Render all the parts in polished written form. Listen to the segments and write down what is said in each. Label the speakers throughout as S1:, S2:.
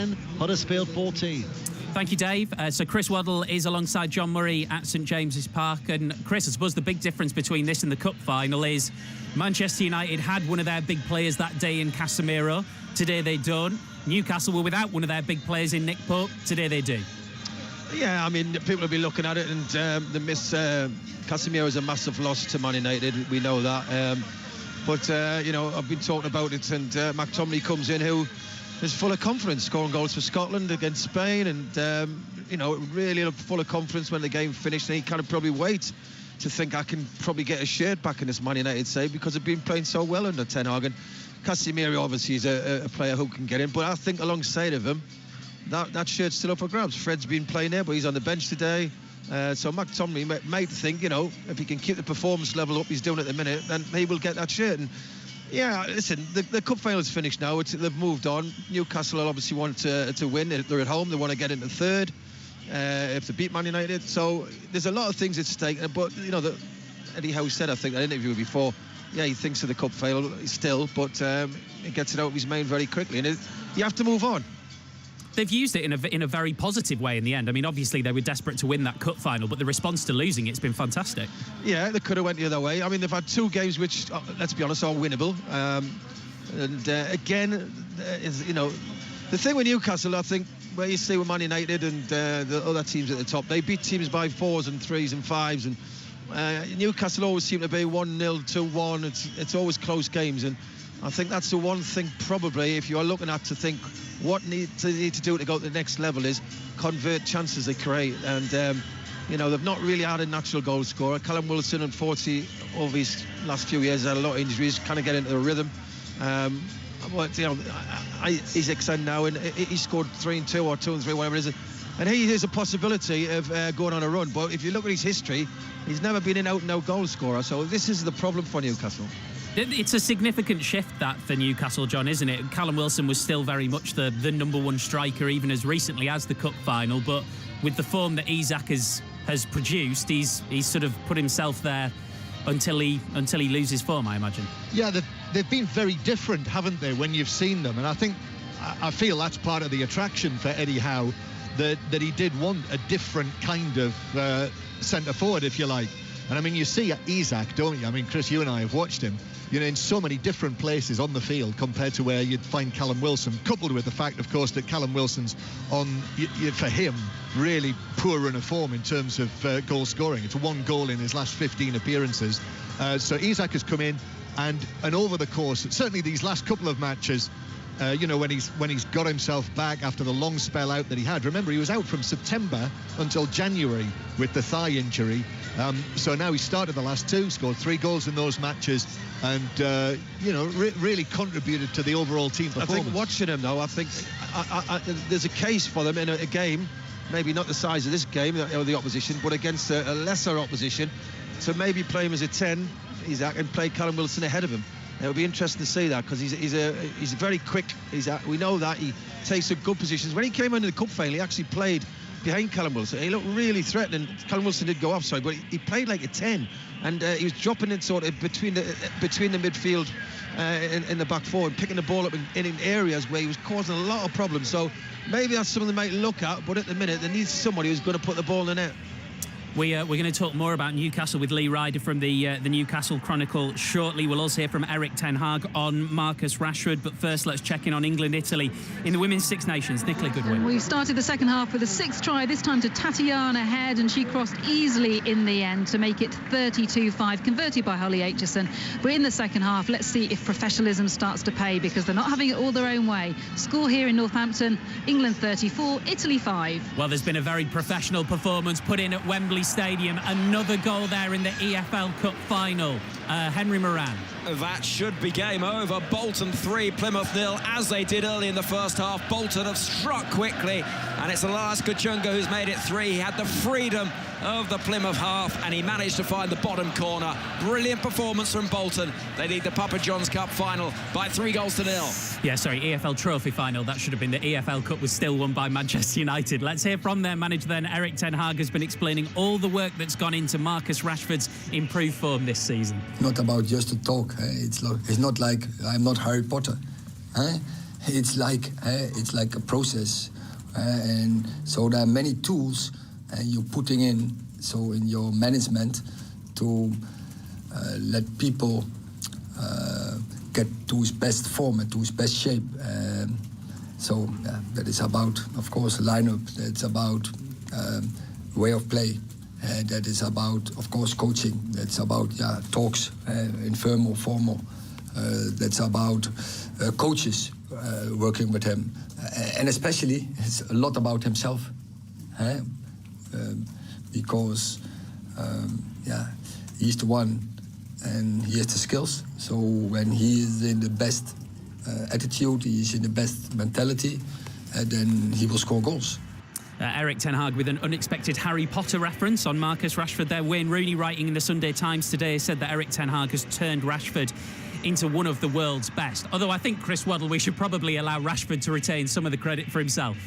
S1: 10, Huddersfield 14.
S2: Thank you, Dave. So Chris Waddle is alongside John Murray at St James's Park. And Chris, I suppose the big difference between this and the Cup final is Manchester United had one of their big players that day in Casemiro. Today they don't. Newcastle were without one of their big players in Nick Pope. Today they do.
S3: Yeah, I mean, people will be looking at it, and the miss Casemiro is a massive loss to Man United. We know that. But you know, I've been talking about it, and McTominay comes in, who is full of confidence, scoring goals for Scotland against Spain, and you know, really full of confidence when the game finished. And he kind of probably wait to think, I can probably get a shirt back in this Man United side, because they've been playing so well under Ten Hag. And Casemiro obviously is a player who can get in, but I think alongside of him, that shirt's still up for grabs. Fred's been playing there, but he's on the bench today. So McTominay might think, you know, if he can keep the performance level up he's doing at the minute, then he will get that shirt. And yeah, listen, the cup final's finished now. They've moved on. Newcastle will obviously want to win. They're at home. They want to get into third if they beat Man United. So there's a lot of things at stake. But, you know, Eddie Howe said, I think, that interview before, yeah, he thinks of the cup final still, but he gets it out of his mind very quickly. And you have to move on.
S2: They've used it in a very positive way in the end. I mean, obviously they were desperate to win that cup final, but the response to losing it's been fantastic. Yeah,
S3: they could have went the other way. I mean, they've had two games which, let's be honest, are winnable. Again, you know, the thing with Newcastle, I think, where you see with Man United and the other teams at the top, they beat teams by 4s and 3s and 5s, and Newcastle always seem to be 1-0, 2-1. It's always close games, and I think that's the one thing probably, if you're looking at to think what need to do to go to the next level, is convert chances they create. And you know, they've not really had a natural goal scorer. Callum Wilson, unfortunately, over his last few years had a lot of injuries, kind of get into the rhythm. But you know, he's extended now, and he scored 3-2 or 2-3, whatever it is. And he has a possibility of going on a run. But if you look at his history, he's never been an out-and-out goal scorer. So this is the problem for Newcastle.
S2: It's a significant shift, that, for Newcastle, John, isn't it? Callum Wilson was still very much the number one striker, even as recently as the cup final. But with the form that Isak has produced, he's sort of put himself there until he loses form, I imagine.
S4: Yeah, they've been very different, haven't they, when you've seen them? And I feel that's part of the attraction for Eddie Howe, that he did want a different kind of centre forward, if you like. And I mean, you see Isak, don't you? I mean, Chris, you and I have watched him, you know, in so many different places on the field compared to where you'd find Callum Wilson, coupled with the fact, of course, that Callum Wilson's on, for him, really poor run of form in terms of goal scoring. It's 1 goal in his last 15 appearances. So Isak has come in, and over the course, certainly these last couple of matches, you know, when he's got himself back after the long spell out that he had. Remember, he was out from September until January with the thigh injury. So now he started the last 2, scored 3 goals in those matches, and you know, really contributed to the overall team performance.
S3: I think watching him, though, I think there's a case for them in a game, maybe not the size of this game or the opposition, but against a lesser opposition, to maybe play him as a 10, Isaac, and play Callum Wilson ahead of him. It'll be interesting to see that, because he's very quick. We know that he takes some good positions. When he came into the cup final, he actually played behind Callum Wilson. He looked really threatening. Callum Wilson did go offside, but he played like a 10, and he was dropping it sort of between the midfield in the back four, and picking the ball up in areas where he was causing a lot of problems. So maybe that's something they might look at, but at the minute, they need somebody who's going to put the ball in the net.
S2: We're going to talk more about Newcastle with Lee Ryder from the Newcastle Chronicle shortly. We'll also hear from Eric Ten Hag on Marcus Rashford. But first, let's check in on England-Italy in the Women's Six Nations. Nicola Goodwin.
S5: We've started the second half with a 6th try, this time to Tatiana Head, and she crossed easily in the end to make it 32-5, converted by Holly Aitchison. But in the second half, let's see if professionalism starts to pay, because they're not having it all their own way. Score here in Northampton, England 34, Italy 5.
S2: Well, there's been a very professional performance put in at Wembley Stadium. Another goal there in the EFL Cup final. Henry Moran.
S6: That should be game over. Bolton 3, Plymouth 0, as they did early in the first half. Bolton have struck quickly, and it's Elias Kuchunga who's made it 3. He had the freedom of the Plymouth half, and he managed to find the bottom corner. Brilliant performance from Bolton. They lead the Papa John's Cup final by 3-0.
S2: Yeah, sorry, EFL Trophy final. That should have been the EFL Cup, was still won by Manchester United. Let's hear from their manager then. Eric Ten Hag has been explaining all the work that's gone into Marcus Rashford's improved form this season.
S7: Not about just to talk. It's not like I'm not Harry Potter. it's like a process, and so there are many tools you're putting in your management to let people get to his best form and to his best shape. So that is about, of course, lineup. That's about way of play. That is about, of course, coaching. That's about talks, informal, formal. That's about coaches working with him, and especially it's a lot about himself, because he's the one, and he has the skills. So when he is in the best attitude, he is in the best mentality, then he will score goals.
S2: Erik ten Hag with an unexpected Harry Potter reference on Marcus Rashford there. Wayne Rooney, writing in the Sunday Times today, said that Erik ten Hag has turned Rashford into one of the world's best. Although I think, Chris Waddle, we should probably allow Rashford to retain some of the credit for himself.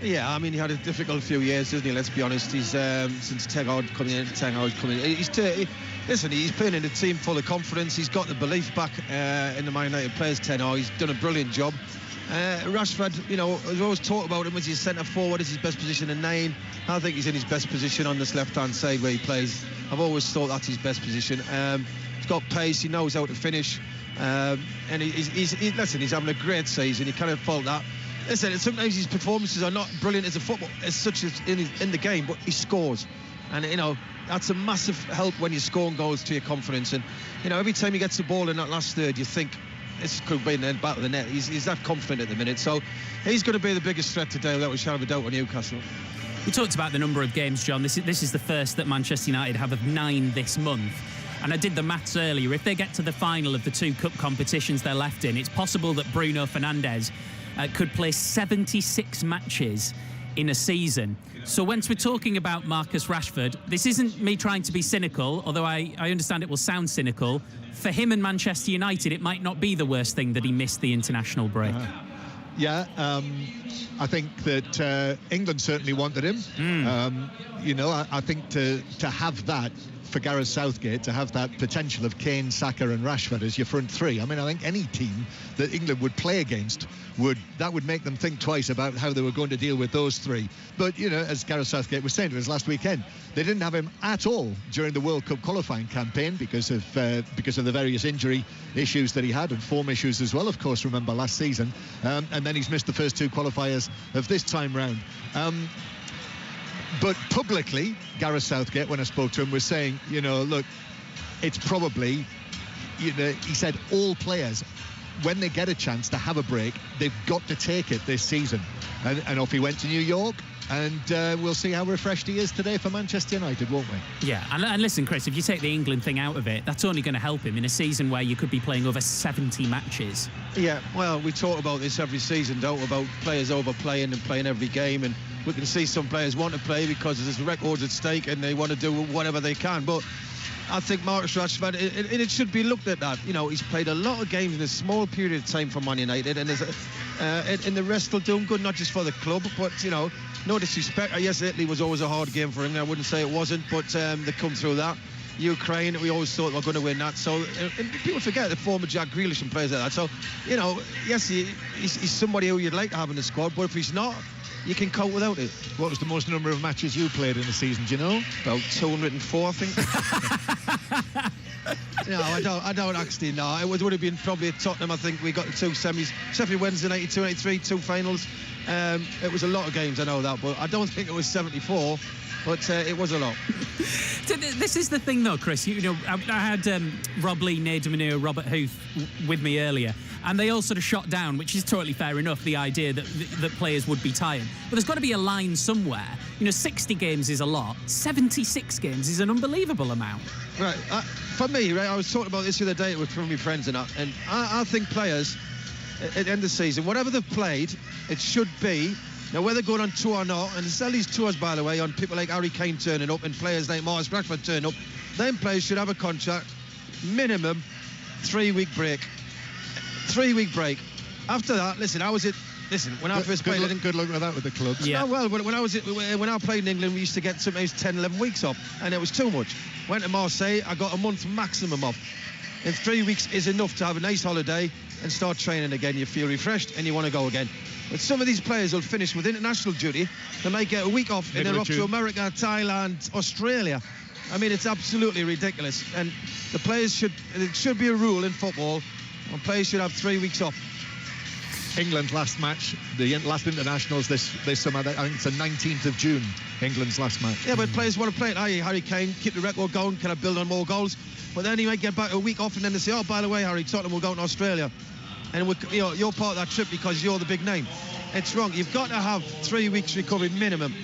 S3: Yeah, I mean, he had a difficult few years, didn't he? Let's be honest. He's since Ten Hag coming in. Listen, he's playing in a team full of confidence. He's got the belief back in the Man United players. Ten Hag, he's done a brilliant job. Rashford, there's always talk about him as his centre forward, is his best position in 9. I think he's in his best position on this left-hand side where he plays. I've always thought that's his best position. He's got pace, he knows how to finish, and he's having a great season. You kind of felt that. Listen, sometimes his performances are not brilliant as a football, as such as in the game, but he scores, and that's a massive help when you're scoring goals to your confidence. And every time he gets the ball in that last third, you think this could be in the back of the net. He's that confident at the minute, so he's going to be the biggest threat today, without a shadow of a doubt, on Newcastle.
S2: We talked about the number of games, John. This is the first that Manchester United have of 9 this month. And I did the maths earlier. If they get to the final of the 2 cup competitions they're left in, it's possible that Bruno Fernandes could play 76 matches in a season. So once we're talking about Marcus Rashford, this isn't me trying to be cynical, although I understand it will sound cynical. For him and Manchester United, it might not be the worst thing that he missed the international break.
S4: I think that England certainly wanted him. I think to have that for Gareth Southgate, to have that potential of Kane, Saka and Rashford as your front 3. I mean, I think any team that England would play against would make them think twice about how they were going to deal with those 3. But, as Gareth Southgate was saying to us last weekend, they didn't have him at all during the World Cup qualifying campaign because of the various injury issues that he had, and form issues as well, of course, remember last season. And then he's missed the first 2 qualifiers of this time round. But publicly, Gareth Southgate, when I spoke to him, was saying, look, it's probably, he said all players, when they get a chance to have a break, they've got to take it this season. And off he went to New York, and we'll see how refreshed he is today for Manchester United, won't we?
S2: Yeah, and listen, Chris, if you take the England thing out of it, that's only going to help him in a season where you could be playing over 70 matches. Yeah,
S3: well, we talk about this every season, don't we, about players overplaying and playing every game, and we can see some players want to play because there's records at stake and they want to do whatever they can. But I think Marcus Rashford, it should be looked at that. He's played a lot of games in a small period of time for Man United, and the rest will do him good, not just for the club, but, no disrespect. Yes, Italy was always a hard game for him. I wouldn't say it wasn't, but they come through that. Ukraine, we always thought we were going to win that. So and people forget the former Jack Grealish and players like that. So, yes, he's somebody who you'd like to have in the squad, but if he's not, you can cope without it.
S4: What was the most number of matches you played in a season, do you know?
S3: About 204, I think. No, I don't actually know. It would have been probably at Tottenham. I think we got the 2 semis. Sheffield Wednesday 92, 93, 2 finals. It was a lot of games, I know that, but I don't think it was 74. But it was a lot.
S2: This is the thing, though, Chris. I had Rob Lee, Nader Manir, Robert Huth with me earlier, and they all sort of shot down, which is totally fair enough, the idea that players would be tired. But there's got to be a line somewhere. 60 games is a lot. 76 games is an unbelievable amount.
S3: Right. For me, right, I was talking about this the other day with my friends, and I think players at the end of the season, whatever they've played, it should be. Now, whether going on tour or not, and there's all these tours, by the way, on people like Harry Kane turning up and players like Marcus Rashford turning up, them players should have a contract, minimum 3-week break. 3-week break. After that, listen, when I first played...
S4: Good luck with that with the club.
S3: Yeah. No, well, when I played in England, we used to get sometimes 10, 11 weeks off, and it was too much. Went to Marseille, I got a month maximum off. And 3 weeks is enough to have a nice holiday, and start training again, you feel refreshed and you want to go again. But some of these players will finish with international duty. They might get a week off and they're off to America, Thailand, Australia. I mean, it's absolutely ridiculous. And the players it should be a rule in football, and players should have 3 weeks off.
S4: England's last match, the last internationals this summer, I think it's the 19th of June, England's last match.
S3: Yeah, but players want to play it. Harry Kane, keep the record going, can I build on more goals? But then he might get back a week off and then they say, oh, by the way, Harry, Tottenham will go to Australia. And you're part of that trip because you're the big name. It's wrong. You've got to have 3 weeks recovery minimum.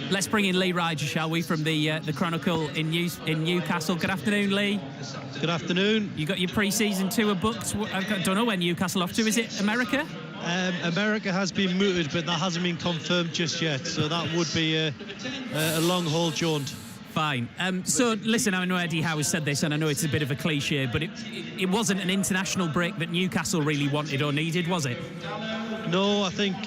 S2: Let's bring in Lee Ryder, shall we, from the Chronicle in Newcastle. Good afternoon, Lee.
S8: Good afternoon.
S2: You got your pre-season tour booked. I don't know where Newcastle off to. Is it America?
S8: America has been mooted, but that hasn't been confirmed just yet. So that would be a long-haul jaunt.
S2: Fine. So, listen, I know Eddie Howe has said this, and I know it's a bit of a cliche, but it wasn't an international break that Newcastle really wanted or needed, was it?
S8: No, I think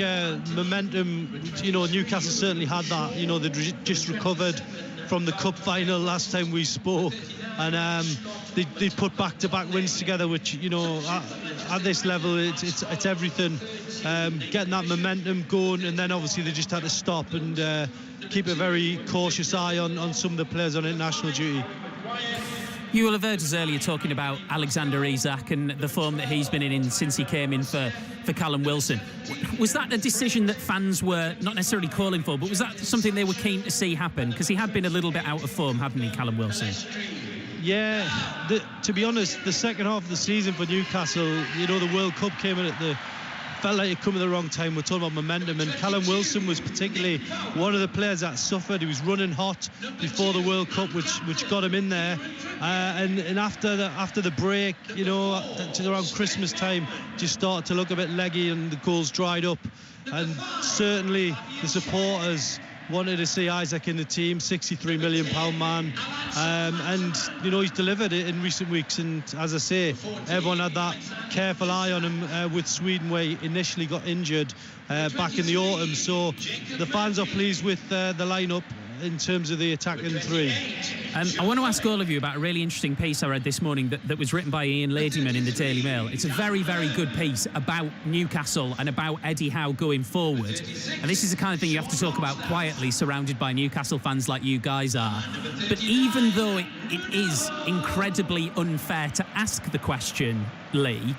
S8: momentum, Newcastle certainly had that. They just recovered from the cup final last time we spoke, and they put back-to-back wins together, which, at this level, it's everything. Getting that momentum going, and then obviously they just had to stop and keep a very cautious eye on some of the players on international duty.
S2: You will have heard us earlier talking about Alexander Isak and the form that he's been in since he came in for Callum Wilson. Was that a decision that fans were not necessarily calling for, but was that something they were keen to see happen? Because he had been a little bit out of form, hadn't he, Callum Wilson?
S8: Yeah, to be honest, the second half of the season for Newcastle, the World Cup came in felt like it come at the wrong time. We're talking about momentum, and Callum Wilson was particularly one of the players that suffered. He was running hot before the World Cup, which got him in there. And after the break, around Christmas time, just started to look a bit leggy, and the goals dried up. And certainly the supporters wanted to see Isak in the team, £63 million man, and he's delivered it in recent weeks. And as I say, everyone had that careful eye on him with Sweden, where he initially got injured back in the autumn. So the fans are pleased with the lineup in terms of the attacking three.
S2: I want to ask all of you about a really interesting piece I read this morning that was written by Ian Ladyman in the Daily Mail. It's a very, very good piece about Newcastle and about Eddie Howe going forward. And this is the kind of thing you have to talk about quietly, surrounded by Newcastle fans like you guys are. But even though it is incredibly unfair to ask the question, Lee,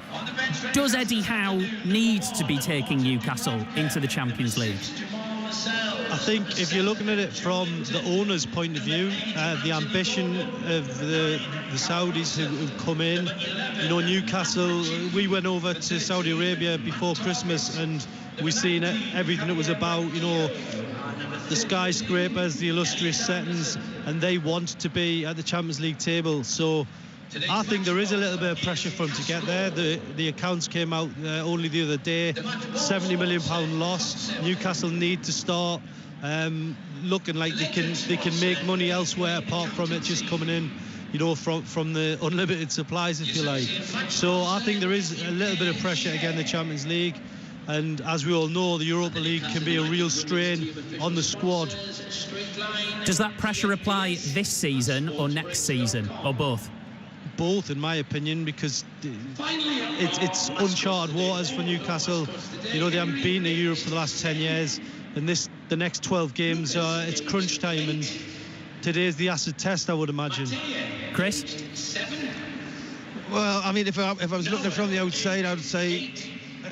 S2: does Eddie Howe need to be taking Newcastle into the Champions League?
S8: I think if you're looking at it from the owner's point of view, the ambition of the Saudis who've come in, Newcastle, we went over to Saudi Arabia before Christmas and we seen everything it was about, the skyscrapers, the illustrious settings, and they want to be at the Champions League table. So I think there is a little bit of pressure for him to get there. The accounts came out only the other day. £70 million loss. Newcastle need to start looking like they can make money elsewhere apart from it just coming in, from the unlimited supplies, if you like. So I think there is a little bit of pressure again in the Champions League. And as we all know, the Europa League can be a real strain on the squad.
S2: Does that pressure apply this season or next season, or both?
S8: Both, in my opinion, because it's uncharted waters for Newcastle. They haven't been to Europe for the last 10 years, and the next 12 games, it's crunch time, and today's the acid test, I would imagine.
S2: Chris?
S3: Well, I mean, if I was looking from the outside, I would say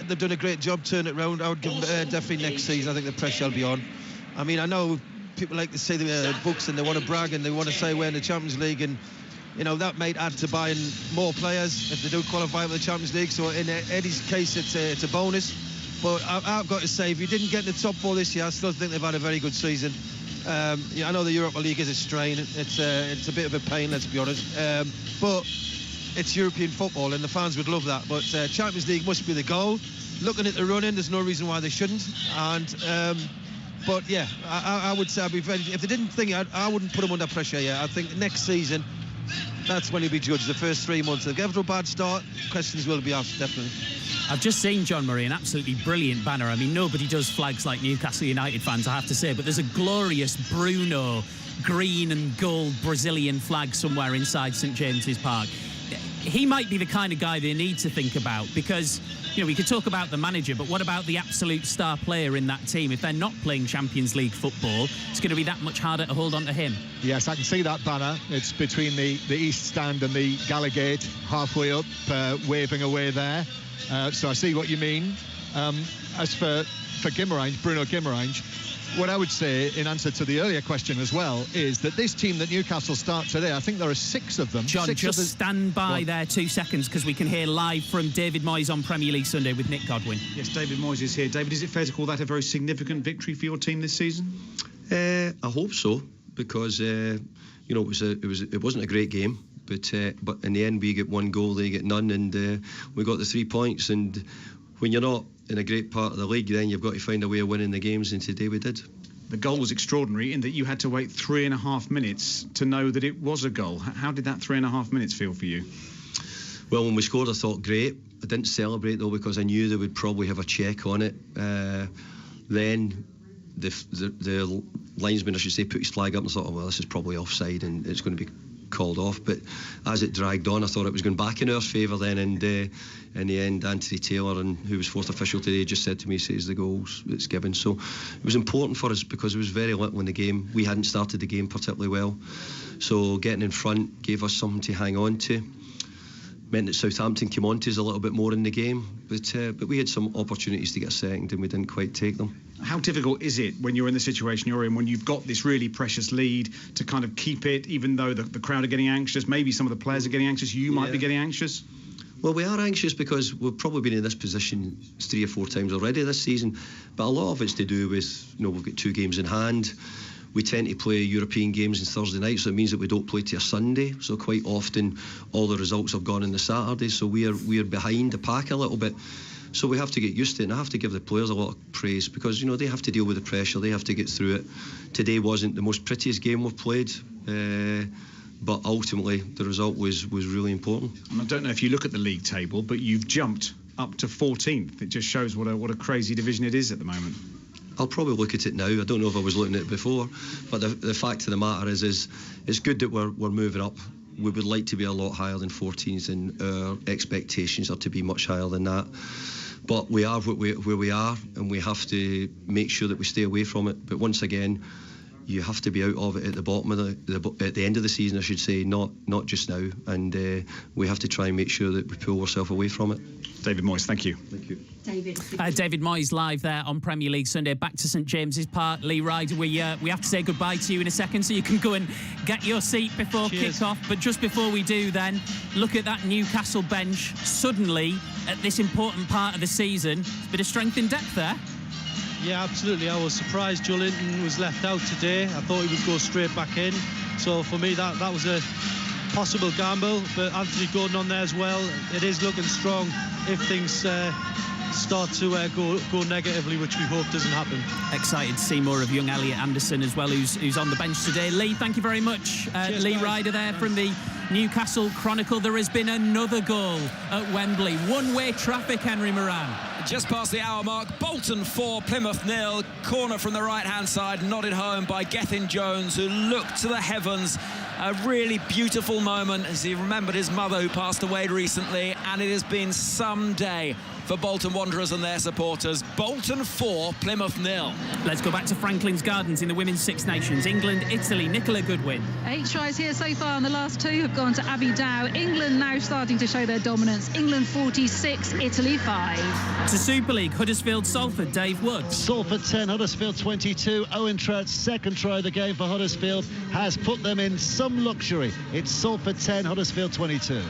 S3: they've done a great job turning it around. I would give them definitely next season. I think the pressure will be on. I mean, I know people like to say the books and they want to brag and they want to say we're in the Champions League, and that might add to buying more players if they do qualify for the Champions League. So in Eddie's case, it's a bonus. But I've got to say, if you didn't get in the top four this year, I still think they've had a very good season. I know the Europa League is a strain. It's a bit of a pain, let's be honest. But it's European football, and the fans would love that. But Champions League must be the goal. Looking at the run-in, there's no reason why they shouldn't. And but yeah, I would say I'd be very. If they didn't think it, I wouldn't put them under pressure yet. I think next season, that's when he'll be judged. The first 3 months, if they get to a bad start, questions will be asked, definitely.
S2: I've just seen, John Murray, an absolutely brilliant banner. I mean, nobody does flags like Newcastle United fans, I have to say, but there's a glorious Bruno green and gold Brazilian flag somewhere inside St James's Park. he might be the kind of guy they need to think about, because, you know, we could talk about the manager, but what about the absolute star player in that team? If they're not playing Champions League football, it's going to be that much harder to hold on to him.
S4: Yes, I can see that banner. It's between the East Stand and the Gallagate, halfway up, waving away there. So I see what you mean. As for Guimarães, Bruno Guimarães, what I would say in answer to the earlier question as well is that this team that Newcastle start today, I think there are 6 of them.
S2: John, just stand by there 2 seconds, because we can hear live from David Moyes on Premier League Sunday with Nick Godwin.
S9: Yes, David Moyes is here. David, is it fair to call that a very significant victory for your team this season?
S10: I hope so, because you know, it wasn't a great game, but in the end we get 1 goal, they get none, and we got the 3 points. And when you're not in a great part of the league, then you've got to find a way of winning the games, and today we did.
S9: The goal was extraordinary in that you had to wait 3.5 minutes to know that it was a goal. How did that 3.5 minutes feel for you?
S10: Well, when we scored, I thought, great. I didn't celebrate, though, because I knew they would probably have a check on it. Then the linesman, I should say, put his flag up, and I thought, oh, well, this is probably offside and it's going to be called off. But as it dragged on, I thought it was going back in our favour then, and in the end, Anthony Taylor, who was fourth official today, just said to me, says the goals it's given. So it was important for us, because it was very little in the game. We hadn't started the game particularly well, so getting in front gave us something to hang on to. Meant that Southampton came on to us a little bit more in the game, but we had some opportunities to get a second and we didn't quite take them.
S9: How difficult is it when you're in the situation you're in, when you've got this really precious lead, to kind of keep it, even though the crowd are getting anxious, maybe some of the players are getting anxious, you might be getting anxious?
S10: Well, we are anxious because we've probably been in this position 3 or 4 times already this season, but a lot of it's to do with, you know, we've got 2 games in hand. We tend to play European games on Thursday night, so it means that we don't play till a Sunday. So quite often all the results have gone on the Saturday, so we are behind the pack a little bit. So we have to get used to it, and I have to give the players a lot of praise, because, you know, they have to deal with the pressure, they have to get through it. Today wasn't the most prettiest game we've played, but ultimately the result was really important.
S9: And I don't know if you look at the league table, but you've jumped up to 14th. It just shows what a crazy division it is at the moment.
S10: I'll probably look at it now. I don't know if I was looking at it before, but the fact of the matter is it's good that we're moving up. We would like to be a lot higher than 14th, and our expectations are to be much higher than that. But we are where we are, and we have to make sure that we stay away from it. But once again, you have to be out of it at the bottom of at the end of the season, I should say, not just now. And we have to try and make sure that we pull ourselves away from it.
S9: David Moyes, thank you.
S10: Thank you.
S2: David Moyes live there on Premier League Sunday. Back to St James's Park. Lee Ryder, we have to say goodbye to you in a second, so you can go and get your seat before kick-off. But just before we do then, look at that Newcastle bench. Suddenly, at this important part of the season, a bit of strength in depth there.
S8: Yeah, absolutely. I was surprised Joe Linton was left out today. I thought he would go straight back in. So for me, that was a possible gamble. But Anthony Gordon on there as well. It is looking strong if things start to go negatively, which we hope doesn't happen.
S2: Excited to see more of young Elliot Anderson as well, who's on the bench today. Lee, thank you very much.
S8: Cheers,
S2: Lee
S8: guys.
S2: Ryder there from the Newcastle Chronicle. There has been another goal at Wembley. One-way traffic, Henry Moran.
S6: Just past the hour mark, Bolton 4, Plymouth 0. Corner from the right-hand side, nodded home by Gethin Jones, who looked to the heavens. A really beautiful moment as he remembered his mother, who passed away recently, and it has been some day for Bolton Wanderers and their supporters. Bolton 4, Plymouth 0.
S2: Let's go back to Franklin's Gardens in the Women's Six Nations. England, Italy, Nicola Goodwin.
S5: 8 tries here so far, and the last 2 have gone to Abby Dow. England now starting to show their dominance. England 46, Italy 5.
S2: To Super League, Huddersfield, Salford, Dave Wood.
S1: Salford 10, Huddersfield 22. Owen Trout's second try of the game for Huddersfield has put them in some luxury. It's Salford 10, Huddersfield 22.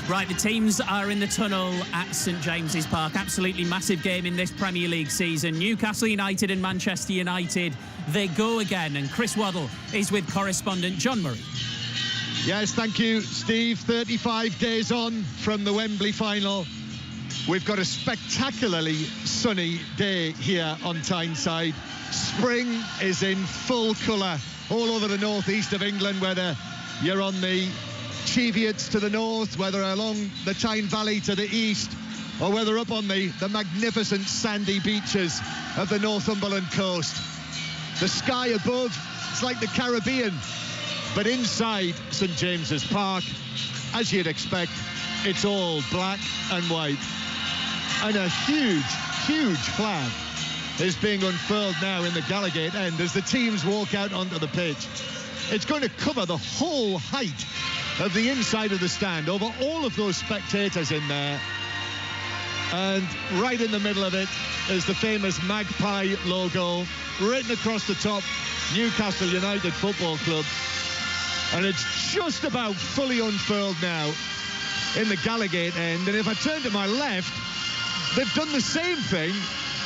S2: Right, the teams are in the tunnel at St James's Park. Absolutely massive game in this Premier League season. Newcastle United and Manchester United, they go again. And Chris Waddle is with correspondent John Murray.
S4: Yes, thank you, Steve. 35 days on from the Wembley final. We've got a spectacularly sunny day here on Tyneside. Spring is in full colour all over the northeast of England, whether you're on the Cheviots to the north, whether along the Tyne Valley to the east, or whether up on the magnificent sandy beaches of the Northumberland coast. The sky above, it's like the Caribbean, but inside St James's Park, as you'd expect, it's all black and white. And a huge flag is being unfurled now in the Gallowgate end as the teams walk out onto the pitch. It's going to cover the whole height of the inside of the stand, over all of those spectators in there. And right in the middle of it is the famous Magpie logo, written across the top, Newcastle United Football Club. And it's just about fully unfurled now in the Gallowgate end. And if I turn to my left, they've done the same thing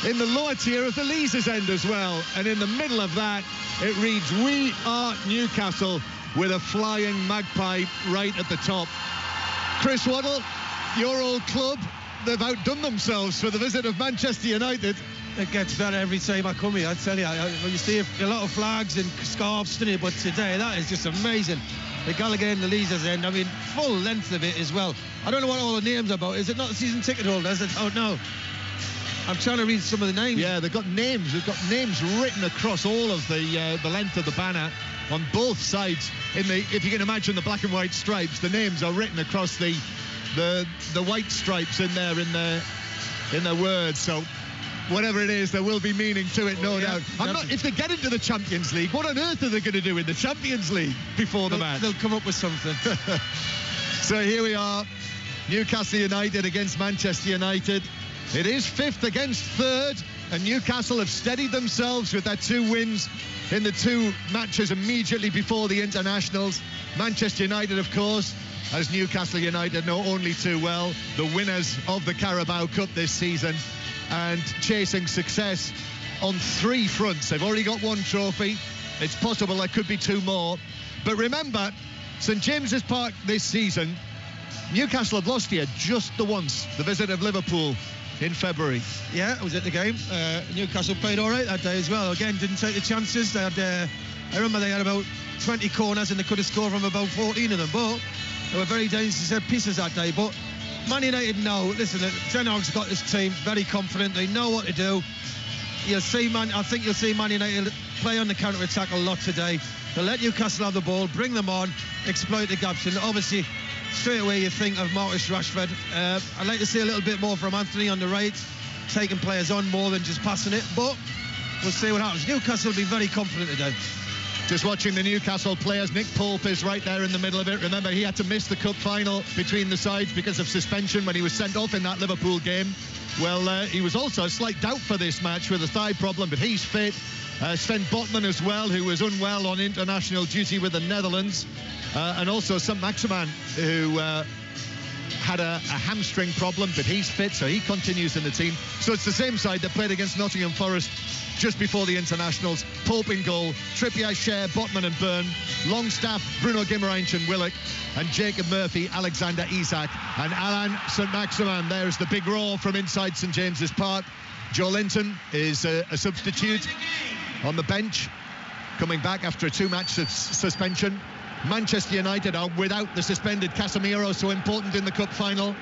S4: in the lower tier of the Leazes end as well. And in the middle of that, it reads, "We are Newcastle," with a flying magpie right at the top. Chris Waddle, your old club, they've outdone themselves for the visit of Manchester United.
S3: It gets better every time I come here, I tell you. You see a lot of flags and scarves today, but today that is just amazing. The Gallowgate and the Leazes end, I mean, full length of it as well. I don't know what all the names are about. Is it not the season ticket holders? I don't know. I'm trying to read some of the names.
S4: Yeah, they've got names. They've got names written across all of the length of the banner on both sides. If you can imagine the black and white stripes, the names are written across the white stripes in there in their words. So whatever it is, there will be meaning to it, no doubt. If they get into the Champions League, what on earth are they going to do in the Champions League before the match?
S3: They'll come up with something.
S4: So here we are, Newcastle United against Manchester United. It is 5th against 3rd, and Newcastle have steadied themselves with their 2 wins in the 2 matches immediately before the internationals. Manchester United, of course, as Newcastle United know only too well, the winners of the Carabao Cup this season, and chasing success on 3 fronts. They've already got 1 trophy. It's possible there could be 2 more. But remember, St James's Park this season, Newcastle have lost here just the once, the visit of Liverpool in February.
S3: Yeah, I was at the game. Newcastle played all right that day as well. Again, didn't take the chances. They had, I remember they had about 20 corners and they could have scored from about 14 of them, but they were very dangerous set pieces that day. But Man United know, listen, Ten Hag's got this team very confident. They know what to do. I think you'll see Man United play on the counter-attack a lot today. They'll let Newcastle have the ball, bring them on, exploit the gaps, and obviously straight away you think of Marcus Rashford. I'd like to see a little bit more from Anthony on the right, taking players on more than just passing it, but we'll see what happens. Newcastle will be very confident today.
S4: Just watching the Newcastle players, Nick Pope is right there in the middle of it. Remember, he had to miss the cup final between the sides because of suspension when he was sent off in that Liverpool game. Well, he was also a slight doubt for this match with a thigh problem, but he's fit. Sven Botman as well, who was unwell on international duty with the Netherlands. And also Saint-Maximin, who had a hamstring problem, but he's fit, so he continues in the team. So it's the same side that played against Nottingham Forest just before the internationals. Pope in goal, Trippier, Schär, Botman and Byrne, Longstaff, Bruno Guimaraes and Willock, and Jacob Murphy, Alexander Isak and Alan Saint-Maximin. There's the big roar from inside St James's Park. Joe Linton is a substitute on the bench, coming back after a 2-match suspension. Manchester United are without the suspended Casemiro, so important in the cup final.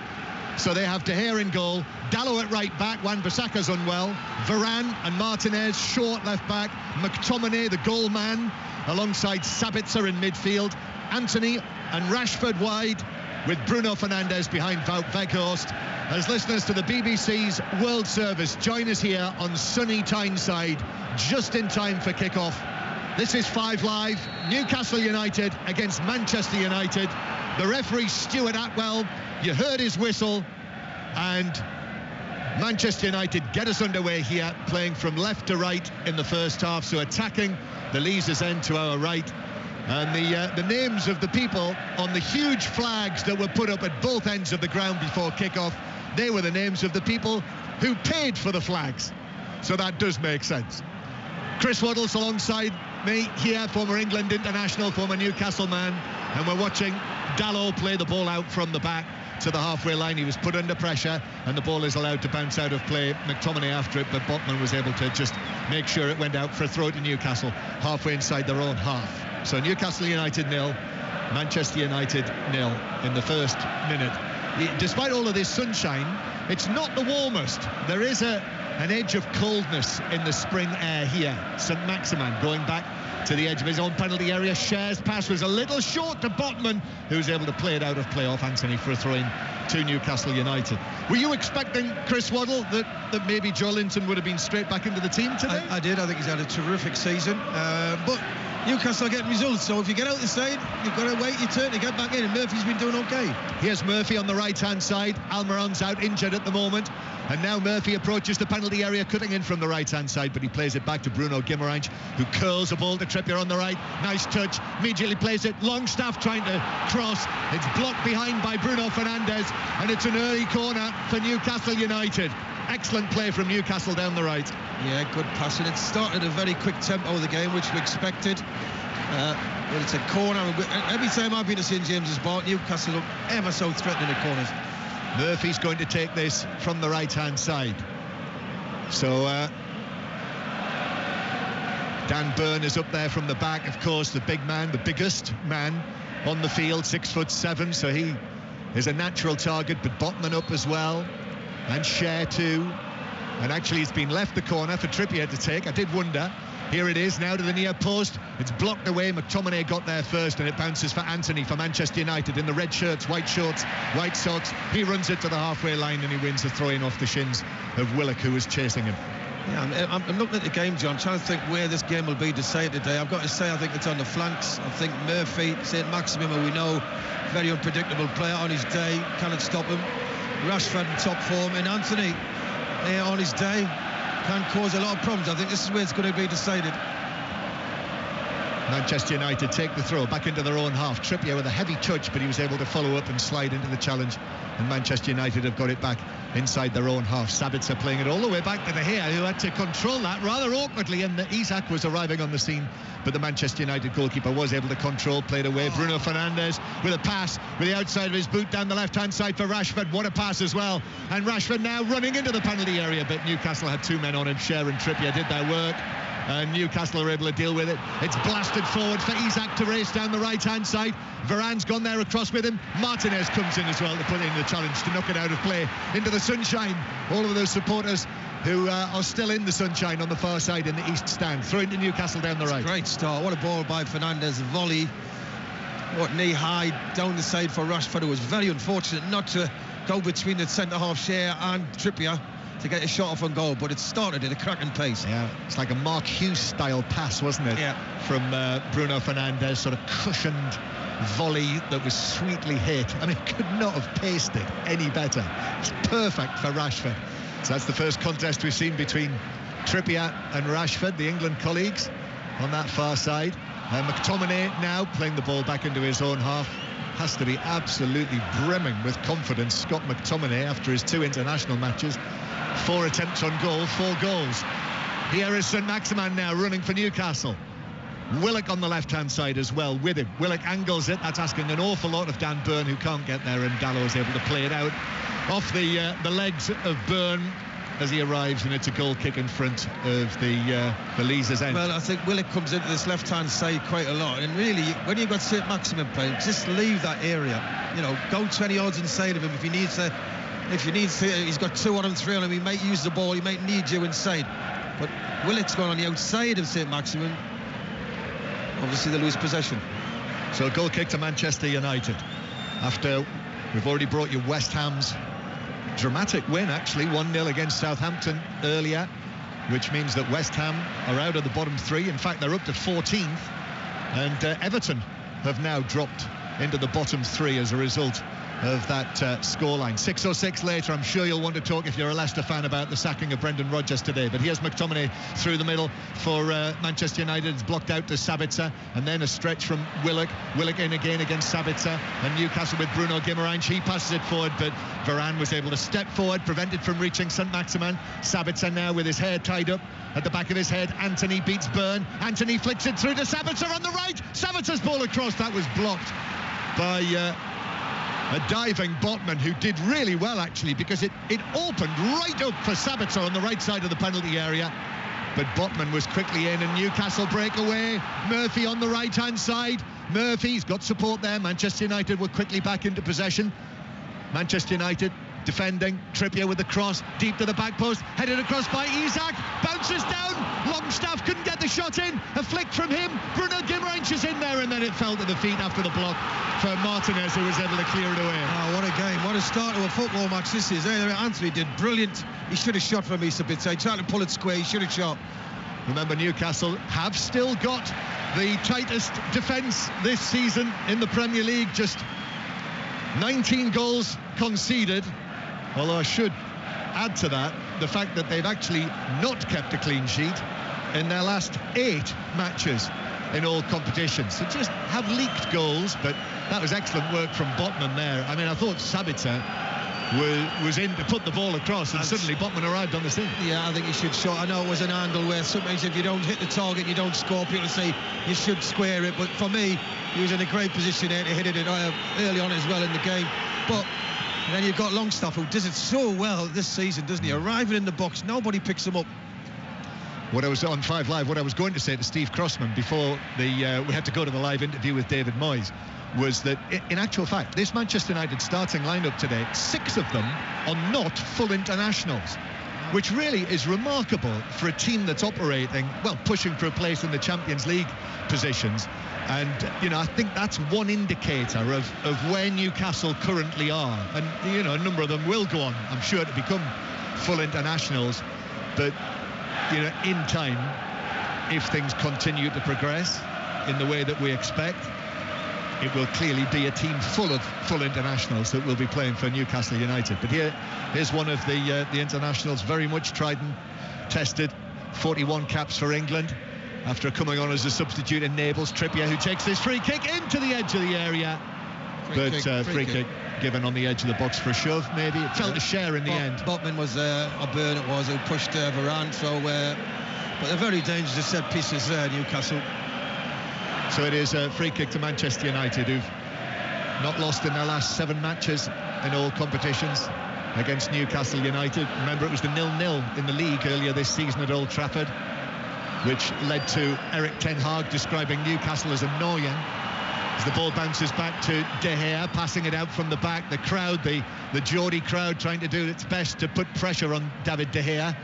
S4: So they have De Gea in goal, Dalot at right back, Wan-Bissaka's unwell, Varane and Martinez short left back, McTominay the goal man alongside Sabitzer in midfield, Anthony and Rashford wide with Bruno Fernandes behind Wout Weghorst. As listeners to the BBC's World Service join us here on sunny Tyneside just in time for kick-off. This is 5 Live, Newcastle United against Manchester United. The referee Stuart Atwell, you heard his whistle, and Manchester United get us underway here, playing from left to right in the first half, so attacking the Leazes end to our right. And the names of the people on the huge flags that were put up at both ends of the ground before kick-off, they were the names of the people who paid for the flags. So that does make sense. Chris Waddle's alongside me here, former England international, former Newcastle man, and we're watching Dalot play the ball out from the back to the halfway line. He was put under pressure and the ball is allowed to bounce out of play. McTominay after it, but Botman was able to just make sure it went out for a throw to Newcastle halfway inside their own half. So Newcastle United 0, Manchester United 0 in the first minute. Despite all of this sunshine, it's not the warmest. There is a an edge of coldness in the spring air here. St Maximin going back to the edge of his own penalty area. Scher's pass was a little short to Botman, who was able to play it out of play off Anthony for a throw-in to Newcastle United. Were you expecting, Chris Waddle, that maybe Joe Linton would have been straight back into the team today?
S3: I did. I think he's had a terrific season. But Newcastle are getting results, so if you get out the side, you've got to wait your turn to get back in, and Murphy's been doing okay.
S4: Here's Murphy on the right-hand side. Almiron's out injured at the moment, and now Murphy approaches the penalty area, cutting in from the right-hand side, but he plays it back to Bruno Guimaraes, who curls a ball to Trippier on the right. Nice touch, immediately plays it. Longstaff trying to cross. It's blocked behind by Bruno Fernandes, and it's an early corner for Newcastle United. Excellent play from Newcastle down the right.
S3: Yeah, good passing. It started a very quick tempo of the game, which we expected. But it's a corner. Every time I've been to St James's Park, Newcastle look ever so threatening at corners.
S4: Murphy's going to take this from the right-hand side. So Dan Burn is up there from the back, of course, the big man, the biggest man on the field, 6'7", so he is a natural target, but Botman up as well, and Scher too. And actually it's been left the corner for Trippier to take. I did wonder. Here it is now to the near post. It's blocked away. McTominay got there first, and it bounces for Anthony for Manchester United in the red shirts, white shorts, white socks. He runs it to the halfway line, and he wins the throw-in off the shins of Willock, who was chasing him.
S3: Yeah, I'm looking at the game, John, trying to think where this game will be decided today. I've got to say, I think it's on the flanks. I think Murphy, St Maximin, we know, very unpredictable player on his day, cannot stop him. Rashford in top form, and Anthony on his day can cause a lot of problems. I think this is where it's going to be decided.
S4: Manchester United take the throw back into their own half. Trippier with a heavy touch, but he was able to follow up and slide into the challenge, and Manchester United have got it back inside their own half. Sabitzer playing it all the way back to De Gea, who had to control that rather awkwardly, and Isak was arriving on the scene, but the Manchester United goalkeeper was able to control, played away. Bruno Fernandes with a pass with the outside of his boot down the left-hand side for Rashford. What a pass as well, and Rashford now running into the penalty area, but Newcastle had two men on him. Scher and Trippier did their work, and Newcastle are able to deal with it. It's blasted forward for Isak to race down the right-hand side. Varane's gone there across with him. Martinez comes in as well to put in the challenge to knock it out of play into the sunshine. All of those supporters who are still in the sunshine on the far side in the east stand. Throw into Newcastle down the right.
S3: Great start. What a ball by Fernandes. Volley. What knee high down the side for Rashford, who was very unfortunate not to go between the centre-half Scher and Trippier to get a shot off on goal, but it started at a cracking pace.
S4: Yeah, it's like a Mark Hughes style pass, wasn't it?
S3: Yeah. From
S4: Bruno Fernandes, sort of cushioned volley that was sweetly hit. I mean, could not have paced it any better. It's perfect for Rashford. So that's the first contest we've seen between Trippier and Rashford, the England colleagues, on that far side. McTominay now playing the ball back into his own half. Has to be absolutely brimming with confidence, Scott McTominay, after his 2 international matches. 4 attempts on goal, 4 goals. Here is St Maximin now running for Newcastle. Willock on the left-hand side as well with him. Willock angles it. That's asking an awful lot of Dan Burn, who can't get there, and Dalot is able to play it out off the legs of Burn as he arrives, and it's a goal kick in front of the Leazes end.
S3: Well, I think Willock comes into this left-hand side quite a lot, and really, when you've got St Maximin playing, just leave that area. You know, go 20 yards inside of him if he needs to. If you need to, he's got 2 on him, 3 on him. He might use the ball. He might need you inside. But Willock's gone on the outside of St Maximin. Obviously, they lose possession.
S4: So a goal kick to Manchester United. After we've already brought you West Ham's dramatic win, actually 1-0 against Southampton earlier, which means that West Ham are out of the bottom 3. In fact, they're up to 14th, and Everton have now dropped into the bottom 3 as a result of that scoreline. 6:06 later, I'm sure you'll want to talk, if you're a Leicester fan, about the sacking of Brendan Rodgers today. But here's McTominay through the middle for Manchester United. It's blocked out to Sabitzer, and then a stretch from Willock. Willock in again against Sabitzer, and Newcastle with Bruno Guimaraes. He passes it forward, but Varane was able to step forward, prevented from reaching St Maximin. Sabitzer now with his hair tied up at the back of his head. Anthony beats Burn. Anthony flicks it through to Sabitzer on the right. Sabitzer's ball across. That was blocked by a diving Botman, who did really well, actually, because it opened right up for Sabitzer on the right side of the penalty area. But Botman was quickly in, and Newcastle break away. Murphy on the right-hand side. Murphy's got support there. Manchester United were quickly back into possession. Manchester United defending. Trippier with the cross, deep to the back post, headed across by Isak, bounces down. Longstaff couldn't get the shot in. A flick from him. Bruno Guimaraes is in there, and then it fell to the feet after the block for Martinez, who was able to clear it away.
S3: Oh, what a game. What a start to a football match this is. Anthony did brilliant. He should have shot from Issa Bitse. He tried to pull it square. He should have shot.
S4: Remember, Newcastle have still got the tightest defence this season in the Premier League. Just 19 goals conceded. Although I should add to that the fact that they've actually not kept a clean sheet in their last 8 matches in all competitions. So just have leaked goals, but that was excellent work from Botman there. I mean, I thought Sabitzer was in to put the ball across, and suddenly Botman arrived on the scene.
S3: Yeah, I think he should shot. I know it was an angle where sometimes if you don't hit the target, you don't score. People say you should square it, but for me, he was in a great position there to hit it early on as well in the game. But then you've got Longstaff, who does it so well this season, doesn't he? Arriving in the box, nobody picks him up.
S4: What I was on 5 Live, what I was going to say to Steve Crossman before we had to go to the live interview with David Moyes, was that in actual fact, this Manchester United starting lineup today, 6 of them are not full internationals, which really is remarkable for a team that's operating, well, pushing for a place in the Champions League positions. And, you know, I think that's one indicator of where Newcastle currently are. And, you know, a number of them will go on, I'm sure, to become full internationals. But, you know, in time, if things continue to progress in the way that we expect, it will clearly be a team full of full internationals that will be playing for Newcastle United. But here's one of the internationals, very much tried and tested, 41 caps for England, after coming on as a substitute in Naples. Trippier, who takes this free kick into the edge of the area. Free kick given on the edge of the box for a shove, maybe. It fell to Share in the end.
S3: Botman was O'Byrne, it was, who pushed Varane. So, but they're very dangerous set pieces there, Newcastle.
S4: So it is a free kick to Manchester United, who've not lost in their last 7 matches in all competitions against Newcastle United. Remember, it was the 0-0 in the league earlier this season at Old Trafford, which led to Eric Ten Hag describing Newcastle as annoying. As the ball bounces back to De Gea, passing it out from the back, the crowd, the Geordie crowd, trying to do its best to put pressure on David De Gea.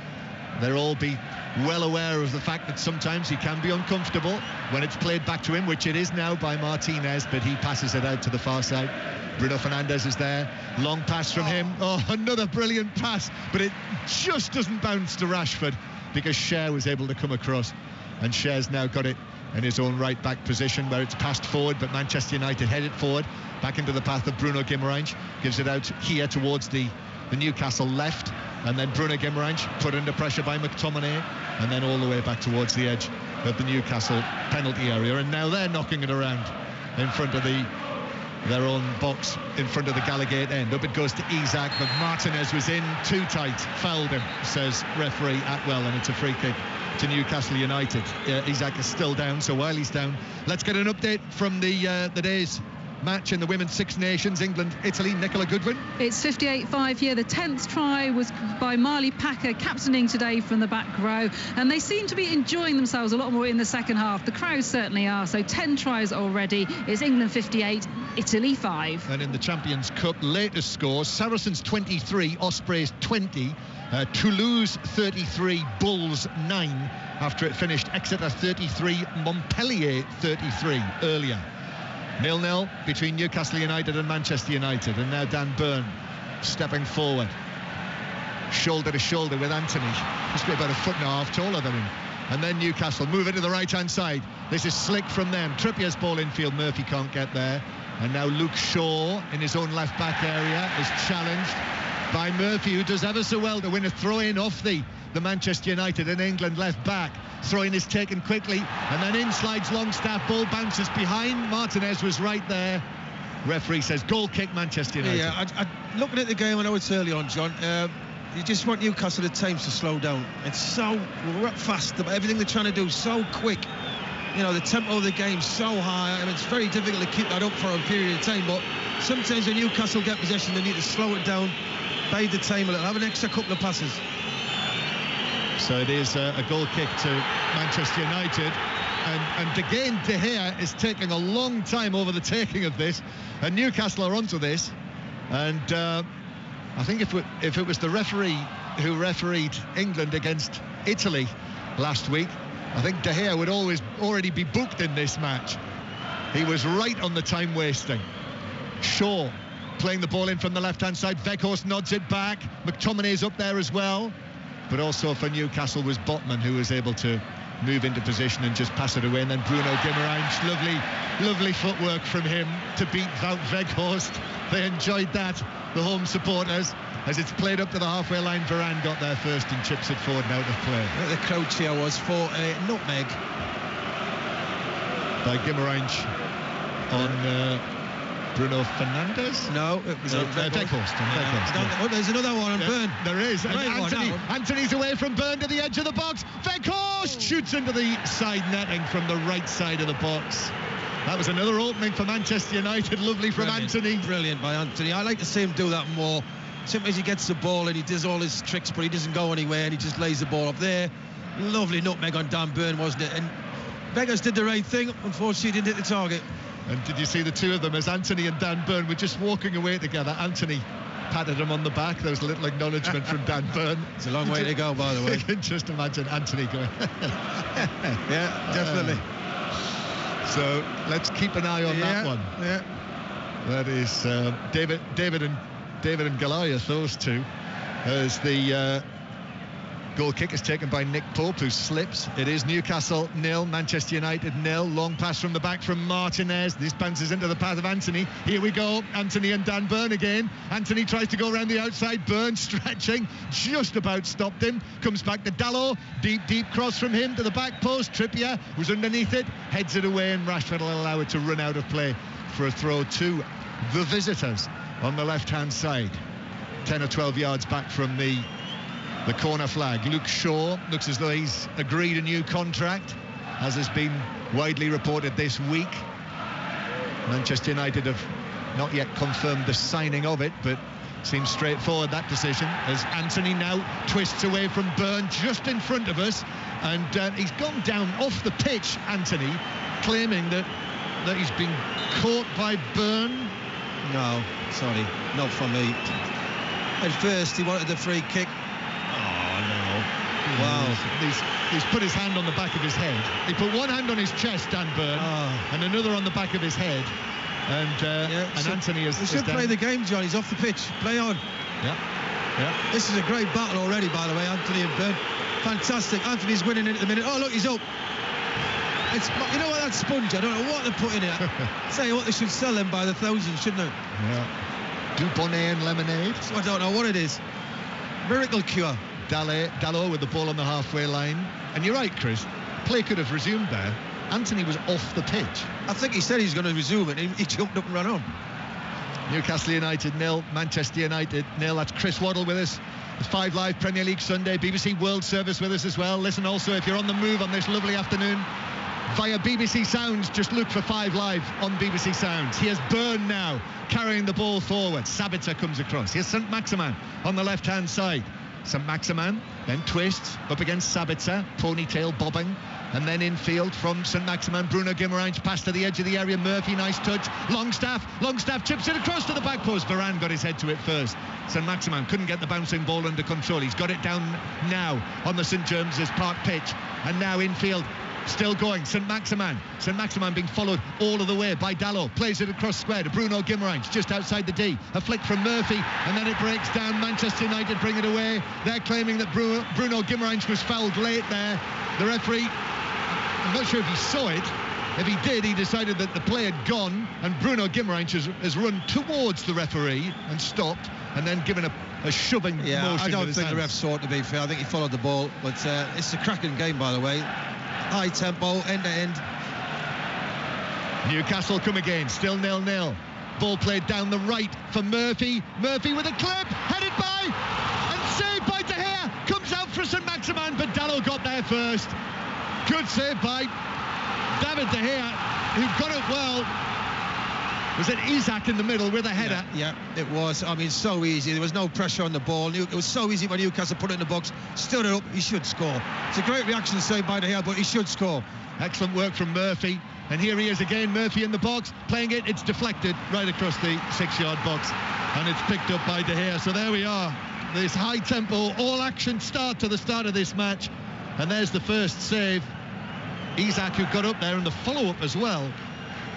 S4: They'll all be well aware of the fact that sometimes he can be uncomfortable when it's played back to him, which it is now by Martinez, but he passes it out to the far side. Bruno Fernandes is there, long pass from him. Oh, another brilliant pass, but it just doesn't bounce to Rashford because Share was able to come across, and Share's now got it in his own right back position where it's passed forward, but Manchester United headed forward back into the path of Bruno Guimaraes, gives it out here towards the Newcastle left, and then Bruno Guimaraes put under pressure by McTominay, and then all the way back towards the edge of the Newcastle penalty area. And now they're knocking it around in front of their own box, in front of the Gallagate end. Up it goes to Isak, but Martinez was in too tight, fouled him, says referee Atwell, and it's a free kick to Newcastle United. Isak is still down, so while he's down, let's get an update from the day's match in the Women's Six Nations, England, Italy. Nicola Goodwin.
S5: It's 58-5 here. The 10th try was by Marley Packer, captaining today from the back row, and they seem to be enjoying themselves a lot more in the second half. The crowd certainly are. So 10 tries already. It's England 58, Italy 5.
S4: And in the Champions Cup, latest scores: Saracens 23, Ospreys 20, Toulouse 33, Bulls 9, after it finished Exeter 33, Montpellier 33 earlier. 0-0 between Newcastle United and Manchester United, and now Dan Burn stepping forward, shoulder to shoulder with Anthony, must be about a foot and a half taller than him. And then Newcastle move it to the right hand side. This is slick from them. Trippier's ball infield, Murphy can't get there, and now Luke Shaw in his own left back area is challenged by Murphy, who does ever so well to win a throw in off the Manchester United and England left back. Throw-in is taken quickly, and then in slides Longstaff, ball bounces behind. Martinez was right there. Referee says goal kick, Manchester United.
S3: Yeah, looking at the game, I know it's early on, John, you just want Newcastle at times to slow down. It's so fast, everything they're trying to do so quick. You know, the tempo of the game so high. I mean, it's very difficult to keep that up for a period of time, but sometimes when Newcastle get possession, they need to slow it down, bide the time a little, have an extra couple of passes.
S4: So it is a goal kick to Manchester United, and again De Gea is taking a long time over the taking of this, and Newcastle are onto this, and I think if it was the referee who refereed England against Italy last week, I think De Gea would already be booked in this match. He was right on the time wasting. Shaw playing the ball in from the left-hand side. Weghorst nods it back. McTominay's up there as well. But also for Newcastle was Botman, who was able to move into position and just pass it away. And then Bruno Guimaraes, lovely footwork from him to beat Wout Weghorst. They enjoyed that, the home supporters, as it's played up to the halfway line. Varane got there first and chips it forward and out of play.
S3: The crowd cheer was for a nutmeg
S4: by Guimaraes on Bruno Fernandes?
S3: No, it was
S4: Weghorst.
S3: Oh, there's another one on Burn.
S4: There is. Anthony's away from Burn to the edge of the box. Weghorst shoots into the side netting from the right side of the box. That was another opening for Manchester United. Lovely from Anthony.
S3: Brilliant by Anthony. I like to see him do that more. Sometimes he gets the ball and he does all his tricks, but he doesn't go anywhere and he just lays the ball up there. Lovely nutmeg on Dan Burn, wasn't it? And Weghorst did the right thing. Unfortunately, he didn't hit the target.
S4: And did you see the two of them as Anthony and Dan Burn were just walking away together? Anthony patted him on the back. There was a little acknowledgement from Dan Burn.
S3: It's a long way to go, by the way.
S4: You can just imagine Anthony going.
S3: Yeah, definitely.
S4: So let's keep an eye on that one.
S3: Yeah.
S4: That is David and Goliath, those two. As the goal kick is taken by Nick Pope, who slips. It is Newcastle 0, Manchester United 0. Long pass from the back from Martinez. This bounces into the path of Anthony. Here we go. Anthony and Dan Burn again. Anthony tries to go around the outside. Burn stretching. Just about stopped him. Comes back to Dalot. Deep cross from him to the back post. Trippier was underneath it. Heads it away, and Rashford will allow it to run out of play for a throw to the visitors on the left-hand side. 10 or 12 yards back from the corner flag. Luke Shaw looks as though he's agreed a new contract, as has been widely reported this week. Manchester United have not yet confirmed the signing of it, but seems straightforward, that decision, as Anthony now twists away from Burn just in front of us, and he's gone down off the pitch, Anthony, claiming that he's been caught by Burn.
S3: No, sorry, not for me. At first he wanted the free kick.
S4: Wow. He's put his hand on the back of his head. He put one hand on his chest, Dan Burn, and another on the back of his head. And Anthony is.
S3: We should play the game, John. He's off the pitch. Play on.
S4: Yeah.
S3: This is a great battle already, by the way, Anthony and Burn. Fantastic. Anthony's winning it at the minute. Oh, look, he's up. You know what, that sponge, I don't know what they're putting in it. Say what, they should sell them by the thousands, shouldn't they?
S4: Yeah. Dubonnet and lemonade.
S3: I don't know what it is. Miracle cure.
S4: Dalot with the ball on the halfway line. And you're right, Chris. Play could have resumed there. Anthony was off the pitch.
S3: I think he said he's going to resume it. He jumped up and ran on.
S4: Newcastle United 0, Manchester United 0. That's Chris Waddle with us. It's 5 Live Premier League Sunday. BBC World Service with us as well. Listen also, if you're on the move on this lovely afternoon, via BBC Sounds, just look for 5 Live on BBC Sounds. Here's Burn now, carrying the ball forward. Sabitzer comes across. Here's St. Maximin on the left-hand side. St. Maximin then twists up against Sabitzer, ponytail bobbing, and then infield from St. Maximin. Bruno Guimaraes pass to the edge of the area. Murphy, nice touch. Longstaff chips it across to the back post. Varane got his head to it first. St. Maximin couldn't get the bouncing ball under control. He's got it down now on the St. James's Park pitch, and now infield. Still going, St. Maximin being followed all of the way by Dalot. Plays it across square to Bruno Guimaraes, just outside the D. A flick from Murphy, and then it breaks down. Manchester United bring it away. They're claiming that Bruno Guimaraes was fouled late there. The referee, I'm not sure if he saw it. If he did, he decided that the play had gone, and Bruno Guimaraes has run towards the referee and stopped, and then given a shoving motion.
S3: I don't
S4: with
S3: think
S4: his
S3: the
S4: hands.
S3: ref saw it, to be fair. I think he followed the ball, but it's a cracking game, by the way. High tempo, end to end.
S4: Newcastle come again, still 0-0. Ball played down the right for Murphy. Murphy with a clip, headed by and saved by De Gea. Comes out for St. Maximin, but Dalot got there first. Good save by David De Gea, who got it well. Was it Isak in the middle with a header?
S3: Yeah, it was. I mean, so easy. There was no pressure on the ball. It was so easy for Newcastle to put it in the box. Stood it up. He should score. It's a great reaction saved by De Gea, but he should score.
S4: Excellent work from Murphy. And here he is again, Murphy in the box, playing it. It's deflected right across the 6-yard box, and it's picked up by De Gea. So there we are. This high-tempo, all-action start to the start of this match. And there's the first save. Isak, who got up there, and the follow-up as well.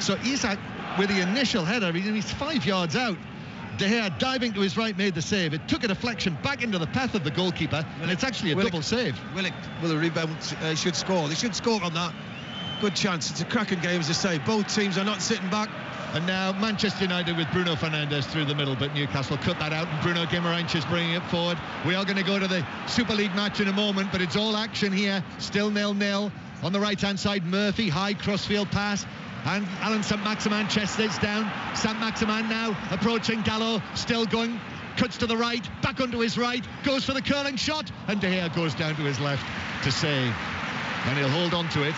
S4: So Isak, with the initial header, he's 5 yards out. De Gea diving to his right made the save. It took a deflection back into the path of the goalkeeper, and it's actually a double save.
S3: Willock with a rebound should score. They should score on that. Good chance. It's a cracking game, as I say. Both teams are not sitting back.
S4: And now Manchester United with Bruno Fernandes through the middle, but Newcastle cut that out, and Bruno Guimaraes is bringing it forward. We are going to go to the Super League match in a moment, but it's all action here. Still 0-0. On the right-hand side, Murphy, high crossfield pass. And Alan Saint-Maximin chests it down. Saint-Maximin now approaching Gallo, still going, cuts to the right, back onto his right, goes for the curling shot, and De Gea goes down to his left to save. And he'll hold on to it.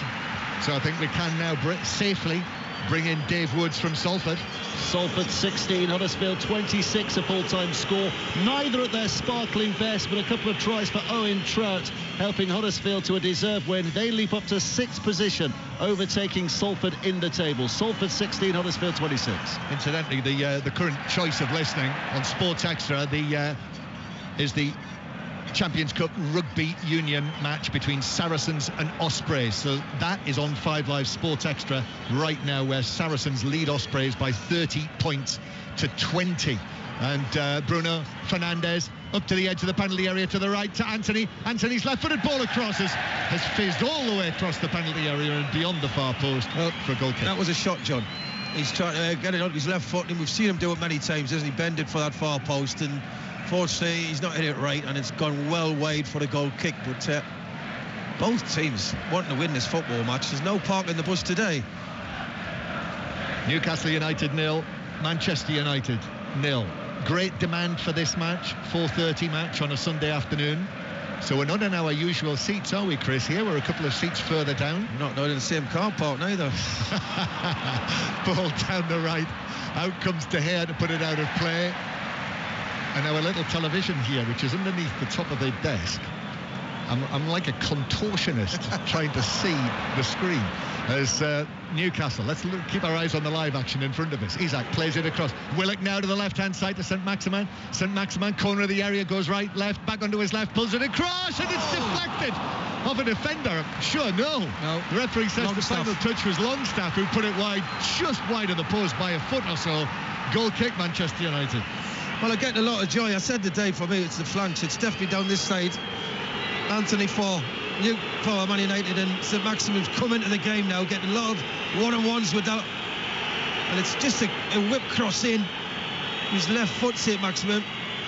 S4: So I think we can now safely bring in Dave Woods from Salford.
S1: Salford 16, Huddersfield 26, a full-time score. Neither at their sparkling best, but a couple of tries for Owen Trout, helping Huddersfield to a deserved win. They leap up to 6th position, overtaking Salford in the table. Salford 16, Huddersfield 26.
S4: Incidentally, the current choice of listening on Sports Extra is the Champions Cup Rugby Union match between Saracens and Ospreys. So that is on 5 Live Sports Extra right now, where Saracens lead Ospreys by 30 points to 20. And Bruno Fernandes up to the edge of the penalty area to the right to Anthony. Anthony's left-footed ball across has fizzed all the way across the penalty area and beyond the far post for a goal kick.
S3: That was a shot, John. He's trying to get it on his left foot, and we've seen him do it many times, hasn't he? Bend it for that far post, and fortunately he's not hit it right, and it's gone well wide for the goal kick. But both teams wanting to win this football match. There's no parking the bus today.
S4: Newcastle United 0, Manchester United 0. Great demand for this match, 4:30 match on a Sunday afternoon. So we're not in our usual seats, are we, Chris? Here we're a couple of seats further down.
S3: Not in the same car park neither.
S4: Ball down the right, out comes De Gea to put it out of play. And our little television here, which is underneath the top of the desk, I'm like a contortionist trying to see the screen. As Newcastle, let's keep our eyes on the live action in front of us. Isak plays it across. Willock now to the left-hand side to Saint-Maximin. Saint-Maximin, corner of the area, goes right, left, back onto his left, pulls it across, and it's deflected off a defender. Sure, no. The referee says the final touch was Longstaff, who put it wide, just wide of the post by a foot or so. Goal kick, Manchester United.
S3: Well, I get a lot of joy. I said today, for me, it's the flanks. It's definitely down this side. Anthony for Man United, and St Maximin's come into the game now, getting a lot of one-on-ones with that. And it's just a whip cross in. His left foot, St Maximin,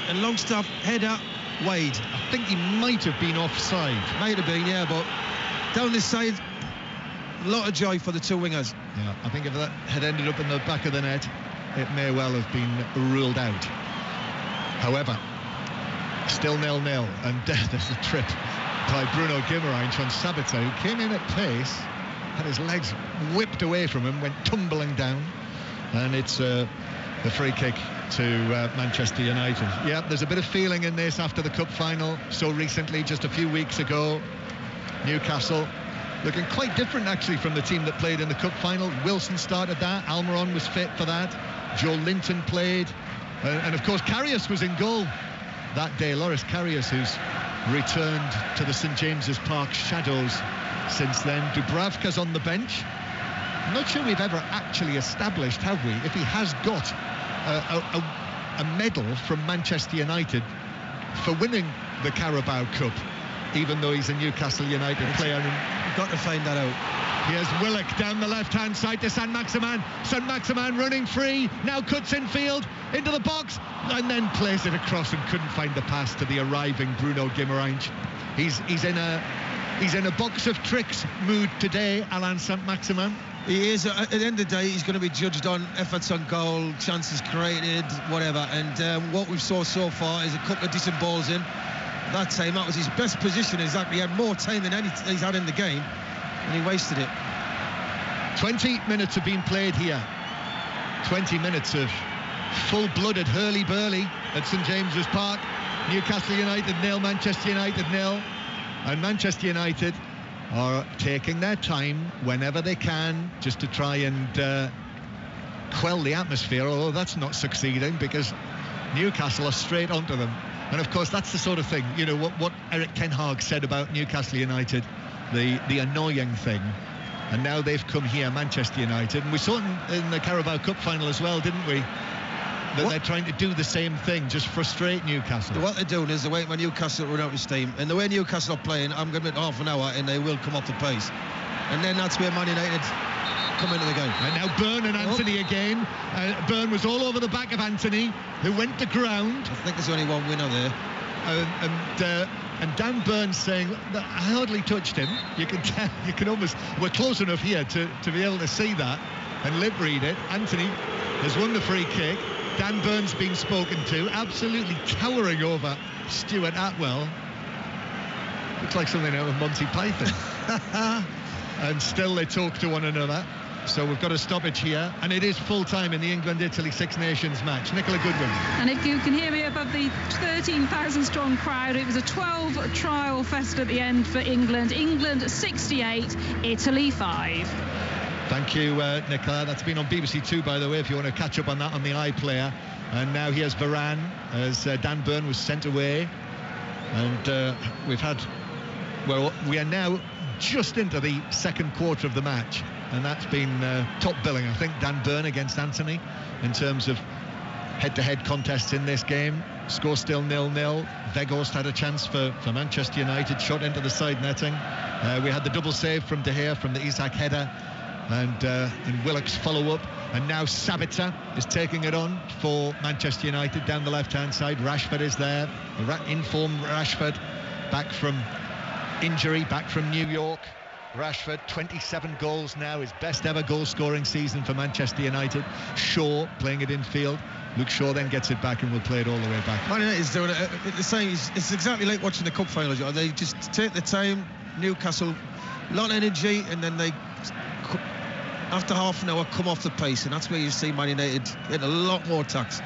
S3: and Longstaff header wide.
S4: I think he might have been offside.
S3: Might have been, yeah, but down this side, a lot of joy for the two wingers.
S4: Yeah, I think if that had ended up in the back of the net, it may well have been ruled out. However, still 0-0, and there's a trip by Bruno Guimaraes on Sabitzer, who came in at pace, had his legs whipped away from him, went tumbling down, and it's the free kick to Manchester United. Yeah, there's a bit of feeling in this after the cup final so recently, just a few weeks ago. Newcastle looking quite different actually from the team that played in the cup final. Wilson started that, Almiron was fit for that, Joe Linton played, and of course Karius was in goal that day. Loris Karius, who's returned to the St James's Park shadows since then. Dubravka's on the bench. I'm not sure we've ever actually established, have we, if he has got a medal from Manchester United for winning the Carabao Cup, even though he's a Newcastle United player.
S3: You've got to find that out.
S4: Here's Willock down the left-hand side to Saint-Maximin. Saint-Maximin running free, now cuts infield, into the box, and then plays it across and couldn't find the pass to the arriving Bruno Guimaraes. He's in a box of tricks mood today, Alain Saint-Maximin.
S3: He is. At the end of the day, he's going to be judged on efforts on goal, chances created, whatever. And what we've saw so far is a couple of decent balls in. That time, that was his best position. Exactly, he had more time than he's had in the game, and he wasted it.
S4: 20 minutes have been played here. 20 minutes of full-blooded hurly-burly at St James's Park. Newcastle United 0, Manchester United 0, and Manchester United are taking their time whenever they can, just to try and quell the atmosphere, although that's not succeeding because Newcastle are straight onto them. And of course that's the sort of thing, you know, what Eric Ten Hag said about Newcastle United, the annoying thing. And now they've come here, Manchester United, and we saw it in the Carabao Cup final as well, didn't we? That they're trying to do the same thing, just frustrate Newcastle.
S3: What they're doing is they're waiting for Newcastle to run out of steam, and the way Newcastle are playing, I'm going to half an hour and they will come off the pace, and then that's where Man United come into the game.
S4: And now Byrne and Anthony again. Byrne was all over the back of Anthony, who went to ground.
S3: I think there's only one winner there.
S4: And Dan Byrne saying that I hardly touched him. You can tell, you can almost, we're close enough here to be able to see that and lip read it. Anthony has won the free kick. Dan Byrne's been spoken to, absolutely towering over Stuart Atwell. Looks like something out of Monty Python. And still they talk to one another. So we've got a stoppage here, and it is full time in the England-Italy Six Nations match. Nicola Goodwin.
S5: And if you can hear me above the 13,000 strong crowd, it was a 12 trial fest at the end for England. England 68, Italy 5.
S4: Thank you, Nicola. That's been on BBC Two, by the way, if you want to catch up on that on the iPlayer. And now here's Varane as Dan Byrne was sent away. And we are now just into the second quarter of the match. And that's been top billing, I think, Dan Byrne against Anthony in terms of head-to-head contests in this game. Score still 0-0. Weghorst had a chance for Manchester United, shot into the side netting. We had the double save from De Gea from the Isak header, and Willock's follow-up. And now Sabitzer is taking it on for Manchester United down the left-hand side. Rashford is there, informed Rashford, back from injury, back from New York. Rashford, 27 goals now, his best ever goal-scoring season for Manchester United. Shaw playing it in field. Luke Shaw then gets it back and will play it all the way back.
S3: Man United's doing it the same. It's exactly like watching the cup finals. They just take the time. Newcastle, a lot of energy, and then they, after half an hour, come off the pace, and that's where you see Man United get a lot more attacks.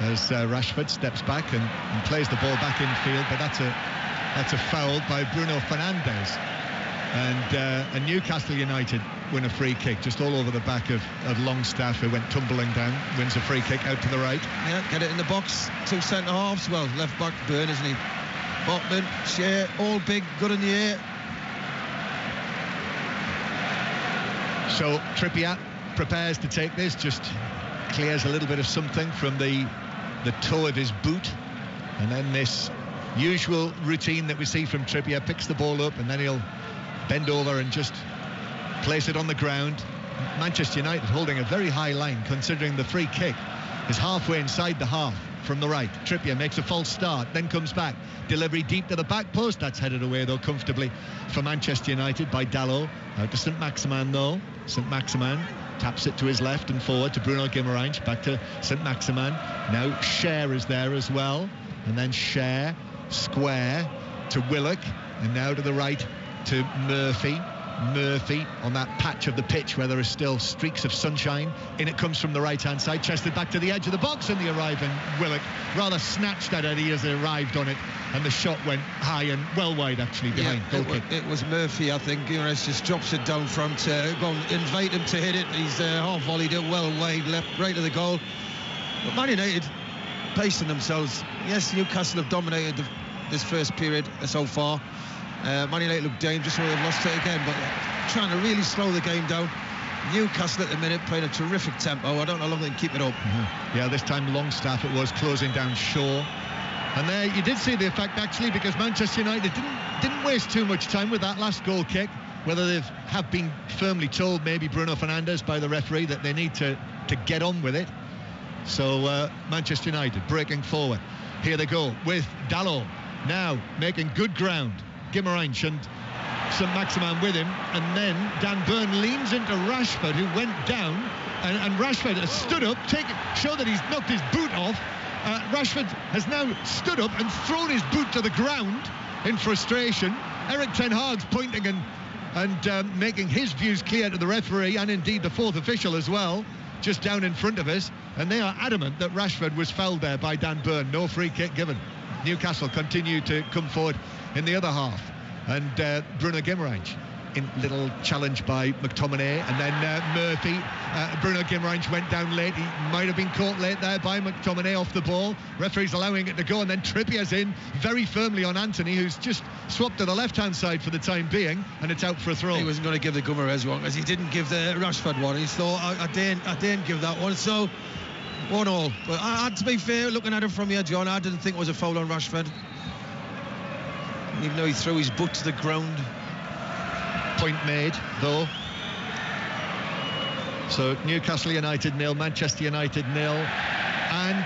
S4: As Rashford steps back and plays the ball back in field, but that's a foul by Bruno Fernandes. And Newcastle United win a free kick just all over the back of Longstaff, who went tumbling down, wins a free kick out to the right.
S3: Yeah, get it in the box. Two centre halves, well, left back Byrne, isn't he? Botman, Shea, all big, good in the air.
S4: So Trippier prepares to take this, just clears a little bit of something from the toe of his boot, and then this usual routine that we see from Trippier, picks the ball up and then he'll bend over and just place it on the ground. Manchester United holding a very high line, considering the free kick is halfway inside the half from the right. Trippier makes a false start, then comes back. Delivery deep to the back post. That's headed away, though, comfortably for Manchester United by Dalot. Out to St. Maximin, though. St. Maximin taps it to his left and forward to Bruno Guimaraes. Back to St. Maximin. Now Cher is there as well. And then Cher, square to Willock. And now to the right to Murphy on that patch of the pitch where there are still streaks of sunshine. In it comes from the right-hand side, chested back to the edge of the box, and the arriving Willock rather snatched at Eddie as he arrived on it, and the shot went high and well wide, actually, behind.
S3: It was Murphy, I think. Guimaraes just drops it down front, go and invite him to hit it. He's half volleyed it well wide, left, right of the goal. But Man United pacing themselves. Yes, Newcastle have dominated this first period so far. Man United look dangerous, so they've lost it again, but trying to really slow the game down. Newcastle at the minute playing a terrific tempo. I don't know how long they can keep it up.
S4: Yeah, this time Longstaff it was closing down Shaw. And there you did see the effect, actually, because Manchester United didn't waste too much time with that last goal kick. Whether they have been firmly told, maybe Bruno Fernandes, by the referee, that they need to get on with it. So Manchester United breaking forward. Here they go with Dalot now making good ground. Guimaraes and St. Maximin with him, and then Dan Byrne leans into Rashford, who went down, and Rashford has stood up, show that he's knocked his boot off. Rashford has now stood up and thrown his boot to the ground in frustration. Eric Ten Hag's pointing and making his views clear to the referee, and indeed the fourth official as well, just down in front of us, and they are adamant that Rashford was fouled there by Dan Byrne. No free kick given. Newcastle continue to come forward in the other half. and Bruno Guimaraes in little challenge by McTominay, and then Murphy. Bruno Guimaraes went down late. He might have been caught late there by McTominay off the ball. Referee's allowing it to go, and then Trippier's in very firmly on Anthony, who's just swapped to the left-hand side for the time being, and it's out for a throw.
S3: He wasn't going to give the Guimaraes one because he didn't give the Rashford one. He thought, I didn't give that one, so 1-1. But to be fair, looking at it from here, John, I didn't think it was a foul on Rashford, even though he threw his butt to the ground.
S4: Point made, though. So Newcastle United 0, Manchester United 0, and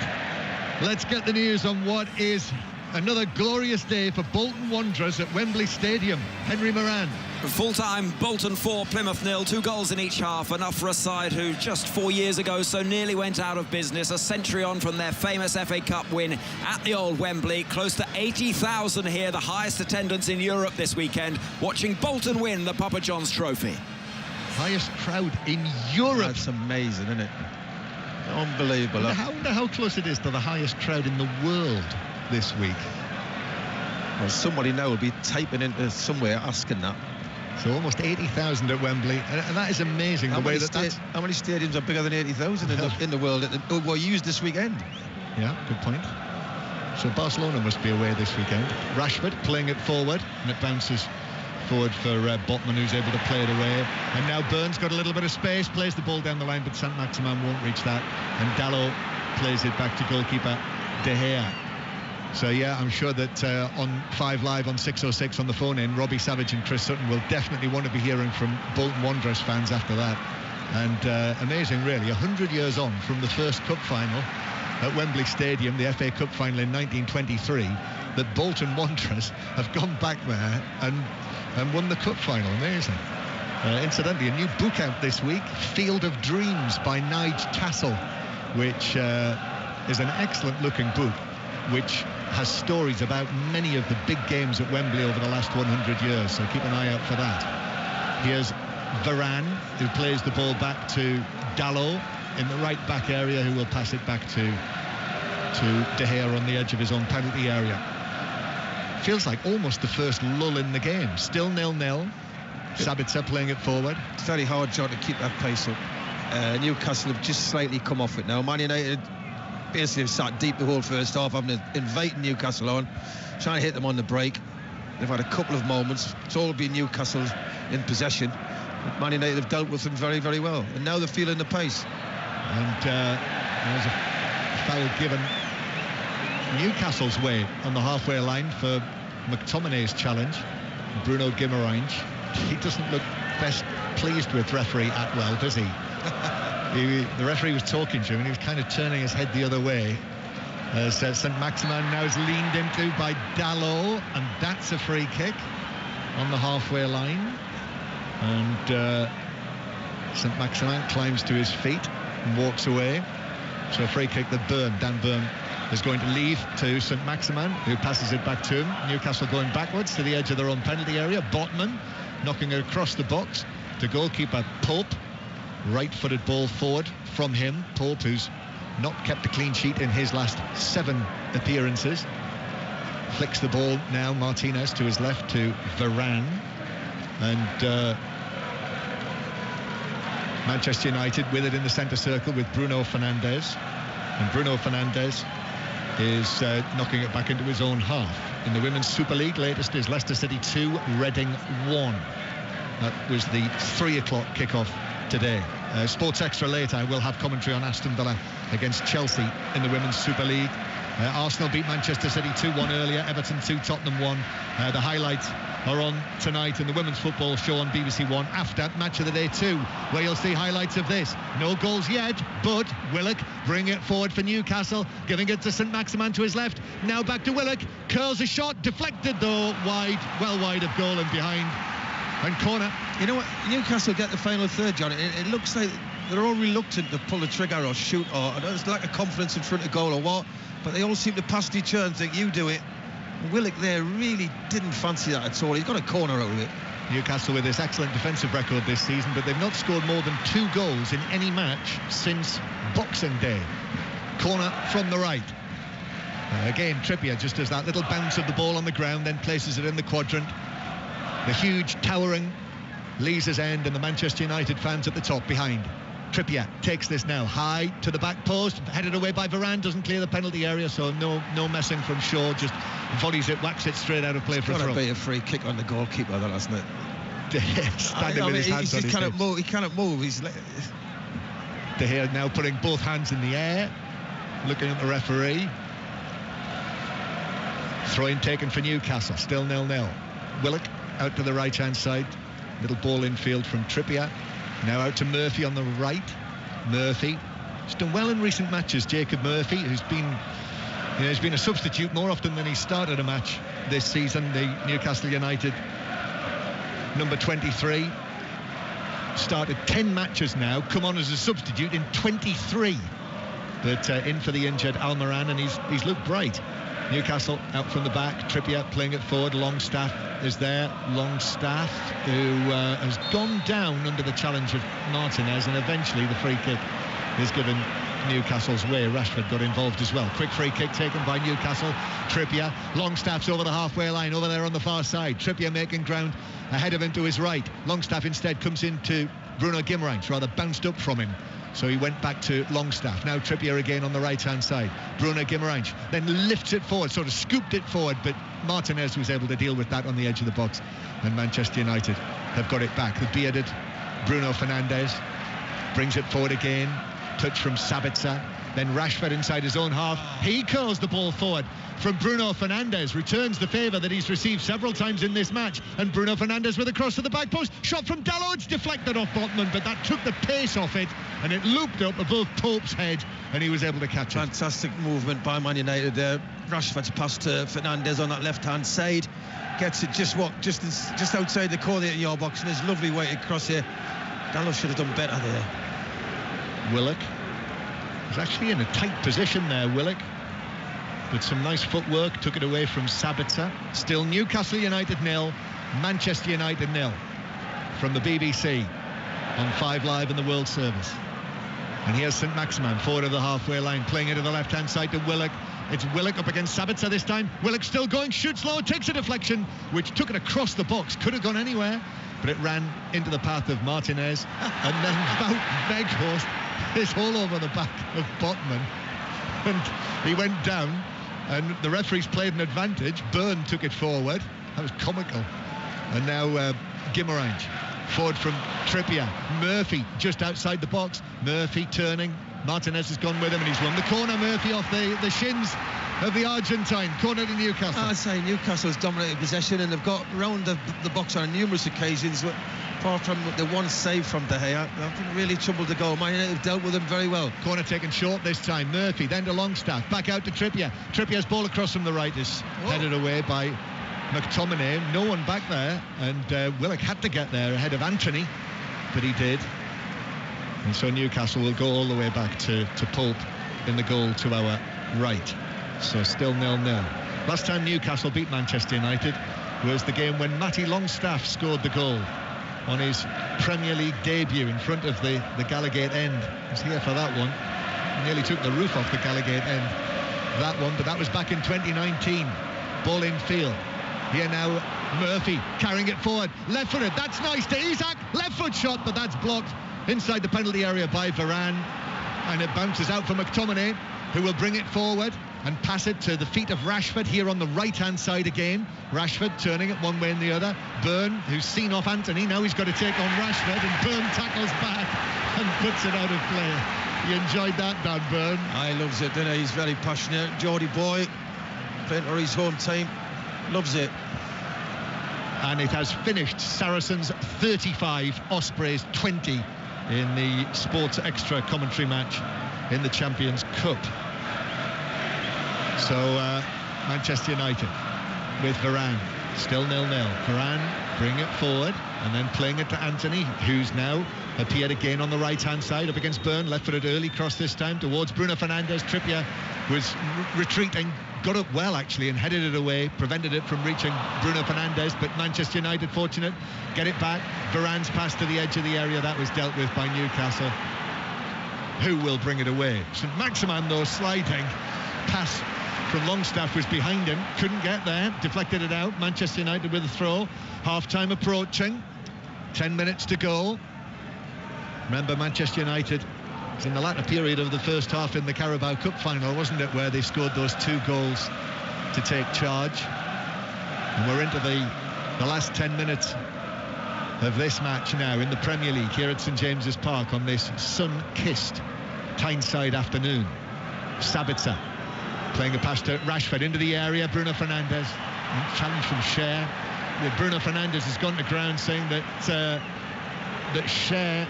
S4: let's get the news on what is another glorious day for Bolton Wanderers at Wembley Stadium. Henry Moran.
S6: Full-time, Bolton 4, Plymouth 0, 2 goals in each half, enough for a side who just 4 years ago so nearly went out of business, a century on from their famous FA Cup win at the old Wembley. Close to 80,000 here, the highest attendance in Europe this weekend, watching Bolton win the Papa John's Trophy.
S4: Highest crowd in Europe.
S3: That's amazing, isn't it? Unbelievable.
S4: I wonder how close it is to the highest crowd in the world this week.
S3: Well, somebody now will be typing into somewhere asking that.
S4: So almost 80,000 at Wembley, and that is amazing.
S3: How many stadiums are bigger than 80,000 in the world that were used this weekend?
S4: Yeah, good point. So Barcelona must be away this weekend. Rashford playing it forward, and it bounces forward for Botman, who's able to play it away. And now Burns got a little bit of space, plays the ball down the line, but Saint-Maximin won't reach that. And Dalot plays it back to goalkeeper De Gea. So yeah, I'm sure that on 5 Live on 606 on the phone in, Robbie Savage and Chris Sutton will definitely want to be hearing from Bolton Wanderers fans after that. And amazing, really, 100 years on from the first cup final at Wembley Stadium, the FA Cup final in 1923, that Bolton Wanderers have gone back there and won the cup final. Amazing. Incidentally, a new book out this week, Field of Dreams by Nige Tassel, which is an excellent looking book, which has stories about many of the big games at Wembley over the last 100 years, so keep an eye out for that. Here's Varane, who plays the ball back to Dalot in the right back area, who will pass it back to De Gea on the edge of his own penalty area. Feels like almost the first lull in the game. Still 0-0. Sabitzer playing it forward.
S3: It's very hard, John, to keep that pace up. Newcastle have just slightly come off it now. Man United basically have sat deep the whole first half, having inviting Newcastle on, trying to hit them on the break. They've had a couple of moments. It's all been Newcastle in possession. But Man United have dealt with them very, very well, and now they're feeling the pace.
S4: And there's a foul given Newcastle's way on the halfway line for McTominay's challenge. Bruno Guimaraes, he doesn't look best pleased with referee Atwell, does he? The referee was talking to him and he was kind of turning his head the other way. Saint-Maximin now is leaned into by Dalot, and that's a free kick on the halfway line. And Saint-Maximin climbs to his feet and walks away. So a free kick that Dan Burn is going to leave to Saint-Maximin, who passes it back to him. Newcastle going backwards to the edge of their own penalty area. Botman knocking it across the box to goalkeeper Pope. Right-footed ball forward from him. Pope, who's not kept a clean sheet in his last 7 appearances. Flicks the ball now, Martinez to his left to Varane. And Manchester United with it in the centre circle with Bruno Fernandes. And Bruno Fernandes is knocking it back into his own half. In the Women's Super League, latest is Leicester City 2, Reading 1. That was the 3 o'clock kickoff today. Sports Extra later, we'll have commentary on Aston Villa against Chelsea in the Women's Super League. Arsenal beat Manchester City 2-1 earlier, Everton 2, Tottenham 1. The highlights are on tonight in the Women's Football Show on BBC One after Match of the Day 2, where you'll see highlights of this. No goals yet, but Willock bring it forward for Newcastle, giving it to Saint-Maximin to his left. Now back to Willock, curls a shot, deflected though, wide, well wide of goal and behind. And corner.
S3: You know what, Newcastle get the final third, John. It looks like they're all reluctant to pull the trigger or shoot, or there's lack of confidence in front of goal or what, but they all seem to pass to each other and think, you do it. Willock there really didn't fancy that at all. He's got a corner out of it.
S4: Newcastle with this excellent defensive record this season, but they've not scored more than 2 goals in any match since Boxing Day. Corner from the right. Again, Trippier just does that little bounce of the ball on the ground, then places it in the quadrant. The huge, towering Lee's end and the Manchester United fans at the top behind. Trippier takes this now high to the back post, headed away by Varane, doesn't clear the penalty area, so no messing from Shaw, just volleys it, whacks it straight out of play for a throw.
S3: Got to be a free kick on the goalkeeper, that, hasn't it?
S4: Standing with his hands on his hips.
S3: He cannot move. He's
S4: De Gea now putting both hands in the air, looking at the referee. Throw-in taken for Newcastle, still 0-0. Willock out to the right-hand side, little ball infield from Trippier. Now out to Murphy on the right. Murphy, he's done well in recent matches. Jacob Murphy, who's been, he's been a substitute more often than he started a match this season. The Newcastle United number 23 started 10 matches now, come on as a substitute in 23. But in for the injured Almiron, and he's looked bright. Newcastle out from the back. Trippier playing it forward. Longstaff is there. Longstaff, who has gone down under the challenge of Martinez, and eventually the free kick is given Newcastle's way. Rashford got involved as well. Quick free kick taken by Newcastle. Trippier, Longstaff's over the halfway line, over there on the far side. Trippier making ground ahead of him to his right. Longstaff instead comes into Bruno Guimaraes, rather bounced up from him. So he went back to Longstaff. Now Trippier again on the right-hand side. Bruno Guimaraes then lifts it forward, sort of scooped it forward, but Martinez was able to deal with that on the edge of the box. And Manchester United have got it back. The bearded Bruno Fernandes brings it forward again. Touch from Sabitzer. Then Rashford inside his own half. He curls the ball forward from Bruno Fernandes. Returns the favour that he's received several times in this match. And Bruno Fernandes with a cross to the back post. Shot from Dalot. It's deflected off Botman, but that took the pace off it. And it looped up above Pope's head. And he was able to catch it.
S3: Fantastic movement by Man United there. Rashford's pass to Fernandes on that left-hand side. Gets it just outside the corner of your box. And there's lovely way across here. Dalot should have done better there.
S4: Willock. He's actually in a tight position there, Willock. But some nice footwork, took it away from Sabitzer. Still Newcastle United 0, Manchester United 0 from the BBC on 5 Live in the World Service. And here's St Maximin forward of the halfway line, playing it to the left-hand side to Willock. It's Willock up against Sabitzer this time. Willock still going, shoots low, takes a deflection, which took it across the box. Could have gone anywhere, but it ran into the path of Martinez. And then Wout Weghorst is all over the back of Botman. And he went down, and the referees played an advantage. Byrne took it forward. That was comical. And now Guimaraes forward from Trippier. Murphy just outside the box. Murphy turning. Martinez has gone with him, and he's won the corner. Murphy off the shins of the Argentine. Corner to Newcastle.
S3: I'd say Newcastle's dominated possession, and they've got round the box on numerous occasions. Apart from the one save from De Gea, they've really troubled the goal. Man United have dealt with them very well.
S4: Corner taken short this time. Murphy then to Longstaff, back out to Trippier. Trippier's ball across from the right is headed away by McTominay. No one back there, and Willock had to get there ahead of Anthony, but he did. And so Newcastle will go all the way back to Pope in the goal to our right. So still 0-0. Last time Newcastle beat Manchester United was the game when Matty Longstaff scored the goal on his Premier League debut in front of the Gallagate end. He was here for that one. He nearly took the roof off the Gallagate end, that one, but that was back in 2019. Ball in field. Here now, Murphy carrying it forward. Left-footed, that's nice to Isak. Left-foot shot, but that's blocked inside the penalty area by Varane. And it bounces out for McTominay, who will bring it forward and pass it to the feet of Rashford here on the right-hand side again. Rashford turning it one way and the other. Byrne, who's seen off Anthony, now he's got to take on Rashford, and Byrne tackles back and puts it out of play. You enjoyed that, Dan Byrne?
S3: I loves it, didn't he? He's very passionate. Geordie boy, playing for his home team, loves it.
S4: And it has finished Saracens 35, Ospreys 20 in the Sports Extra commentary match in the Champions Cup. So Manchester United with Varane, still 0-0. Varane bring it forward and then playing it to Anthony, who's now appeared again on the right-hand side up against Byrne. Left-footed early cross this time towards Bruno Fernandes. Trippier was retreating, got up well actually and headed it away, prevented it from reaching Bruno Fernandes, but Manchester United fortunate, get it back. Varane's pass to the edge of the area, that was dealt with by Newcastle, who will bring it away. St Maximin though sliding, pass from Longstaff was behind him, couldn't get there, deflected it out. Manchester United with a throw. Half-time approaching, 10 minutes to go. Remember, Manchester United was in the latter period of the first half in the Carabao Cup final, wasn't it, where they scored those 2 goals to take charge. And we're into the last 10 minutes of this match now in the Premier League here at St James's Park on this sun-kissed Tyneside afternoon. Sabitzer playing a pass to Rashford into the area. Bruno Fernandes, challenge from Cher. Bruno Fernandes has gone to ground saying that Cher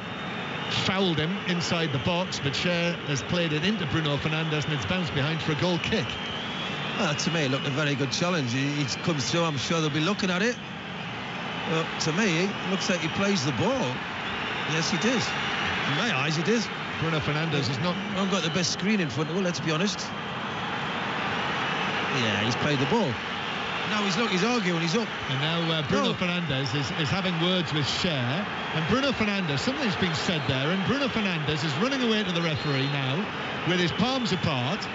S4: fouled him inside the box, but Cher has played it into Bruno Fernandes and it's bounced behind for a goal kick.
S3: Well, to me, it looked a very good challenge. He comes through, I'm sure they'll be looking at it. But to me, it looks like he plays the ball. Yes, he does. In my eyes, he does.
S4: Bruno Fernandes has not
S3: got the best screen in front of him, let's be honest. Yeah, he's played the ball. Now he's arguing, he's up.
S4: And now Bruno Fernandes is having words with Cher. And Bruno Fernandes, something's been said there, and Bruno Fernandes is running away to the referee now with his palms apart,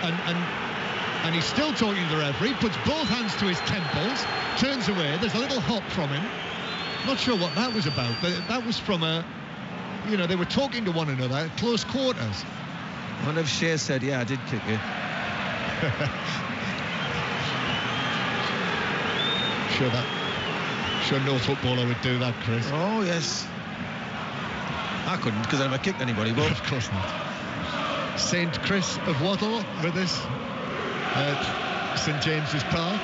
S4: and he's still talking to the referee, puts both hands to his temples, turns away. There's a little hop from him. Not sure what that was about, but that was from they were talking to one another at close quarters.
S3: I wonder if Cher said, yeah, I did kick you.
S4: Sure no footballer would do that, Chris.
S3: Oh, yes. I couldn't, because I never kicked anybody, but...
S4: Of course not. St. Chris of Waddle with us at St James's Park.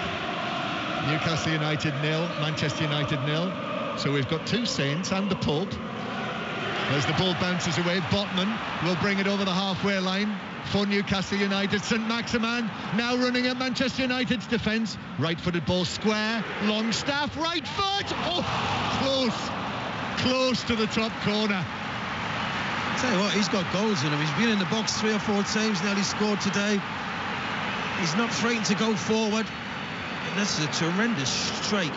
S4: Newcastle United 0, Manchester United 0. So we've got 2 Saints and the Pope. As the ball bounces away, Botman will bring it over the halfway line for Newcastle United. St Maximin now running at Manchester United's defence. Right-footed ball square. Longstaff, right foot. Oh, close to the top corner.
S3: I'll tell you what, he's got goals in him. He's been in the box 3 or 4 times now. He's scored today. He's not frightened to go forward. This is a tremendous strike.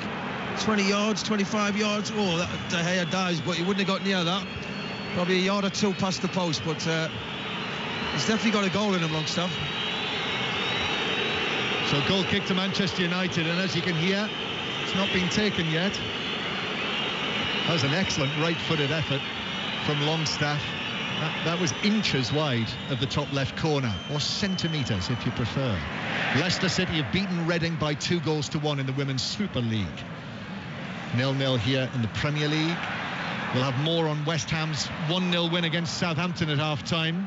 S3: 20 yards, 25 yards. Oh, that De Gea dies, but he wouldn't have got near that. Probably a yard or 2 past the post, but he's definitely got a goal in him, Longstaff.
S4: So goal kick to Manchester United, and as you can hear, it's not been taken yet. That was an excellent right-footed effort from Longstaff. That was inches wide of the top left corner, or centimetres if you prefer. Leicester City have beaten Reading by 2-1 in the Women's Super League. 0-0 here in the Premier League. We'll have more on West Ham's 1-0 win against Southampton at half-time.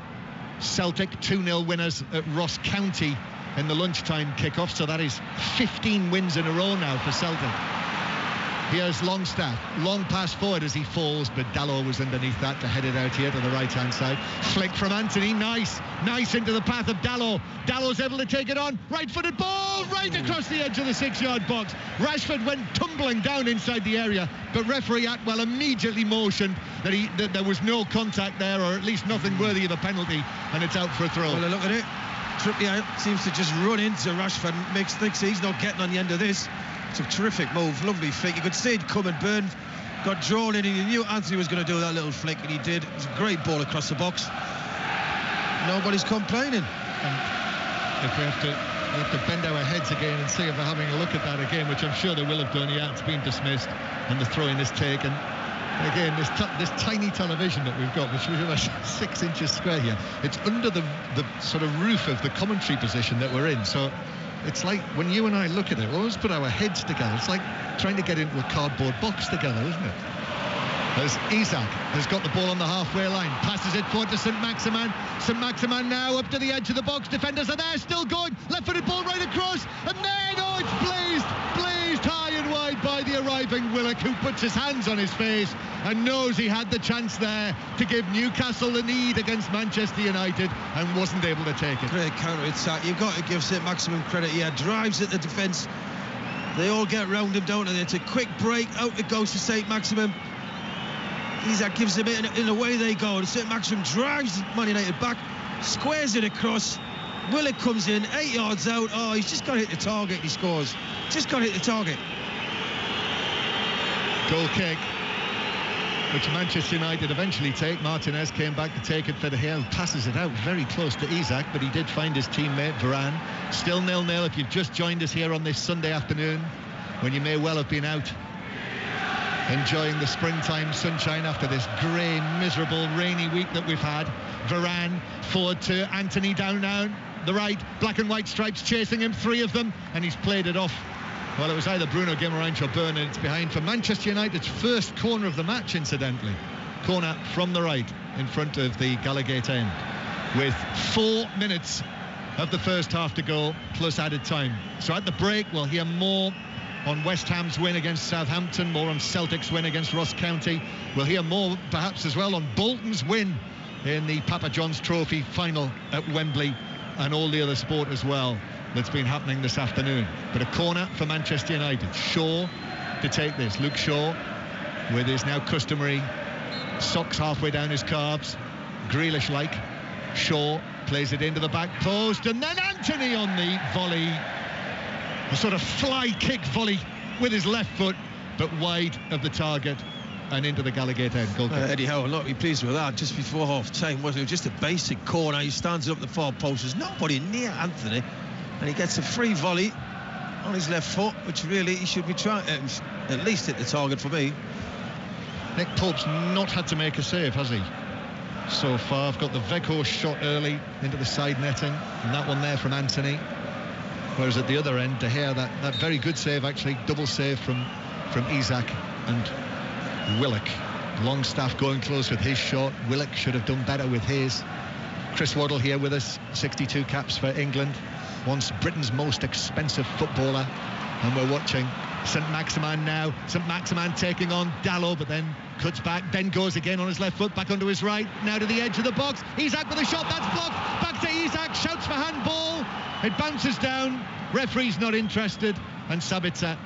S4: Celtic 2-0 winners at Ross County in the lunchtime kick-off, so that is 15 wins in a row now for Celtic. Here's Longstaff, long pass forward as he falls, but Dalot was underneath that to head it out here to the right-hand side. Flick from Anthony, nice into the path of Dalot. Dalot's able to take it on, right-footed ball, right across the edge of the 6-yard box. Rashford went tumbling down inside the area, but referee Atwell immediately motioned that there was no contact there, or at least nothing worthy of a penalty, and it's out for a throw.
S3: Well, look at it. Trippier seems to just run into Rashford and thinks he's not getting on the end of this. It's a terrific move, lovely flick. You could see it come and burn, got drawn in, and you knew Anthony was going to do that little flick, and he did. It was a great ball across the box. Nobody's complaining.
S4: And if we have to bend our heads again and see if they're having a look at that again, which I'm sure they will have done. Yeah, it's been dismissed, and the throw-in is taken. Again, this tiny television that we've got, which is about 6 inches square here, it's under the sort of roof of the commentary position that we're in. So it's like when you and I look at it, we always put our heads together. It's like trying to get into a cardboard box together, isn't it? As Isak has got the ball on the halfway line, passes it forward to St Maximin. St Maximin now up to the edge of the box. Defenders are there, still going. Left-footed ball right across, and then it's blazed high and wide by the arriving Willock, who puts his hands on his face and knows he had the chance there to give Newcastle the lead against Manchester United and wasn't able to take it.
S3: Great counter-attack. You've got to give St Maximin credit here. Drives at the defence. They all get round him, don't they? It's a quick break. Out it goes to St Maximin. Isak gives them it, in the way they go, and St Maximin drives Man United back, squares it across. Willock comes in 8 yards out. Oh, he's just got to hit the target. He scores. Just got to hit the target.
S4: Goal kick which Manchester United eventually take. Martinez came back to take it for De Gea, passes it out very close to Isak, but he did find his teammate Varane. Still 0-0 if you've just joined us here on this Sunday afternoon, when you may well have been out enjoying the springtime sunshine after this grey, miserable, rainy week that we've had. Varane forward to Anthony down now, the right, black and white stripes chasing him, 3 of them, and he's played it off. Well, it was either Bruno Guimaraes or Byrne, and it's behind for Manchester United's first corner of the match, incidentally. Corner from the right in front of the Gallagate end, with 4 minutes of the first half to go, plus added time. So at the break, we'll hear more on West Ham's win against Southampton, more on Celtic's win against Ross County. We'll hear more, perhaps, as well on Bolton's win in the Papa John's Trophy final at Wembley, and all the other sport as well that's been happening this afternoon. But a corner for Manchester United. Shaw to take this. Luke Shaw with his now customary socks halfway down his calves, Grealish-like. Shaw plays it into the back post, and then Anthony on the volley, a sort of fly kick volley with his left foot, but wide of the target and into the Gallagate end.
S3: Eddie Howe, I'm not really pleased with that. Just before half-time, wasn't it? Just a basic corner. He stands up the far post. There's nobody near Anthony, and he gets a free volley on his left foot, which really he should be trying at least hit the target for me.
S4: Nick Pope's not had to make a save, has he? So far, I've got the Weghorst shot early into the side netting, and that one there from Anthony. Whereas at the other end, De Gea, that very good save, actually, double save from Isak and Willock. Longstaff going close with his shot. Willock should have done better with his. Chris Waddle here with us, 62 caps for England, once Britain's most expensive footballer, and we're watching St Maximin now. St Maximin taking on Dalot, but then cuts back, then goes again on his left foot, back onto his right, now to the edge of the box. Isak with a shot, that's blocked, back to Isak, shouts for handball, it bounces down, referee's not interested, and Sabitzer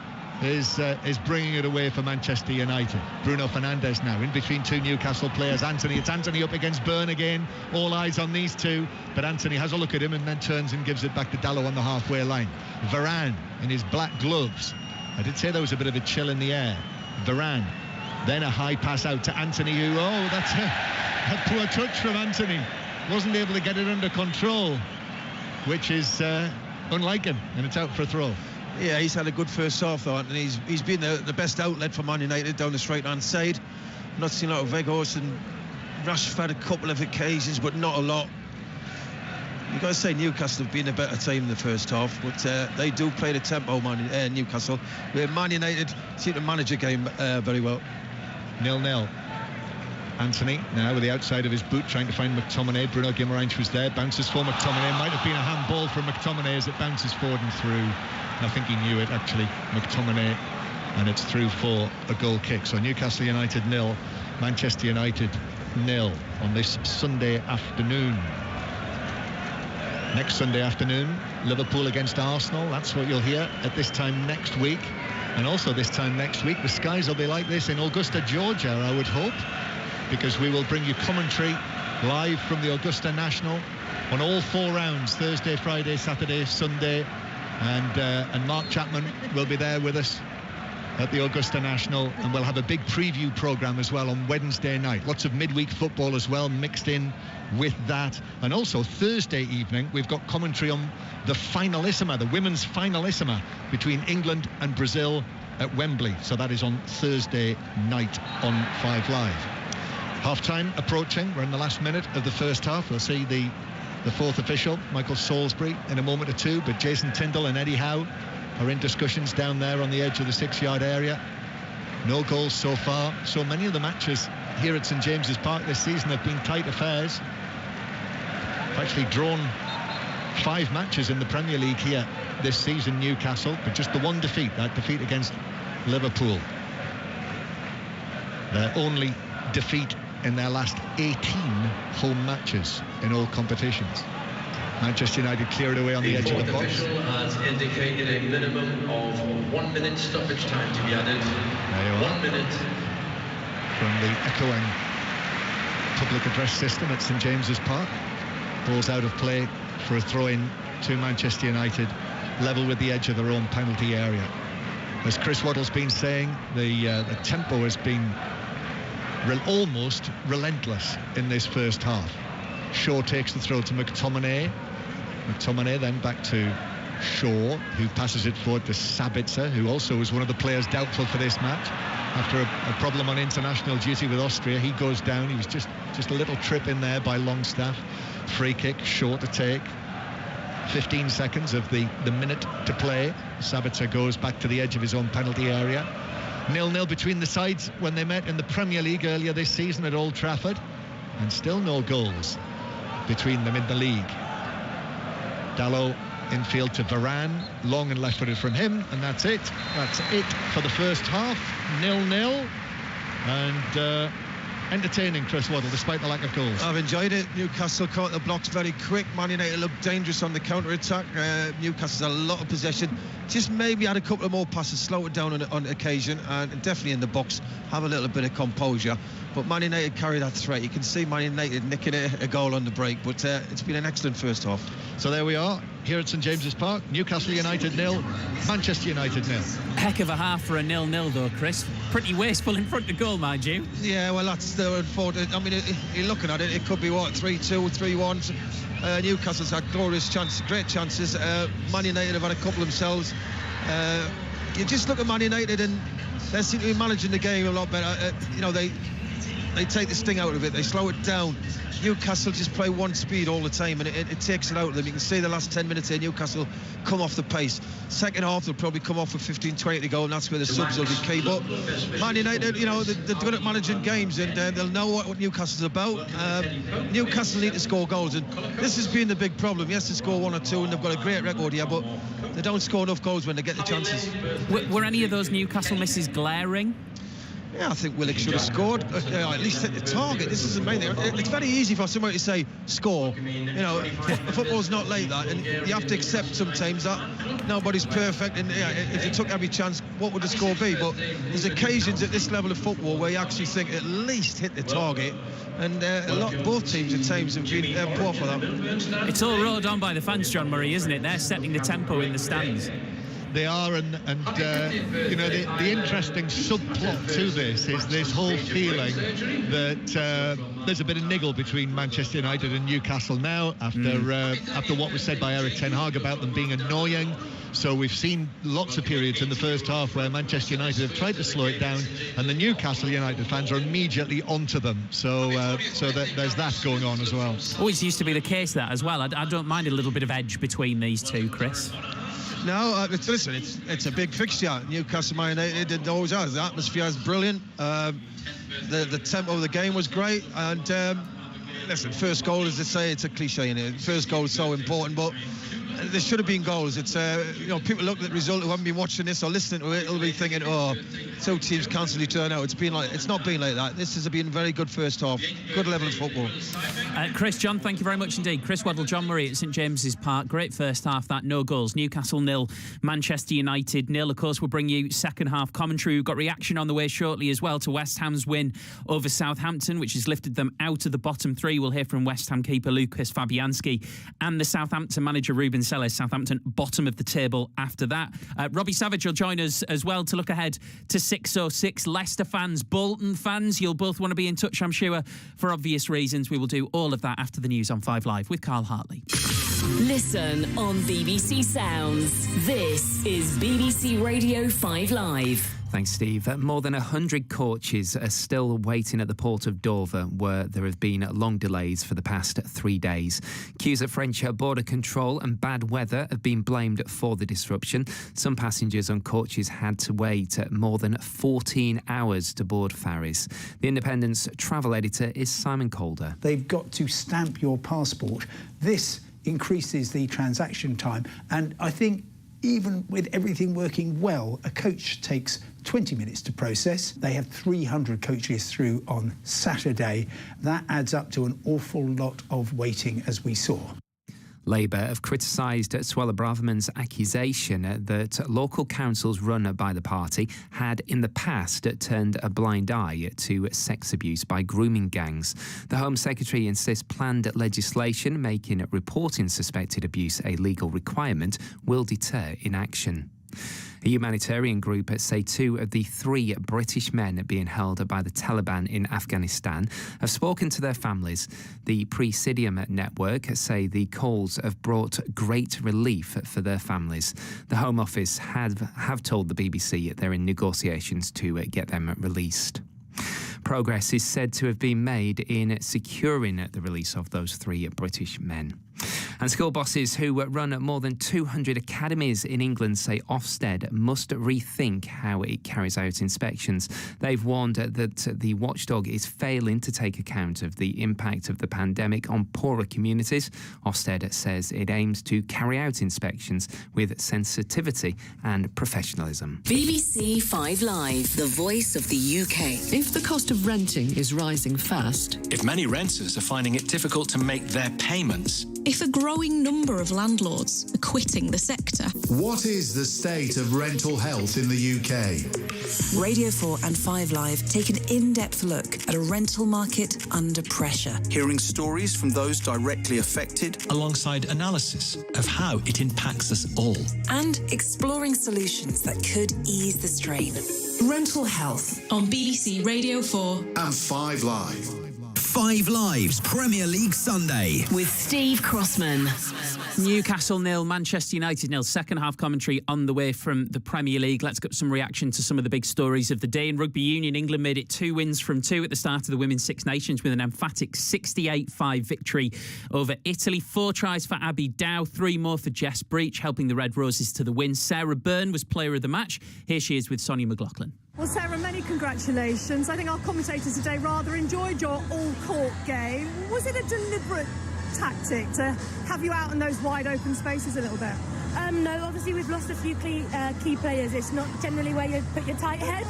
S4: is bringing it away for Manchester United. Bruno Fernandes now in between 2 Newcastle players. It's Anthony up against Byrne again, all eyes on these two, but Anthony has a look at him and then turns and gives it back to Dalot on the halfway line. Varane in his black gloves. I did say there was a bit of a chill in the air. Varane, then a high pass out to Anthony, who, that's a poor touch from Anthony. Wasn't able to get it under control, which is unlike him, and it's out for a throw.
S3: Yeah, he's had a good first half, though, and he's been the best outlet for Man United down the straight-hand side. Not seen a lot of Weghorst, and Rashford had a couple of occasions, but not a lot. You've got to say Newcastle have been a better team in the first half, but they do play the tempo, Newcastle, where Man United seem to manage a game very well.
S4: 0-0. Anthony now with the outside of his boot trying to find McTominay. Bruno Guimaraes was there, bounces for McTominay. Might have been a handball from McTominay as it bounces forward and through. I think he knew it, actually, McTominay, and it's through for a goal kick. So Newcastle United 0, Manchester United 0 on this Sunday afternoon. Next Sunday afternoon, Liverpool against Arsenal. That's what you'll hear at this time next week. And also this time next week, the skies will be like this in Augusta, Georgia, I would hope, because we will bring you commentary live from the Augusta National on all 4 rounds, Thursday, Friday, Saturday, Sunday. And Mark Chapman will be there with us at the Augusta National, and we'll have a big preview programme as well on Wednesday night. Lots of midweek football as well mixed in with that. And also Thursday evening, we've got commentary on the finalissima, the women's finalissima between England and Brazil at Wembley. So that is on Thursday night on 5 Live. Half-time approaching. We're in the last minute of the first half. We'll see the 4th official, Michael Salisbury, in a moment or two, but Jason Tindall and Eddie Howe are in discussions down there on the edge of the 6-yard area. No goals so far. So many of the matches here at St James's Park this season have been tight affairs. I've actually drawn 5 matches in the Premier League here this season, Newcastle, but just the one defeat, that defeat against Liverpool. Their only defeat in their last 18 home matches in all competitions. Manchester United clear it away on the edge of the box.
S11: The official has indicated a minimum of 1 minute stoppage time to be added.
S4: There you are.
S11: 1 minute.
S4: From the echoing public address system at St James's Park. Ball's out of play for a throw-in to Manchester United, level with the edge of their own penalty area. As Chris Waddle's been saying, the tempo has been almost relentless in this first half. Shaw takes the throw to McTominay. McTominay then back to Shaw, who passes it forward to Sabitzer, who also was one of the players doubtful for this match after a problem on international duty with Austria. He goes down. He was just a little trip in there by Longstaff. Free kick, Shaw to take. 15 seconds of the minute to play. Sabitzer goes back to the edge of his own penalty area. 0-0 between the sides when they met in the Premier League earlier this season at Old Trafford, and still no goals between them in the league. Dalot infield to Varane, long and left-footed from him, and that's it for the first half. 0-0, and entertaining, Chris Waddle, despite the lack of goals.
S3: I've enjoyed it. Newcastle caught the blocks very quick. Man United looked dangerous on the counter-attack. Newcastle had a lot of possession. Just maybe had a couple of more passes, slow it down on occasion, and definitely in the box have a little bit of composure. But Man United carry that threat. You can see Man United nicking a goal on the break, but it's been an excellent first half.
S4: So there we are, here at St James's Park. Newcastle United 0, Manchester United 0.
S2: Heck of a half for a 0-0 though, Chris. Pretty wasteful in front of goal, mind you.
S3: Yeah, well, that's the unfortunate. I mean, you're looking at it, it could be, 3-2, 3-1. Newcastle's had glorious chances, great chances. Man United have had a couple themselves. You just look at Man United and they seem to be managing the game a lot better. They take the sting out of it, they slow it down. Newcastle just play one speed all the time, and it takes it out of them. You can see the last 10 minutes here, Newcastle come off the pace. Second half, they'll probably come off with 15-20 to go, and that's where the subs will be key. But Man United, they're good at managing games, and they'll know what Newcastle's about. Newcastle need to score goals, and this has been the big problem. Yes, they score 1 or 2, and they've got a great record here, but they don't score enough goals when they get the chances.
S2: Were any of those Newcastle misses glaring?
S3: Yeah, I think Willock should have scored, at least hit the target. This is amazing. It's very easy for somebody to say, score. Football's not like that, and you have to accept sometimes that nobody's perfect, and if you took every chance, what would the score be? But there's occasions at this level of football where you actually think at least hit the target, and both teams at times have been poor for that.
S2: It's all rolled on by the fans, John Murray, isn't it? They're setting the tempo in the stands.
S4: They are, and the interesting subplot to this is this whole feeling that there's a bit of niggle between Manchester United and Newcastle now after what was said by Eric Ten Hag about them being annoying. So we've seen lots of periods in the first half where Manchester United have tried to slow it down, and the Newcastle United fans are immediately onto them. So there's that going on as well.
S2: Always used to be the case that as well. I don't mind a little bit of edge between these two, Chris.
S3: No, listen, it's a big fixture. Newcastle Man United, it always has. The atmosphere is brilliant. The tempo of the game was great. And listen, first goal, as they say, it's a cliche in it. First goal is so important, but there should have been goals. It's people look at the result who haven't been watching this or listening to it, will be thinking, two teams cancel each other. No, it's not been like that. This has been a very good first half, good level of football.
S2: Chris, John, thank you very much indeed. Chris Waddle, John Murray at St James's Park. Great first half, that, no goals. Newcastle 0, Manchester United 0. Of course, we'll bring you second half commentary. We've got reaction on the way shortly as well to West Ham's win over Southampton, which has lifted them out of the bottom three. We'll hear from West Ham keeper Lucas Fabianski and the Southampton manager Ruben Sellers. Southampton bottom of the table after that. Robbie Savage will join us as well to look ahead to 6:06. Leicester fans, Bolton fans, you'll both want to be in touch, I'm sure, for obvious reasons. We will do all of that after the news on 5 Live with Carl Hartley.
S12: Listen on BBC Sounds. This is BBC Radio 5 Live.
S2: Thanks, Steve. More than 100 coaches are still waiting at the port of Dover, where there have been long delays for the past 3 days. Queues at French border control and bad weather have been blamed for the disruption. Some passengers on coaches had to wait more than 14 hours to board ferries. The Independent's travel editor is Simon Calder.
S13: They've got to stamp your passport. This increases the transaction time, and I think even with everything working well, a coach takes 20 minutes to process. They have 300 coaches through on Saturday. That adds up to an awful lot of waiting, as we saw.
S2: Labour have criticised Suella Braverman's accusation that local councils run by the party had in the past turned a blind eye to sex abuse by grooming gangs. The Home Secretary insists planned legislation making reporting suspected abuse a legal requirement will deter inaction.
S14: A humanitarian group say 2 of the 3 British men being held by the Taliban in Afghanistan have spoken to their families. The Presidium Network say the calls have brought great relief for their families. The Home Office have told the BBC they're in negotiations to get them released. Progress is said to have been made in securing the release of those 3 British men. And school bosses who run more than 200 academies in England say Ofsted must rethink how it carries out inspections. They've warned that the watchdog is failing to take account of the impact of the pandemic on poorer communities. Ofsted says it aims to carry out inspections with sensitivity and professionalism.
S12: BBC 5 Live, the voice of the UK.
S15: If the cost of renting is rising fast,
S16: if many renters are finding it difficult to make their payments,
S17: if a growing number of landlords are quitting the sector.
S18: What is the state of rental health in the UK?
S19: Radio 4 and 5 Live take an in-depth look at a rental market under pressure.
S16: Hearing stories from those directly affected, alongside analysis of how it impacts us all.
S19: And exploring solutions that could ease the strain. Rental health
S17: on BBC Radio 4
S18: and 5 Live.
S20: 5 Live's Premier League Sunday
S12: with Steve Crossman.
S2: Newcastle 0, Manchester United 0. Second half commentary on the way from the Premier League. Let's get some reaction to some of the big stories of the day. In rugby union, England made it 2 wins from 2 at the start of the Women's Six Nations with an emphatic 68-5 victory over Italy. 4 tries for Abby Dow, 3 more for Jess Breach, helping the Red Roses to the win. Sarah Byrne was player of the match. Here she is with Sonia McLaughlin.
S21: Well, Sarah, many congratulations. I think our commentators today rather enjoyed your all-court game. Was it a deliberate tactic to have you out in those wide-open spaces a little bit?
S22: No, obviously we've lost a few key players. It's not generally where you put your tight head.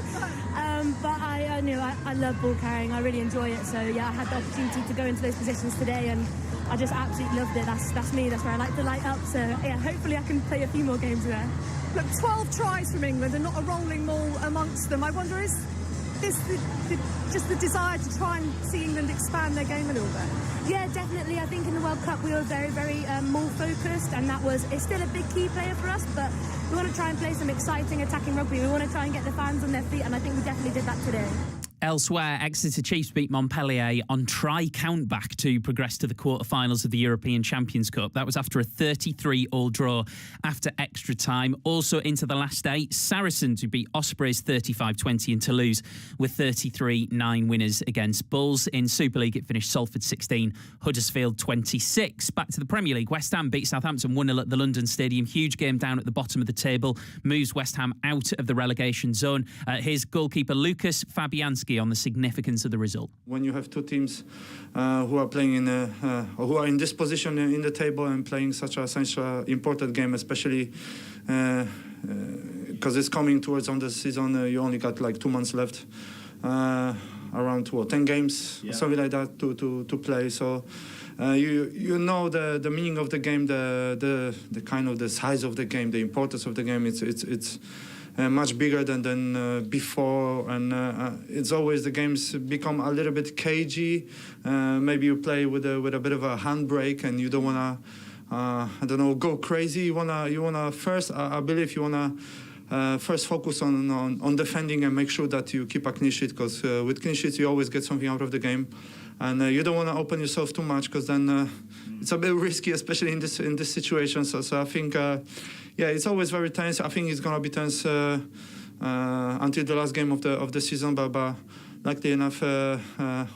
S22: But I knew I love ball carrying. I really enjoy it. So, yeah, I had the opportunity to go into those positions today and I just absolutely loved it. That's me. That's where I like to light up. So, yeah, hopefully I can play a few more games there.
S21: Look, 12 tries from England and not a rolling maul amongst them. I wonder, is this just the desire to try and see England expand their game a little bit?
S22: Yeah, definitely. I think in the World Cup we were very, very maul focused, and it's still a big key player for us, but we want to try and play some exciting attacking rugby. We want to try and get the fans on their feet, and I think we definitely did that today.
S2: Elsewhere, Exeter Chiefs beat Montpellier on try countback to progress to the quarterfinals of the European Champions Cup. That was after a 33-all draw after extra time. Also into the last 8, Saracens who beat Ospreys 35-20 in Toulouse with 33-9 winners against Bulls. In Super League, it finished Salford 16, Huddersfield 26. Back to the Premier League, West Ham beat Southampton 1-0 at the London Stadium. Huge game down at the bottom of the table, moves West Ham out of the relegation zone. Here's goalkeeper Lucas Fabianski on the significance of the result.
S23: When you have 2 teams who are playing who are in this position in the table and playing such an important game, especially because it's coming towards on the season, you only got like 2 months left, around 10 games, something like that to play. So you know the meaning of the game, the kind of the size of the game, the importance of the game. It's much bigger than before, and it's always the games become a little bit cagey. Maybe you play with a bit of a handbrake, and you don't wanna go crazy. You wanna first, I believe you wanna first focus on defending and make sure that you keep a clean sheet, because with clean sheets you always get something out of the game, and you don't want to open yourself too much, because then it's a bit risky, especially in this situation. So I think it's always very tense. I think it's gonna be tense until the last game of the season, but luckily enough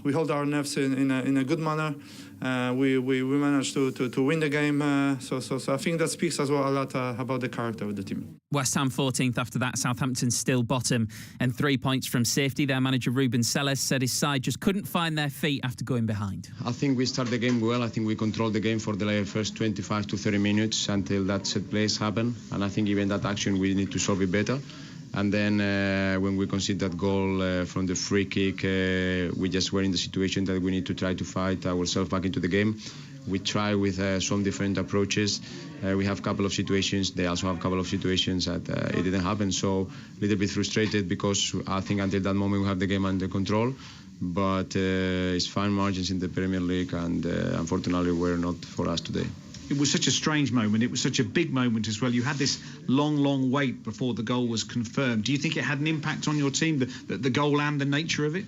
S23: we hold our nerves in a good manner. We managed to win the game, so I think that speaks as well a lot about the character of the team.
S2: West Ham 14th after that, Southampton still bottom, and 3 points from safety. Their manager Ruben Selles said his side just couldn't find their feet after going behind.
S24: I think we started the game well. I think we controlled the game for the first 25 to 30 minutes until that set plays happened, and I think even that action we need to solve it better. And then when we conceded that goal from the free kick, we just were in the situation that we need to try to fight ourselves back into the game. We try with some different approaches. We have a couple of situations. They also have a couple of situations that it didn't happen. So a little bit frustrated, because I think until that moment we have the game under control. But it's fine margins in the Premier League, and unfortunately were not for us today.
S7: it was such a strange moment. It was such a big moment as well. You had this long wait before the goal was confirmed. Do you think it had an impact on your team, the goal and the nature of it?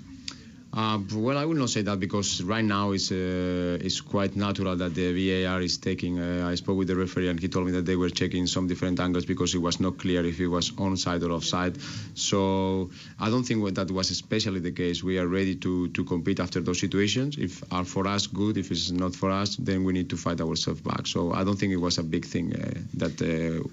S24: Well, I will not say that, because right now it's quite natural that the VAR is taking. I spoke with the referee and he told me that they were checking some different angles because it was not clear if it was onside or offside. So I don't think that was especially the case. We are ready to compete after those situations. If are for us, good. If it's not for us, then we need to fight ourselves back. So I don't think it was a big thing, that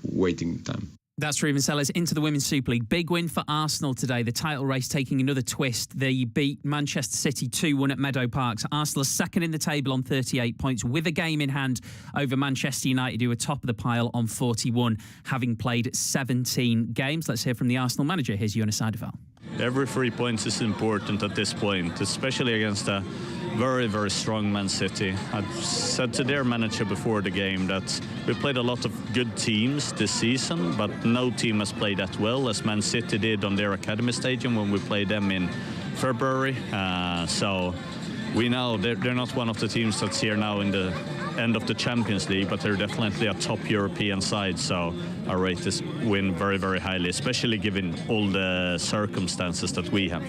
S24: waiting time.
S2: That's Ruben Sellers into the Women's Super League. Big win for Arsenal today. The title race taking another twist. They beat Manchester City 2-1 at Meadow Park. Arsenal are second in the table on 38 points with a game in hand over Manchester United, who are top of the pile on 41, having played 17 games. Let's hear from the Arsenal manager. Here's Jonas Eidevall.
S8: Every 3 points is important at this point, especially against a very, very strong Man City. I said to their manager before the game that we played a lot of good teams this season, but no team has played that well as Man City did on their academy stadium when we played them in February. So we know they're not one of the teams that's here now in the end of the Champions League, but they're definitely a top European side. So I rate this win very, very highly, especially given all the circumstances that we have.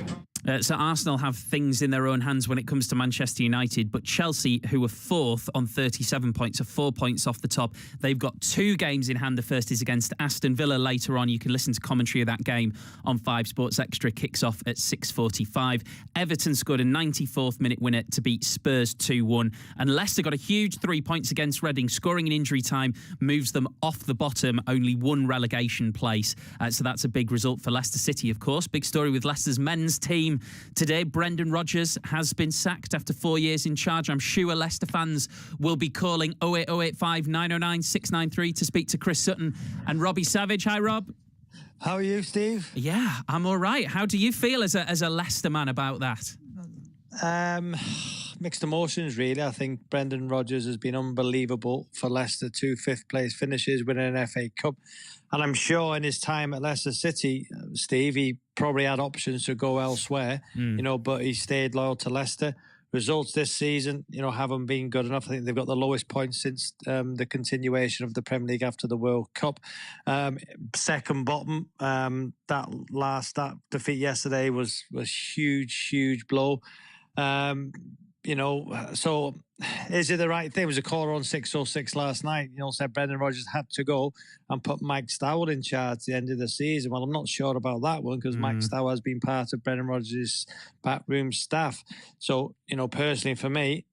S2: So Arsenal have things in their own hands when it comes to Manchester United, but Chelsea, who are fourth on 37 points, are 4 points off the top. They've got 2 games in hand. The first is against Aston Villa later on. You can listen to commentary of that game on 5 Sports Extra. Kicks off at 6:45. Everton scored a 94th minute winner to beat Spurs 2-1. And Leicester got a huge 3 points against Reading. Scoring in injury time moves them off the bottom, only 1 relegation place. So that's a big result for Leicester City, of course. Big story with Leicester's men's team today. Brendan Rodgers has been sacked after 4 years in charge. I'm sure Leicester fans will be calling 08085 909 693 to speak to Chris Sutton and Robbie Savage. Hi, Rob.
S9: How are you, Steve?
S2: Yeah, I'm all right. How do you feel as a Leicester man about that?
S9: Mixed emotions, really. I think Brendan Rodgers has been unbelievable for Leicester. 2 fifth-place finishes, winning an FA Cup. And I'm sure in his time at Leicester City, Steve, he probably had options to go elsewhere, but he stayed loyal to Leicester. Results this season, haven't been good enough. I think they've got the lowest points since the continuation of the Premier League after the World Cup. Second bottom. That defeat yesterday was huge blow. So is it the right thing? It was a caller on 606 last night, said Brendan Rodgers had to go and put Mike Stowell in charge at the end of the season. Well, I'm not sure about that one because Mike Stowell has been part of Brendan Rodgers' backroom staff. So, personally for me,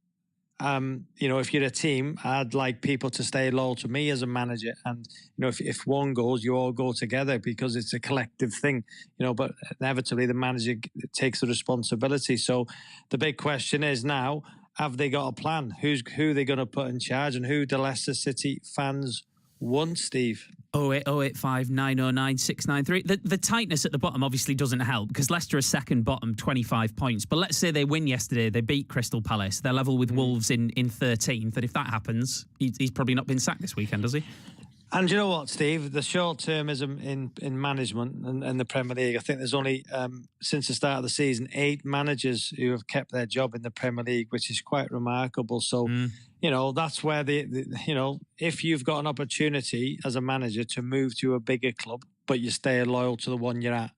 S9: if you're a team, I'd like people to stay loyal to me as a manager. And, if one goes, you all go together because it's a collective thing, but inevitably the manager takes the responsibility. So the big question is now, have they got a plan? Who are they going to put in charge and who do Leicester City fans want, Steve?
S2: 08085 909 693. The tightness at the bottom obviously doesn't help because Leicester are second bottom, 25 points. But let's say they win yesterday, they beat Crystal Palace, they're level with Wolves in 13th. And if that happens, he's probably not been sacked this weekend, has he?
S9: And you know what, Steve? The short-termism in management and the Premier League, I think there's only, since the start of the season, 8 managers who have kept their job in the Premier League, which is quite remarkable. So, that's where if you've got an opportunity as a manager to move to a bigger club, but you stay loyal to the one you're at,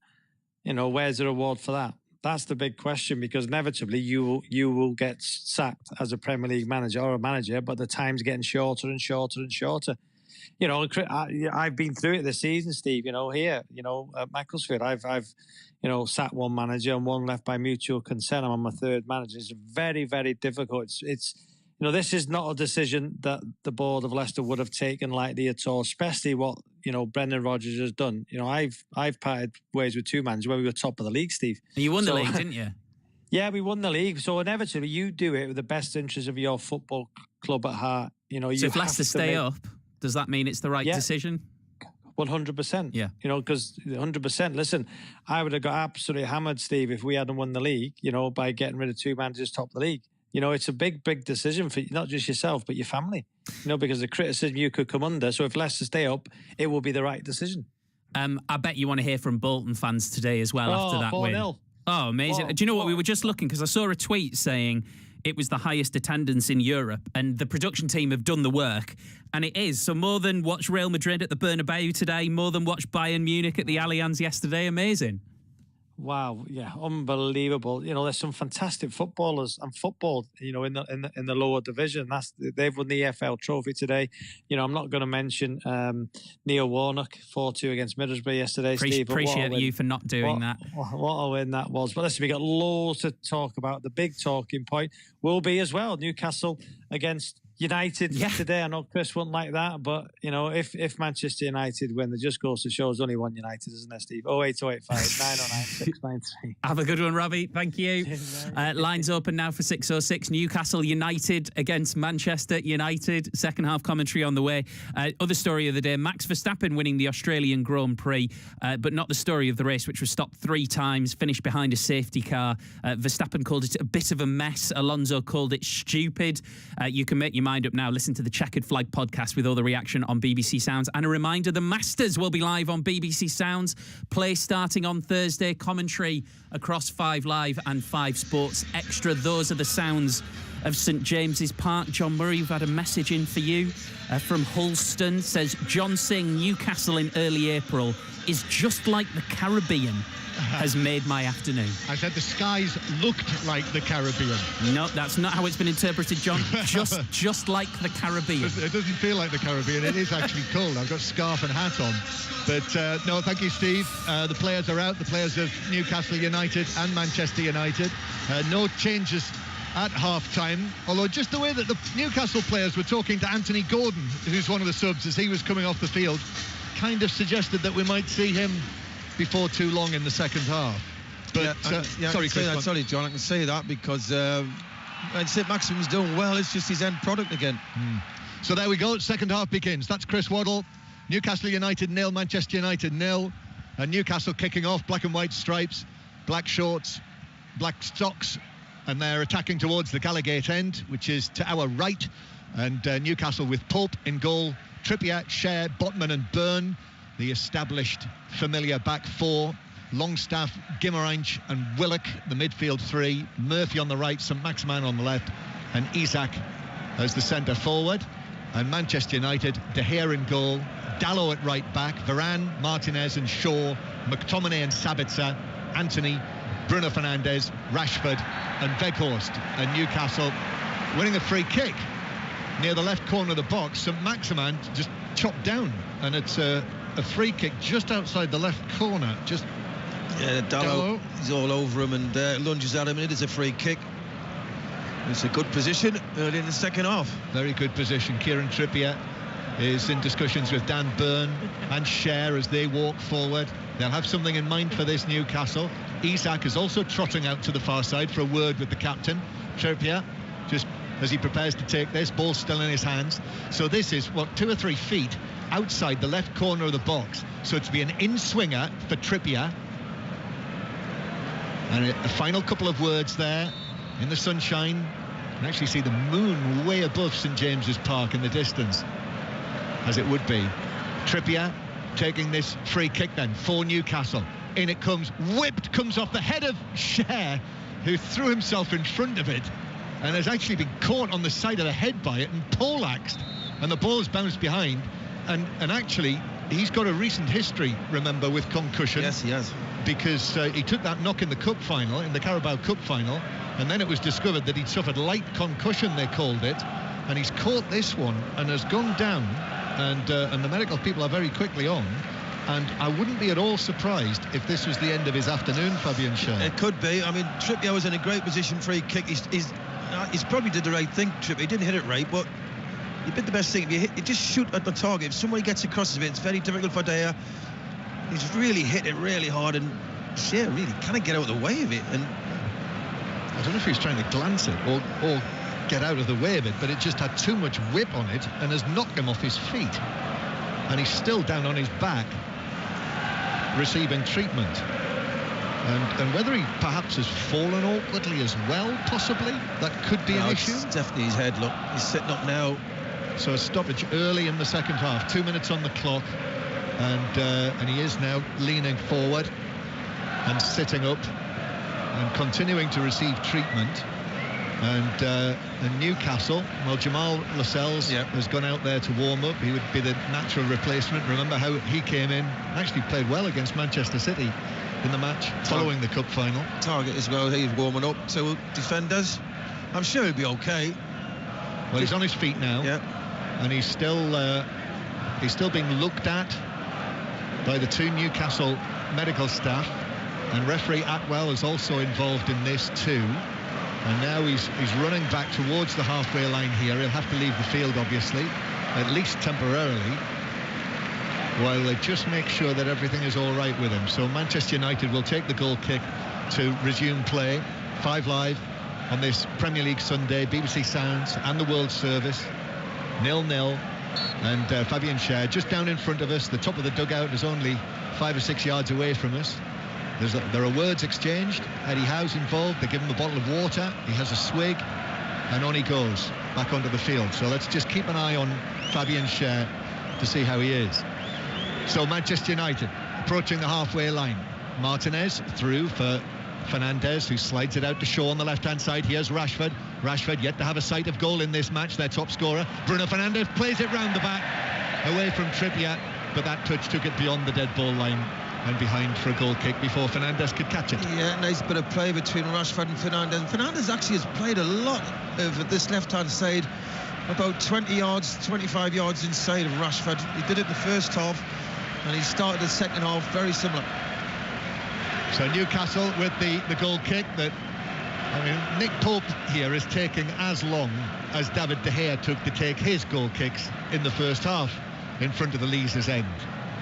S9: where's the reward for that? That's the big question because inevitably you will get sacked as a Premier League manager or a manager, but the time's getting shorter and shorter and shorter. I've been through it this season, Steve. Here, at Macclesfield, I've sacked one manager and one left by mutual consent. I'm on my 3rd manager. It's very, very difficult. It's this is not a decision that the board of Leicester would have taken lightly at all, especially what Brendan Rodgers has done. I've parted ways with 2 managers where we were top of the league, Steve.
S2: You won the league, didn't you?
S9: Yeah, we won the league. So inevitably, you do it with the best interest of your football club at heart. So
S2: if Leicester stay up, does that mean it's the right decision?
S9: 100%.
S2: Yeah.
S9: Because 100%. Listen, I would have got absolutely hammered, Steve, if we hadn't won the league, by getting rid of 2 managers top of the league. It's a big decision for not just yourself, but your family, because the criticism you could come under. So if Leicester stay up, it will be the right decision.
S2: I bet you want to hear from Bolton fans today as well after that win.
S9: 4-0.
S2: Oh, amazing. Do you know what? We were just looking because I saw a tweet saying, it was the highest attendance in Europe, and the production team have done the work, and it is. So more than watch Real Madrid at the Bernabeu today, more than watch Bayern Munich at the Allianz yesterday. Amazing.
S9: Wow, yeah, unbelievable. You know, there's some fantastic footballers and football, you know, in the lower division. They've won the EFL trophy today. You know, I'm not going to mention Neil Warnock 4-2 against Middlesbrough yesterday. Steve,
S2: appreciate you for not doing that.
S9: What a win that was. But listen, we got loads to talk about. The big talking point will be as well Newcastle against United today. I know Chris wouldn't like that, but you know, if Manchester United win, it just goes to show there's only one United, isn't there, Steve? 08085 909 693.
S2: Have a good one, Robbie. Thank you. Lines open now for 606. Newcastle United against Manchester United. Second half commentary on the way. Other story of the day: Max Verstappen winning the Australian Grand Prix, but not the story of the race, which was stopped 3 times, finished behind a safety car. Verstappen called it a bit of a mess. Alonso called it stupid. You can make your mind up now. Listen to the Checkered Flag podcast with all the reaction on BBC Sounds. And a reminder, the Masters will be live on BBC Sounds. Play starting on Thursday. Commentary across 5 Live and 5 Sports Extra. Those are the sounds of St James's Park. John Murray, we've had a message in for you from Hulston. Says, John Singh, Newcastle in early April is just like the Caribbean. Has made my afternoon.
S4: I said the skies looked like the Caribbean.
S2: No, that's not how it's been interpreted, John. just like the Caribbean.
S4: It doesn't feel like the Caribbean. It is actually cold. I've got scarf and hat on. But no, thank you, Steve. The players are out. The players of Newcastle United and Manchester United. No changes at half-time. Although just the way that the Newcastle players were talking to Anthony Gordon, who's one of the subs, as he was coming off the field, kind of suggested that we might see him before too long in the second half. But sorry, Chris.
S3: Sorry, John, I can say that because I'd say Maximum's doing well. It's just his end product again.
S4: So there we go. Second half begins. That's Chris Waddle. Newcastle United 0, Manchester United 0. And Newcastle kicking off, black and white stripes, black shorts, black socks, and they're attacking towards the Gallagate end, which is to our right. And Newcastle with Pope in goal, Trippier, Cher, Botman and Byrne. The established familiar back 4, Longstaff, Guimarães and Willock, the midfield 3, Murphy on the right, St Maximin on the left, and Isak as the centre forward. And Manchester United, De Gea in goal, Dalot at right back, Varane, Martinez and Shaw, McTominay and Sabitzer, Anthony, Bruno Fernandes, Rashford and Weghorst. And Newcastle winning a free kick near the left corner of the box. St Maximin just chopped down, and it's a free kick just outside the left corner.
S3: Dalot, he's all over him and lunges at him, and it is a free kick. It's a good position early in the second half.
S4: Very good position. Kieran Trippier is in discussions with Dan Byrne and Cher as they walk forward. They'll have something in mind for this Newcastle. Isak is also trotting out to the far side for a word with the captain. Trippier, just as he prepares to take this, ball still in his hands. So this is, 2 or 3 feet outside the left corner of the box. So it's to be an in-swinger for Trippier. And a final couple of words there in the sunshine. You can actually see the moon way above St James's Park in the distance, as it would be. Trippier taking this free kick then for Newcastle. In it comes, whipped, comes off the head of Cher, who threw himself in front of it and has actually been caught on the side of the head by it and poleaxed, and the ball's bounced behind. And actually, he's got a recent history, remember, with concussion.
S3: Yes, he has.
S4: Because he took that knock in the cup final, in the Carabao Cup final, and then it was discovered that he'd suffered light concussion, they called it, and he's caught this one and has gone down, and the medical people are very quickly on. And I wouldn't be at all surprised if this was the end of his afternoon, Fabian Schär.
S3: It could be. I mean, Trippier was in a great position, free kick. He's probably did the right thing, Trippier. He didn't hit it right, but he did the best thing. If you just shoot at the target. If somebody gets across of it, it's very difficult for De Gea. He's really hit it really hard, and Cher really can't get out of the way of it. And
S4: I don't know if he's trying to glance it or get out of the way of it, but it just had too much whip on it and has knocked him off his feet. And he's still down on his back, receiving treatment. And whether he perhaps has fallen awkwardly as well, possibly, that could be an issue.
S3: It's definitely his head, look. He's sitting up now.
S4: So a stoppage early in the second half, 2 minutes on the clock, and he is now leaning forward and sitting up and continuing to receive treatment. And Newcastle, well, Jamal Lascelles has gone out there to warm up. He would be the natural replacement. Remember how he came in, actually played well against Manchester City in the match following the cup final.
S3: Target as well, he's warming up to defenders. I'm sure he'll be okay.
S4: Well, he's on his feet now, and he's still being looked at by the two Newcastle medical staff, and referee Atwell is also involved in this too. And now he's running back towards the halfway line here. He'll have to leave the field, obviously, at least temporarily, while they just make sure that everything is all right with him. So Manchester United will take the goal kick to resume play. 5 Live on this Premier League Sunday, BBC Sounds and the World Service. 0-0. And Fabian Schär just down in front of us. The top of the dugout is only 5 or 6 yards away from us. There are words exchanged. Eddie Howe's involved. They give him a bottle of water. He has a swig, and on he goes back onto the field. So let's just keep an eye on Fabian Schär to see how he is. So Manchester United approaching the halfway line. Martinez through for Fernandes, who slides it out to Shaw on the left-hand side. Here's Rashford. Rashford yet to have a sight of goal in this match, their top scorer. Bruno Fernandes plays it round the back, away from Trippier, but that touch took it beyond the dead ball line and behind for a goal kick before Fernandes could catch it.
S3: Yeah, nice bit of play between Rashford and Fernandes. Fernandes actually has played a lot of this left-hand side, about 20 yards, 25 yards inside of Rashford. He did it the first half, and he started the second half very similar.
S4: So Newcastle with the goal kick that, I mean, Nick Pope here is taking as long as David De Gea took to take his goal kicks in the first half in front of the Leazes end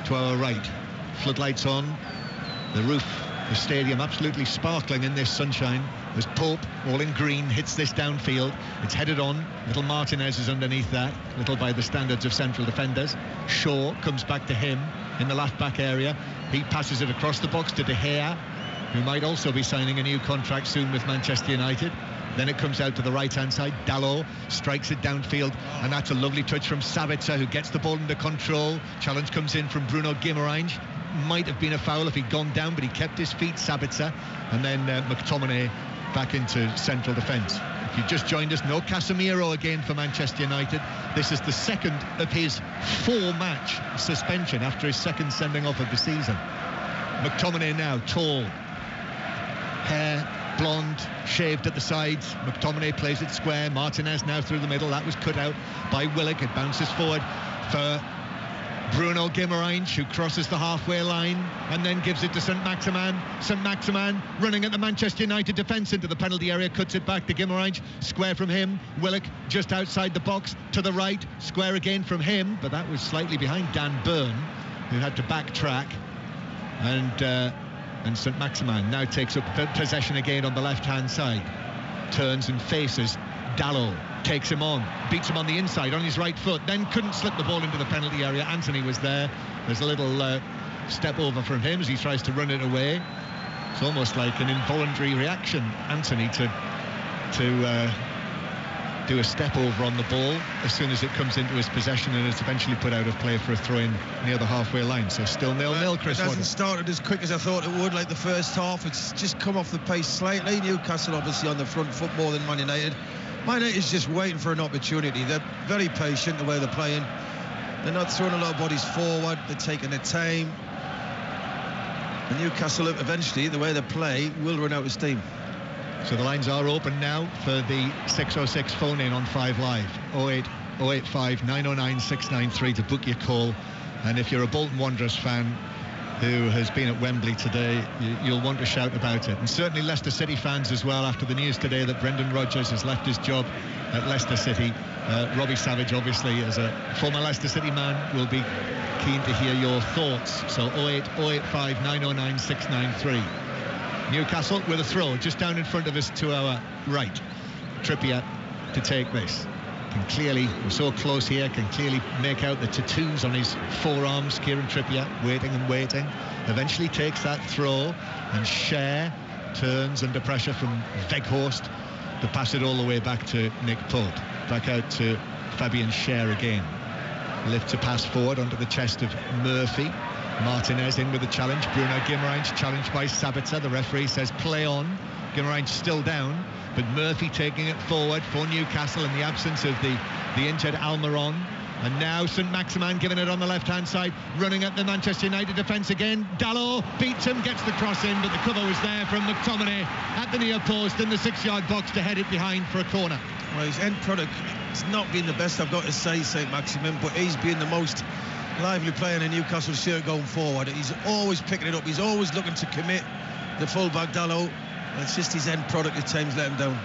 S4: to our right. Floodlights on, the roof, the stadium absolutely sparkling in this sunshine as Pope, all in green, hits this downfield. It's headed on. Little Martinez is underneath that, little by the standards of central defenders. Shaw comes back to him in the left back area. He passes it across the box to De Gea, who might also be signing a new contract soon with Manchester United. Then it comes out to the right-hand side. Dalot strikes it downfield, and that's a lovely touch from Sabitzer, who gets the ball under control. Challenge comes in from Bruno Guimaraes. Might have been a foul if he'd gone down, but he kept his feet, Sabitzer. And then McTominay back into central defence. If you've just joined us, no Casemiro again for Manchester United. This is the second of his 4-match suspension after his second sending off of the season. McTominay now, tall, hair blonde, shaved at the sides. McTominay plays it square. Martinez now through the middle. That was cut out by Willock. It bounces forward for Bruno Guimaraes, who crosses the halfway line and then gives it to St. Maximin. St. Maximin running at the Manchester United defence into the penalty area, cuts it back to Guimaraes. Square from him. Willock just outside the box to the right. Square again from him, but that was slightly behind Dan Burn, who had to backtrack. And St. Maximin now takes up possession again on the left-hand side. Turns and faces Dalot. Takes him on, beats him on the inside on his right foot, then couldn't slip the ball into the penalty area. Anthony was there. There's a little step over from him as he tries to run it away. It's almost like an involuntary reaction, Anthony, to do a step over on the ball as soon as it comes into his possession, and it's eventually put out of play for a throw-in near the halfway line. So still 0-0, Chris.
S3: It hasn't started as quick as I thought it would, like the first half. It's just come off the pace slightly. Newcastle obviously on the front foot more than Man United. Man United is just waiting for an opportunity. They're very patient the way they're playing. They're not throwing a lot of bodies forward. They're taking their time. And Newcastle, eventually, the way they play, will run out of steam.
S4: So the lines are open now for the 606 phone in on 5 Live. 08085 909 693 to book your call. And if you're a Bolton Wanderers fan who has been at Wembley today, you'll want to shout about it. And certainly Leicester City fans as well, after the news today that Brendan Rodgers has left his job at Leicester City. Robbie Savage, obviously, as a former Leicester City man, will be keen to hear your thoughts. So 08085 909 693. Newcastle with a throw just down in front of us to our right. Trippier to take this. Can clearly, we're so close here, can clearly make out the tattoos on his forearms. Kieran Trippier waiting and waiting. Eventually takes that throw, and Schär turns under pressure from Weghorst to pass it all the way back to Nick Pope. Back out to Fabian Schär again. Lifts a pass forward onto the chest of Murphy. Martinez in with the challenge. Bruno Guimaraes challenged by Sabitzer. The referee says play on. Guimaraes still down. but Murphy taking it forward for Newcastle in the absence of the injured Almiron. And now St Maximin giving it on the left-hand side, running at the Manchester United defence again. Dalot beats him, gets the cross in, but the cover was there from McTominay at the near post in the 6-yard box to head it behind for a corner.
S3: Well, his end product has not been the best, I've got to say, St Maximin, but he's been the most lively player in a Newcastle shirt going forward. He's always picking it up, he's always looking to commit, the full-back Dalot. It's just his end product at times let him down.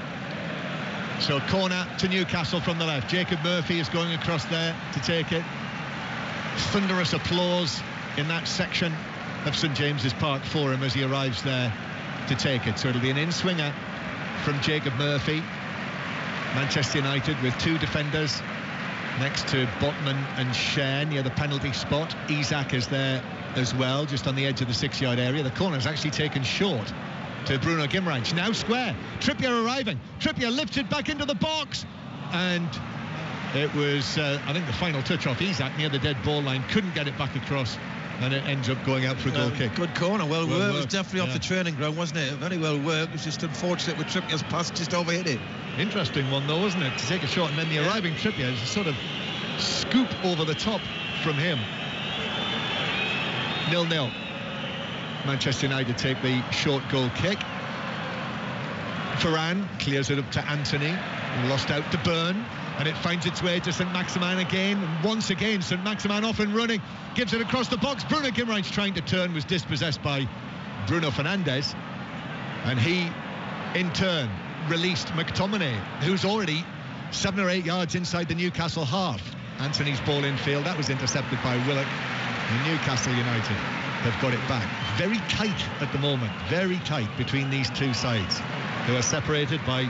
S4: So corner to Newcastle from the left. Jacob Murphy is going across there to take it. Thunderous applause in that section of St James's Park for him as he arrives there to take it. So it'll be an in-swinger from Jacob Murphy. Manchester United with 2 defenders next to Botman and Cher near the penalty spot. Isak is there as well, just on the edge of the 6-yard area. The corner is actually taken short to Bruno Guimaraes. Now square. Trippier arriving. Trippier lifts it back into the box. And it was, I think, the final touch off Isak near the dead ball line. Couldn't get it back across. And it ends up going out for a goal kick.
S3: Good corner. Well worked. It was definitely off the training ground, wasn't it? Very well worked. It was just unfortunate with Trippier's pass just overhit it.
S4: Interesting one, though, wasn't it? To take a shot and then the arriving Trippier is a sort of scoop over the top from him. 0-0. Manchester United take the short goal kick. Varane clears it up to Anthony, lost out to Byrne, and it finds its way to St Maximin again. And once again, St Maximin off and running, gives it across the box. Bruno Guimaraes trying to turn, was dispossessed by Bruno Fernandes, and he in turn released McTominay, who's already 7 or 8 yards inside the Newcastle half. Anthony's ball in field, that was intercepted by Willock, and Newcastle United have got it back. Very tight at the moment, very tight between these two sides, who are separated by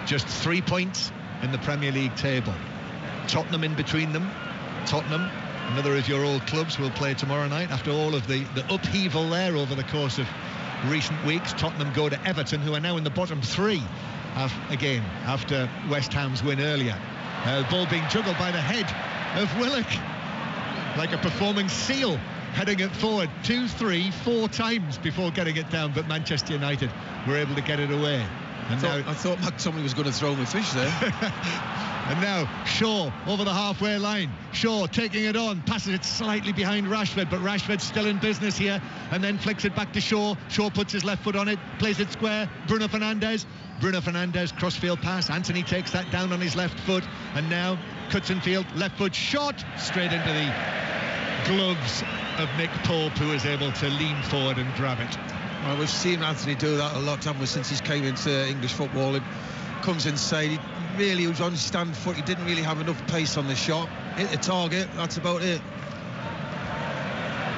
S4: just 3 points in the Premier League table. Tottenham in between them. Tottenham, another of your old clubs, will play tomorrow night. After all of the upheaval there over the course of recent weeks, Tottenham go to Everton, who are now in the bottom 3 again after West Ham's win earlier. Ball being juggled by the head of Willock like a performing seal, heading it forward 2, 3, 4 times before getting it down, but Manchester United were able to get it away. And
S3: I thought McTominay was going to throw me fish there.
S4: And now Shaw over the halfway line. Shaw taking it on, passes it slightly behind Rashford, but Rashford's still in business here, and then flicks it back to Shaw. Shaw puts his left foot on it, plays it square. Bruno Fernandes crossfield pass. Anthony takes that down on his left foot, and now cuts in field, left foot shot straight into the gloves of Nick Pope, who is able to lean forward and grab it.
S3: Well, we've seen Anthony do that a lot, haven't we, since he's came into English football. He comes inside, he really was on his stand foot, he didn't really have enough pace on the shot, hit the target, that's about it.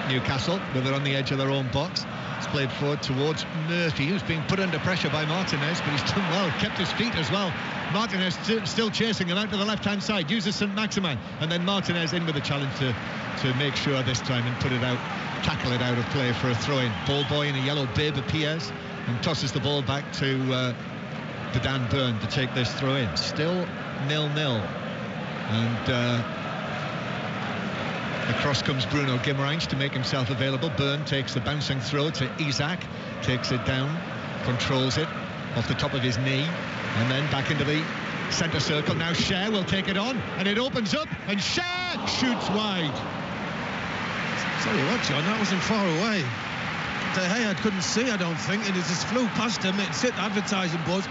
S4: Newcastle with it on the edge of their own box. It's played forward towards Murphy, who's being put under pressure by Martinez, but he's done well, kept his feet as well. Martinez still chasing him out to the left-hand side, uses St Maximin, and then Martinez in with a challenge to make sure this time and put it out, tackle it out of play for a throw-in. Ball boy in a yellow bib appears and tosses the ball back to Dan Byrne to take this throw-in. Still 0-0, and across comes Bruno Guimaraes to make himself available. Byrne takes the bouncing throw to Isak, takes it down, controls it off the top of his knee, and then back into the centre circle. Now Cher will take it on, and it opens up, and Cher shoots wide.
S3: Tell you what, John, that wasn't far away. De Gea couldn't see, I don't think, and it just flew past him. It's hit advertising buzz.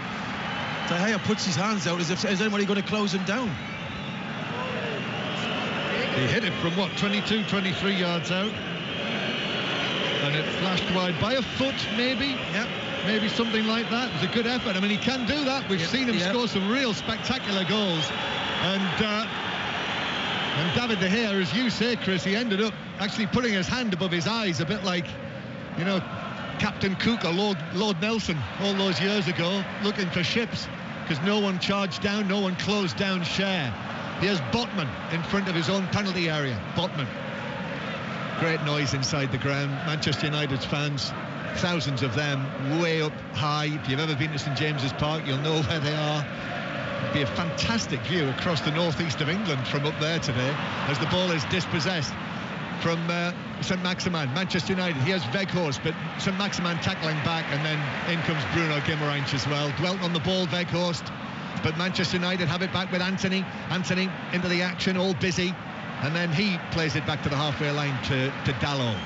S3: De Gea puts his hands out as if is anybody going to close him down.
S4: He hit it from, 22, 23 yards out. And it flashed wide by a foot, maybe.
S3: Yep.
S4: Maybe something like that. It was a good effort. I mean, he can do that. We've seen him score some real spectacular goals. And David De Gea, as you say, Chris, he ended up actually putting his hand above his eyes, a bit like, Captain Cook or Lord Nelson all those years ago, looking for ships, because no one charged down, no one closed down Cher. Here's Botman in front of his own penalty area. Botman. Great noise inside the ground. Manchester United's fans, thousands of them, way up high. If you've ever been to St James's Park, you'll know where they are. It'd be a fantastic view across the northeast of England from up there today, as the ball is dispossessed from St Maximin. Manchester United, he has Weghorst, but St Maximin tackling back, and then in comes Bruno Guimaraes as well. Dwelt on the ball, Weghorst, but Manchester United have it back with Anthony into the action, all busy, and then he plays it back to the halfway line to Dalot.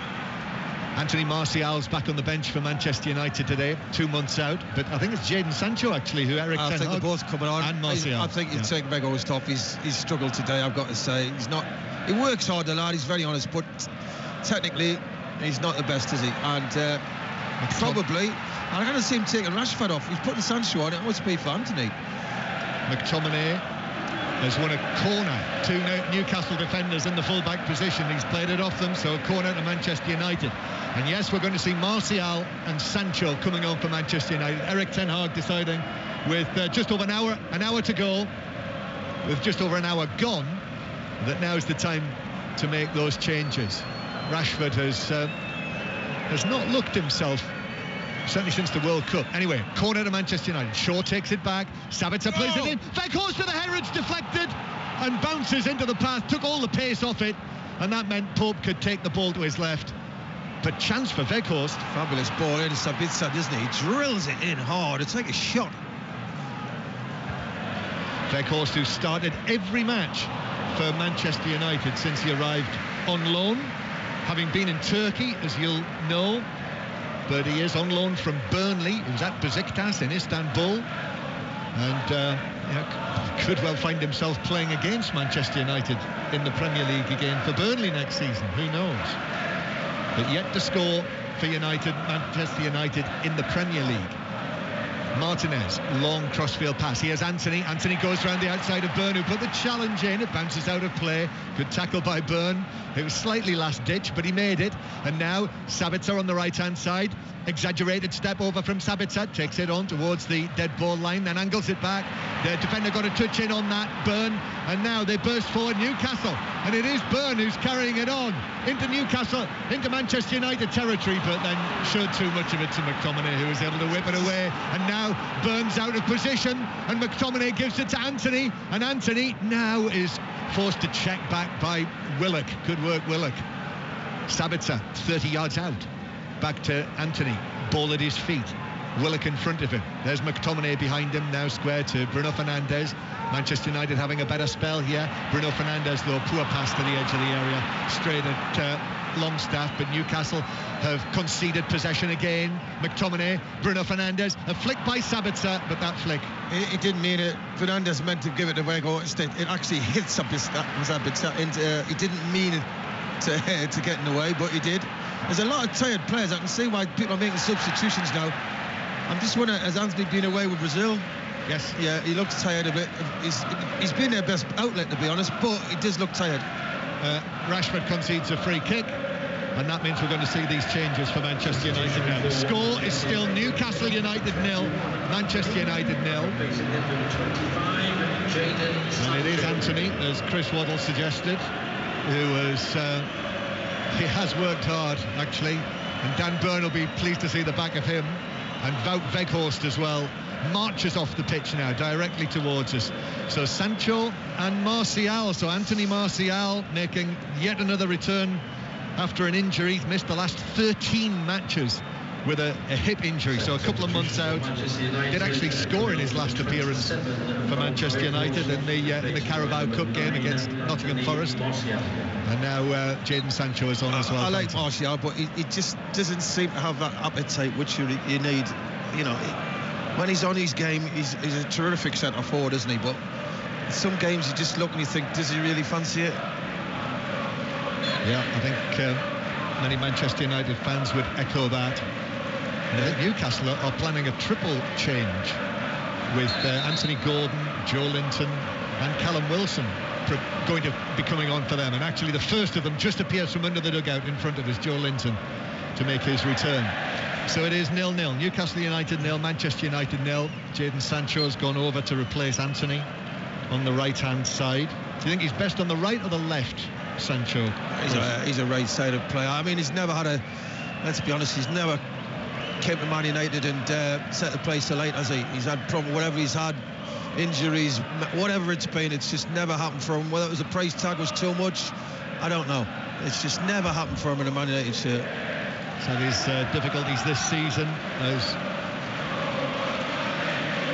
S4: Anthony Martial's back on the bench for Manchester United today, 2 months out, but I think it's Jadon Sancho actually who Eric Ten Hag,
S3: I think they're both coming on,
S4: and Martial.
S3: I think you take Weghorst off. He's struggled today, I've got to say. He works hard, the lad, he's very honest, but technically he's not the best, is he? And probably, I'm going to see him taking Rashford off. He's putting Sancho on. It must be for Anthony.
S4: McTominay has won a corner. 2 Newcastle defenders in the full-back position. He's played it off them, so a corner to Manchester United. And yes, we're going to see Martial and Sancho coming on for Manchester United. Eric Ten Hag deciding with just over an hour to go, with just over an hour gone, that now's the time to make those changes. Rashford has not looked himself, certainly since the World Cup. Anyway, corner to Manchester United. Shaw takes it back. Sabitzer plays it in. Weghorst to the header. It's deflected and bounces into the path. Took all the pace off it, and that meant Pope could take the ball to his left. But chance for Weghorst.
S3: Fabulous ball in Sabitzer, isn't he? He drills it in hard. It's like a shot.
S4: Weghorst, who started every match for Manchester United since he arrived on loan, having been in Turkey, as you'll know. But he is on loan from Burnley. He was at Besiktas in Istanbul, and could well find himself playing against Manchester United in the Premier League again for Burnley next season. Who knows? But yet to score for Manchester United in the Premier League. Martinez, long crossfield pass. Here's Anthony. Anthony goes round the outside of Byrne, who put the challenge in. It bounces out of play. Good tackle by Byrne. It was slightly last ditch, but he made it. And now Sabitzer on the right-hand side. Exaggerated step over from Sabitzer. Takes it on towards the dead ball line, then angles it back. The defender got a touch in on that, Byrne. And now they burst forward, Newcastle. And it is Byrne who's carrying it on into Newcastle, into Manchester United territory, but then showed too much of it to McTominay, who was able to whip it away. And now Byrne's out of position, and McTominay gives it to Anthony, and Anthony now is forced to check back by Willock. Good work, Willock. Sabitzer 30 yards out, back to Anthony, ball at his feet. Willock in front of him. There's McTominay behind him, now square to Bruno Fernandes. Manchester United having a better spell here. Bruno Fernandes, though, poor pass to the edge of the area, straight at Longstaff, but Newcastle have conceded possession again. McTominay, Bruno Fernandes, a flick by Sabitzer, but that flick,
S3: he didn't mean it. Fernandes meant to give it to Weghorst. It actually hit Sabitzer. He didn't mean it to get in the way, but he did. There's a lot of tired players. I can see why people are making substitutions now. I'm just wondering, has Anthony been away with Brazil?
S4: Yes.
S3: Yeah, he looks tired a bit. He's been their best outlet, to be honest, but he does look tired.
S4: Rashford concedes a free kick, and that means we're going to see these changes for Manchester United now. The score is still Newcastle United 0, Manchester United 0. And it is Anthony, as Chris Waddle suggested, he has worked hard, actually, and Dan Byrne will be pleased to see the back of him. And Wout Weghorst as well marches off the pitch now directly towards us. So Sancho and Martial. So Anthony Martial making yet another return after an injury. He's missed the last 13 matches with a hip injury, so a couple of months out. Did actually score in his last appearance for Manchester United in the Carabao Cup game against Nottingham Forest. And now Jadon Sancho is on as well.
S3: I like Martial, but he just doesn't seem to have that appetite which you need. You know, when he's on his game, he's a terrific centre forward, isn't he? But some games you just look and you think, does he really fancy it?
S4: Yeah, I think many Manchester United fans would echo that. Newcastle are planning a triple change with Anthony Gordon, Joe Linton and Callum Wilson going to be coming on for them. And actually the first of them just appears from under the dugout in front of us, Joe Linton, to make his return. So it is 0-0. Newcastle United 0, Manchester United 0. Jadon Sancho's gone over to replace Anthony on the right-hand side. Do you think he's best on the right or the left, Sancho?
S3: He's a right-sided player. I mean, he's never had a... Let's be honest, he's never came to Man United and set the place alight, has he? He's had problems, whatever he's had, injuries, whatever it's been, it's just never happened for him. Whether it was the price tag was too much, I don't know. It's just never happened for him in a Man United shirt.
S4: So these difficulties this season, as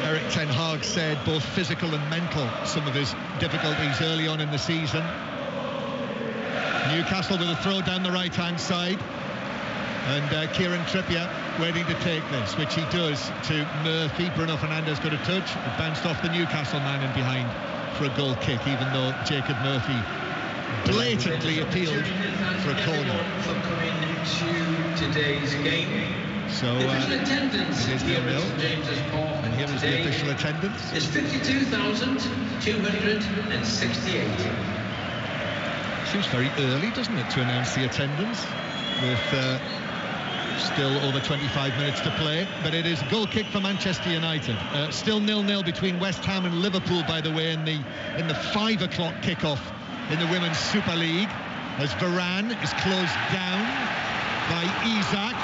S4: Erik ten Hag said, both physical and mental, some of his difficulties early on in the season. Newcastle with a throw down the right-hand side, and Kieran Trippier waiting to take this, which he does to Murphy. Bruno Fernandes got a touch, it bounced off the Newcastle man in behind for a goal kick, even though Jacob Murphy blatantly appealed for a corner.
S11: For coming to today's game.
S4: So it is 0-0, and here is the official attendance.
S11: It's 52,268.
S4: Seems very early, doesn't it, to announce the attendance, with still over 25 minutes to play. But it is a goal kick for Manchester United. Still 0-0 between West Ham and Liverpool, by the way, in the 5 o'clock kickoff in the Women's Super League, as Varane is closed down by Isak,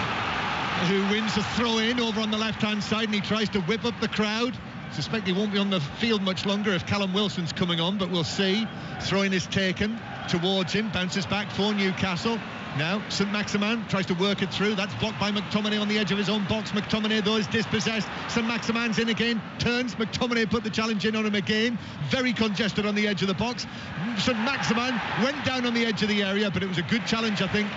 S4: who wins a throw-in over on the left-hand side, and he tries to whip up the crowd. Suspect he won't be on the field much longer if Callum Wilson's coming on, but we'll see. Throw-in is taken towards him, bounces back for Newcastle. Now St Maximin tries to work it through. That's blocked by McTominay on the edge of his own box. McTominay, though, is dispossessed. St Maximin's in again, turns. McTominay put the challenge in on him again. Very congested on the edge of the box. St Maximin went down on the edge of the area, but it was a good challenge, I think,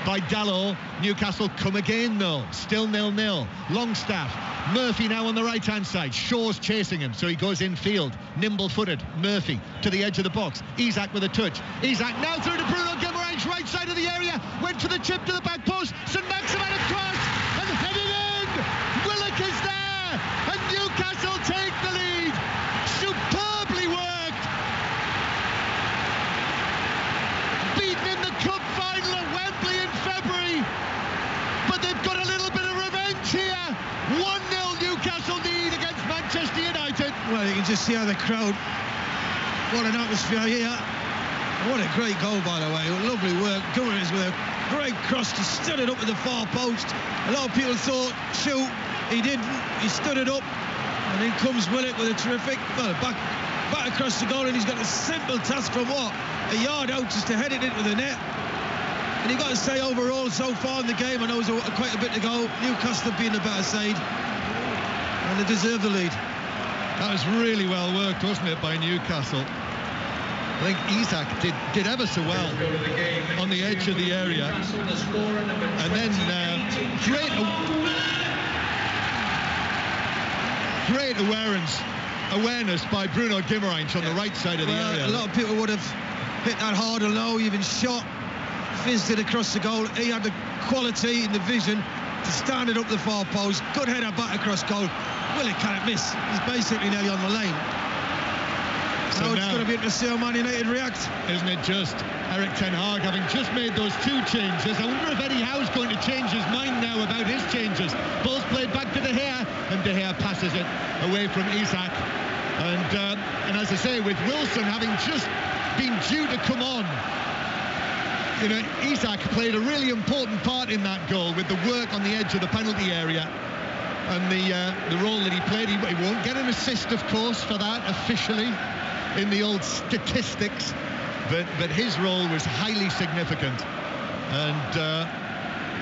S4: by Dalot. Newcastle come again, though. Still 0-0. Longstaff. Murphy now on the right-hand side. Shaw's chasing him, so he goes infield. Nimble-footed. Murphy to the edge of the box. Isak with a touch. Isak now through to Bruno Guimaraes, right side of the area. Went for the chip to the back post. St Maximin across and headed in. Willock is there, and Newcastle take the lead. Superbly worked. Beaten in the cup final at Wembley in February, but they've got a little bit of revenge here. 1-0 Newcastle lead against Manchester United.
S3: Well, you can just see how the crowd, what an atmosphere here. What a great goal, by the way. Lovely work. Guimaraes with a great cross to stud it up at the far post. A lot of people thought, shoot, he didn't. He stood it up, and in comes Willock with a terrific, well, back across the goal, and he's got a simple task from what? A yard out just to head it into the net. And you've got to say, overall, so far in the game, I know there's quite a bit to go. Newcastle being the better side, and they deserve the lead.
S4: That was really well worked, wasn't it, by Newcastle? I think Isak did ever so well on the edge of the area. And then great awareness by Bruno Guimaraes on the right side of the area.
S3: A lot of people would have hit that hard or low, even shot, fizzed it across the goal. He had the quality and the vision to stand it up the far post. Good header back across goal. Willock can't miss. He's basically nearly on the lane. So it's going to be interesting to see how Man United react.
S4: Isn't it just? Erik ten Hag having just made those 2 changes. I wonder if Eddie Howe's going to change his mind now about his changes. Ball's played back to De Gea, and De Gea passes it away from Isak. And as I say, with Wilson having just been due to come on, you know, Isak played a really important part in that goal with the work on the edge of the penalty area. And the role that he played, he won't get an assist, of course, for that officially in the old statistics, but his role was highly significant, and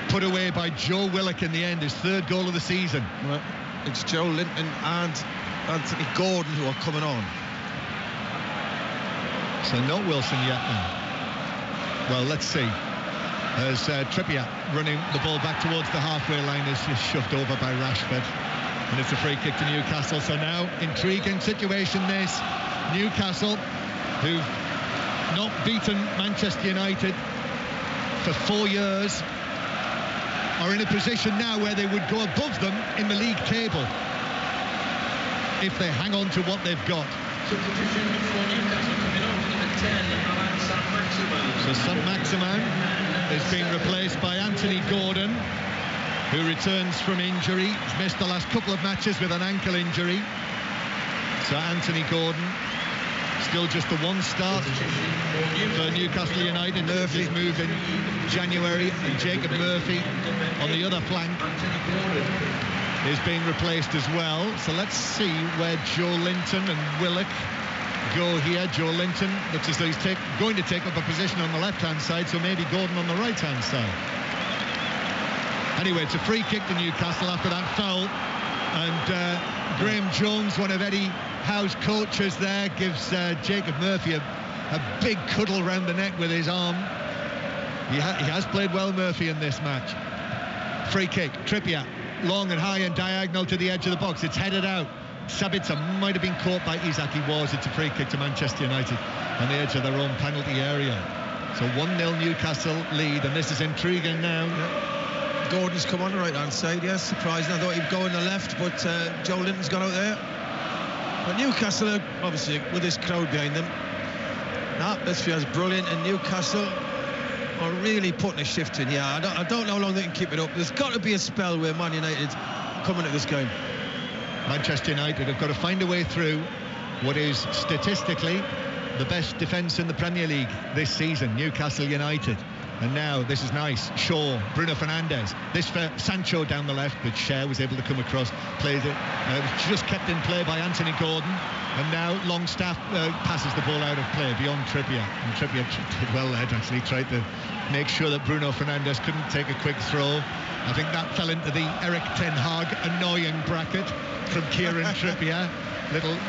S4: put away by Joe Willock in the end, his 3rd goal of the season.
S3: Well, it's Joe Linton and Anthony Gordon who are coming on.
S4: So not Wilson yet then. Well, let's see. As Trippier running the ball back towards the halfway line is just shoved over by Rashford, and it's a free kick to Newcastle. So now, intriguing situation this. Newcastle, who've not beaten Manchester United for 4 years, are in a position now where they would go above them in the league table if they hang on to what they've got.
S11: Substitution for Newcastle coming on for number 10, St Maximin.
S4: So St Maximin is being replaced by Anthony Gordon, who returns from injury. He's missed the last couple of matches with an ankle injury. So Anthony Gordon, still just the 1 start for Newcastle United. Murphy's moved in January, and Jacob Murphy on the other flank is being replaced as well. So let's see where Joe Linton and Willock go here. Joe Linton looks as though he's going to take up a position on the left-hand side, so maybe Gordon on the right-hand side. Anyway, it's a free kick to Newcastle after that foul, and Graham Jones, one of Eddie Howe's coaches there, gives Jacob Murphy a big cuddle round the neck with his arm. He has played well, Murphy, in this match. Free kick, Trippier, long and high and diagonal to the edge of the box. It's headed out. Sabitzer might have been caught by Isak. He was. It's a free kick to Manchester United on the edge of their own penalty area. So 1-0 Newcastle lead, and this is intriguing now.
S3: Yeah. Gordon's come on the right-hand side, yes, surprising. I thought he'd go on the left, but Joe Linton's gone out there. But Newcastle are, obviously, with this crowd behind them, the atmosphere is brilliant, and Newcastle are really putting a shift in here. I don't know how long they can keep it up. There's got to be a spell where Man United coming at this game.
S4: Manchester United have got to find a way through what is statistically the best defence in the Premier League this season, Newcastle United. And now this is nice. Shaw, Bruno Fernandes. This for Sancho down the left, but Cher was able to come across, played it. Just kept in play by Anthony Gordon. And now Longstaff passes the ball out of play beyond Trippier. And Trippier did well there, actually tried to make sure that Bruno Fernandes couldn't take a quick throw. I think that fell into the Eric Ten Hag annoying bracket from Kieran Trippier.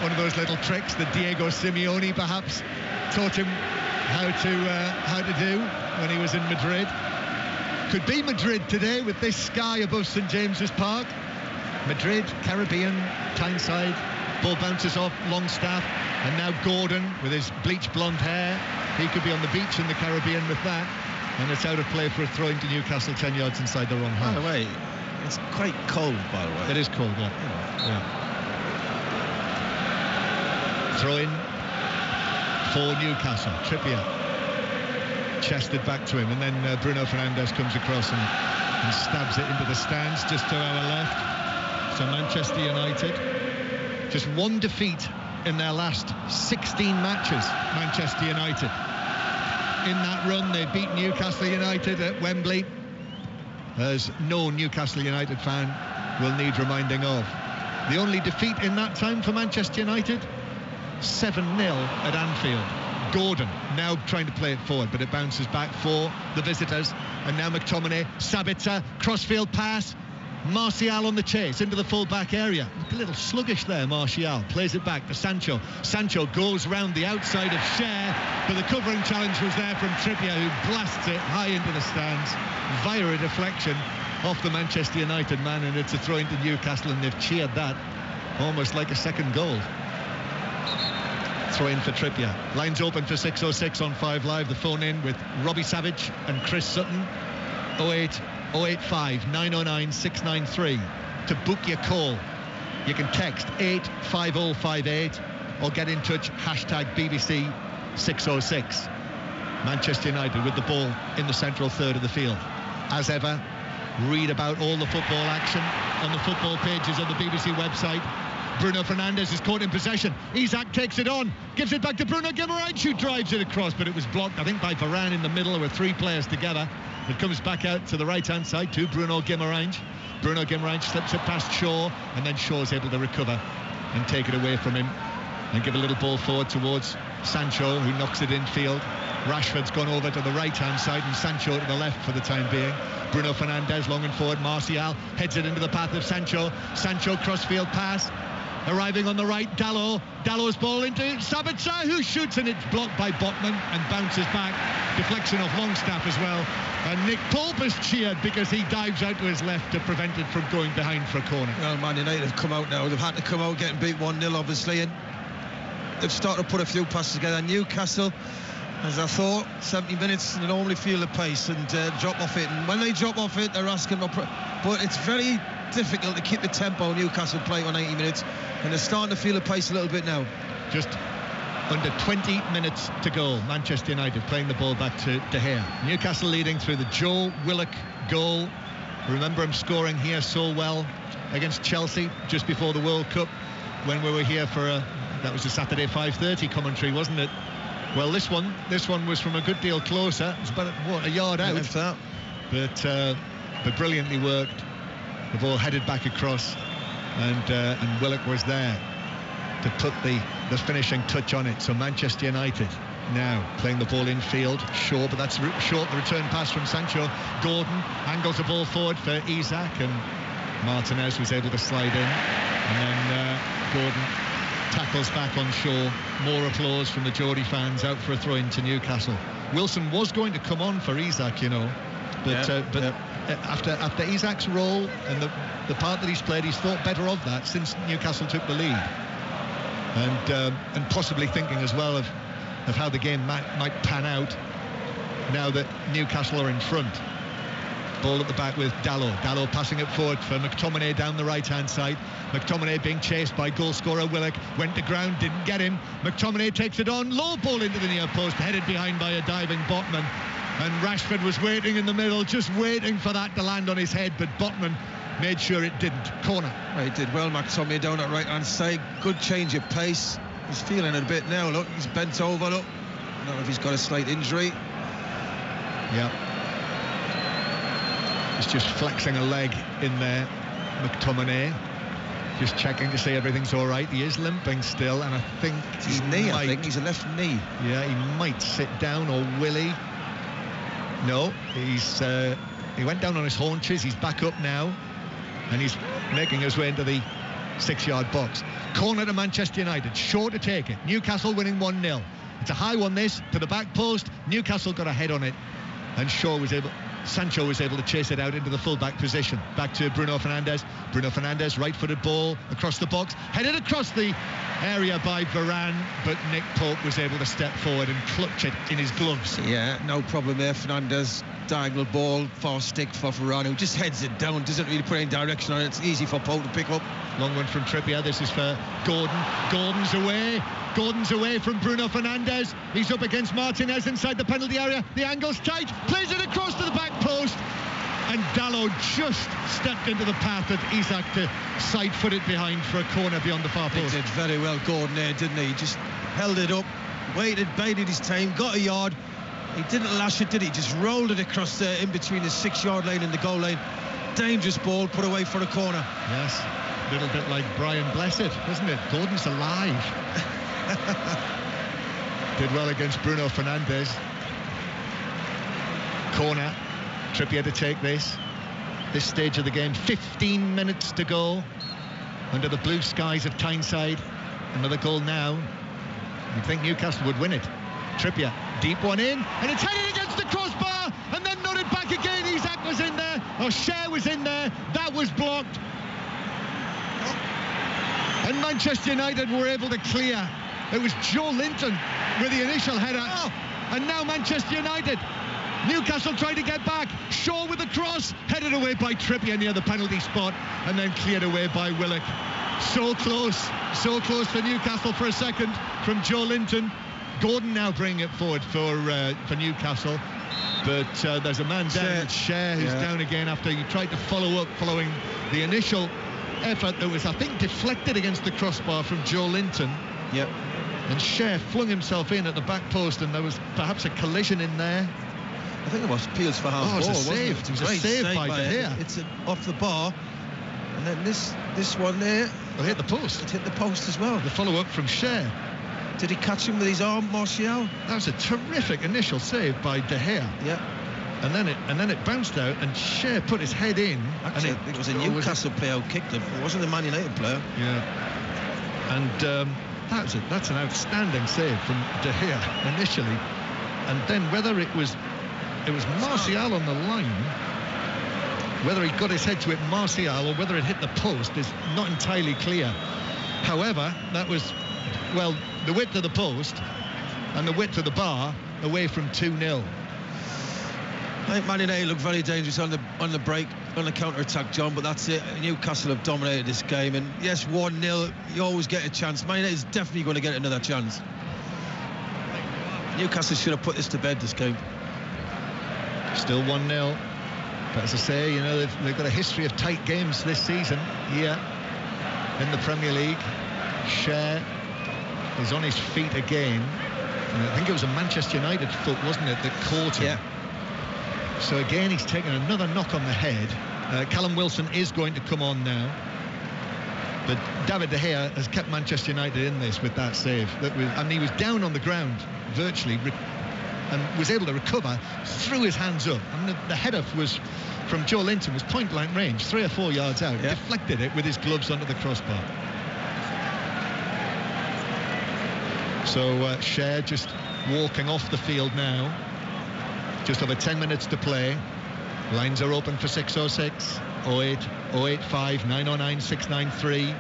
S4: One of those little tricks that Diego Simeone perhaps taught him how to do when he was in Madrid. Could be Madrid today with this sky above St James's Park. Madrid, Caribbean, Tyneside. Ball bounces off Longstaff, and now Gordon with his bleached blonde hair. He could be on the beach in the Caribbean with that, and it's out of play for a throw into Newcastle 10 yards inside their own half.
S3: By the way, it's quite cold, by the way.
S4: It is cold, yeah. Throw in for Newcastle. Trippier chested back to him, and then Bruno Fernandes comes across and stabs it into the stands just to our left. So Manchester United, just one defeat in their last 16 matches, Manchester United. In that run, they beat Newcastle United at Wembley, as no Newcastle United fan will need reminding of. The only defeat in that time for Manchester United, 7-0 at Anfield. Gordon now trying to play it forward, but it bounces back for the visitors. And now McTominay, Sabitzer, crossfield pass. Martial on the chase into the full-back area. A little sluggish there, Martial. Plays it back to Sancho. Sancho goes round the outside of Cher, but the covering challenge was there from Trippier, who blasts it high into the stands via a deflection off the Manchester United man, and it's a throw into Newcastle, and they've cheered that almost like a second goal. Throw in for Trippier. Lines open for 606 on 5 Live. The phone in with Robbie Savage and Chris Sutton. 085 909 693 to book your call. You can text 85058 or get in touch, hashtag BBC 606. Manchester United with the ball in the central third of the field. As ever, read about all the football action on the football pages of the BBC website. Bruno Fernandes is caught in possession. Isak takes it on, gives it back to Bruno Guimaraes, who drives it across, but it was blocked, I think, by Varane in the middle. There were 3 players together. It comes back out to the right-hand side to Bruno Guimaraes. Bruno Guimaraes slips it past Shaw, and then Shaw's able to recover and take it away from him and give a little ball forward towards Sancho, who knocks it infield. Rashford's gone over to the right-hand side and Sancho to the left for the time being. Bruno Fernandes long and forward. Martial heads it into the path of Sancho. Sancho crossfield pass. Arriving on the right, Dallow's ball into Sabitzer, who shoots, and it's blocked by Botman and bounces back. Deflection off Longstaff as well. And Nick Pope has cheered because he dives out to his left to prevent it from going behind for a corner.
S3: Well, Man United have come out now. They've had to come out getting beat 1-0, obviously, and they've started to put a few passes together. Newcastle, as I thought, 70 minutes, they normally feel the pace and drop off it. And when they drop off it, they're asking for... But it's very difficult to keep the tempo Newcastle play on 80 minutes, and they're starting to feel the pace a little bit now.
S4: Just under 20 minutes to go. Manchester United playing the ball back to De Gea. Newcastle leading through the Joe Willock goal. Remember him scoring here so well against Chelsea just before the World Cup when we were here for that was a Saturday 5:30 commentary, wasn't it? Well, this one was from a good deal closer. It was about a yard out, but brilliantly worked. The ball headed back across, and Willock was there to put the the finishing touch on it. So Manchester United now playing the ball infield. Shaw, but that's short. The return pass from Sancho. Gordon angles the ball forward for Isak, and Martinez was able to slide in. And then Gordon tackles back on Shaw. More applause from the Geordie fans. Out for a throw into Newcastle. Wilson was going to come on for Isak, you know, but after Isak's role and the part that he's played, he's thought better of that since Newcastle took the lead, and possibly thinking as well of how the game might pan out now that Newcastle are in front. Ball at the back with Dalot passing it forward for McTominay down the right hand side. McTominay being chased by goal scorer Willock, went to ground, didn't get him. McTominay takes it on, low ball into the near post, headed behind by a diving Botman, and Rashford was waiting in the middle, just waiting for that to land on his head, but Botman made sure it didn't. Corner.
S3: Well, he did well, McTominay down that right hand side. Good change of pace. He's feeling it a bit now. Look, he's bent over. Look, I don't know if he's got a slight injury.
S4: Yeah, he's just flexing a leg in there, McTominay, just checking to see everything's all right. He is limping still, and I think
S3: it's his knee. I think he's a left knee.
S4: Yeah, he might sit down, or will he? No, he went down on his haunches. He's back up now, and he's making his way into the 6-yard box. Corner to Manchester United. Shaw to take it. Newcastle winning 1-0. It's a high one, this, to the back post. Newcastle got a head on it, and Sancho was able to chase it out into the full-back position. Back to Bruno Fernandes. Bruno Fernandes, right-footed ball across the box, headed across the area by Varane, but Nick Pope was able to step forward and clutch it in his gloves.
S3: Yeah, no problem there. Fernandes, diagonal ball, far stick for Varane, who just heads it down, doesn't really put any direction on it. It's easy for Pope to pick up.
S4: Long one from Trippier. This is for Gordon. Gordon's away from Bruno Fernandes. He's up against Martinez inside the penalty area. The angle's tight. Plays it across to the back post. And Dalot just stepped into the path of Isak to side-foot it behind for a corner beyond the far post.
S3: He did very well, Gordon, there, didn't he? He just held it up, waited, bided his time, got a yard. He didn't lash it, did he? Just rolled it across there in between the 6-yard line and the goal line. Dangerous ball, put away for a corner.
S4: Yes, a little bit like Brian Blessed, isn't it? Gordon's alive. Did well against Bruno Fernandes. Corner. Trippier to take this stage of the game. 15 minutes to go under the blue skies of Tyneside. Another goal now. You'd think Newcastle would win it. Trippier, deep one in, and it's headed against the crossbar, and then nodded back again. Isak was in there, or Cher was in there. That was blocked, and Manchester United were able to clear. It was Joe Linton with the initial header, and now Manchester United. Newcastle trying to get back. Shaw with the cross, headed away by Trippier near the penalty spot, and then cleared away by Willock. So close for Newcastle for a second from Joe Linton. Gordon now bringing it forward for Newcastle, but there's a man down, Cher, who's down again after he tried to follow up following the initial effort that was, I think, deflected against the crossbar from Joe Linton.
S3: Yep.
S4: And Cher flung himself in at the back post, and there was perhaps a collision in there.
S3: I think it was Peels for half ball.
S4: It was a save. It was a save by De Gea.
S3: It's off the bar, and then this one there.
S4: It hit the post.
S3: It hit the post as well.
S4: The follow-up from Cher.
S3: Did he catch him with his arm, Martial?
S4: That was a terrific initial save by De Gea.
S3: Yeah.
S4: And then it bounced out, and Cher put his head in.
S3: Actually, it was a Newcastle player who kicked it. It wasn't a Man United player.
S4: Yeah. And that's an outstanding save from De Gea initially, and then whether it was Martial on the line, whether he got his head to it, Martial, or whether it hit the post is not entirely clear. However, that was, well, the width of the post and the width of the bar away from 2-0.
S3: I think Man United look very dangerous on the break, on the counter-attack, John, but that's it. Newcastle have dominated this game, and yes, 1-0, you always get a chance. Man United is definitely going to get another chance. Newcastle should have put this to bed, this game.
S4: Still 1-0, but as I say, you know, they've got a history of tight games this season here in the Premier League. Cher is on his feet again, and I think it was a Manchester United foot, wasn't it, that caught him?
S3: Yeah.
S4: So again, he's taken another knock on the head. Callum Wilson is going to come on now. But David De Gea has kept Manchester United in this with that save. He was down on the ground virtually and was able to recover, threw his hands up. The header was from Joe Linton, was point blank range, 3 or 4 yards out, deflected it with his gloves onto the crossbar. So Cher just walking off the field now. Just over 10 minutes to play. Lines are open for 606 08 085 909 693.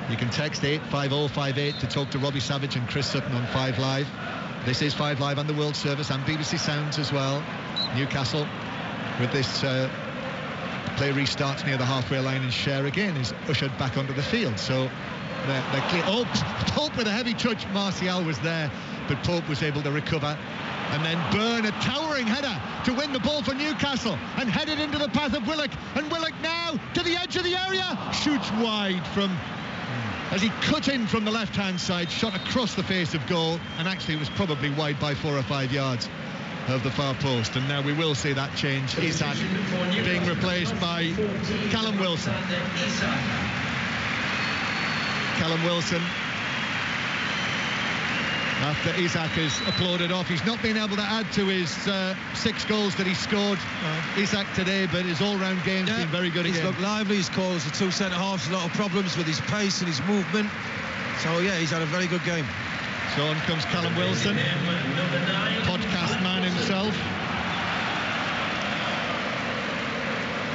S4: You can text 85058 to talk to Robbie Savage and Chris Sutton on 5 Live. This is 5 Live and the World Service and BBC Sounds as well. Newcastle with this play restarts near the halfway line, and Cher again is ushered back onto the field. So they're clear. Oh, Pope with a heavy touch. Martial was there, but Pope was able to recover. And then Byrne, a towering header to win the ball for Newcastle, and headed into the path of Willock. And Willock now to the edge of the area, shoots wide from, as he cut in from the left-hand side, shot across the face of goal, and actually it was probably wide by 4 or 5 yards of the far post. And now we will see that change. Isak being replaced by Callum Wilson. Callum Wilson, after Isak has applauded off. He's not been able to add to his 6 goals that he scored, Isak, today, but his all-round game's been very good again.
S3: He's looked lively. He's caused the 2 centre-halves a lot of problems with his pace and his movement. So, yeah, he's had a very good game.
S4: So on comes Callum Wilson, podcast man himself.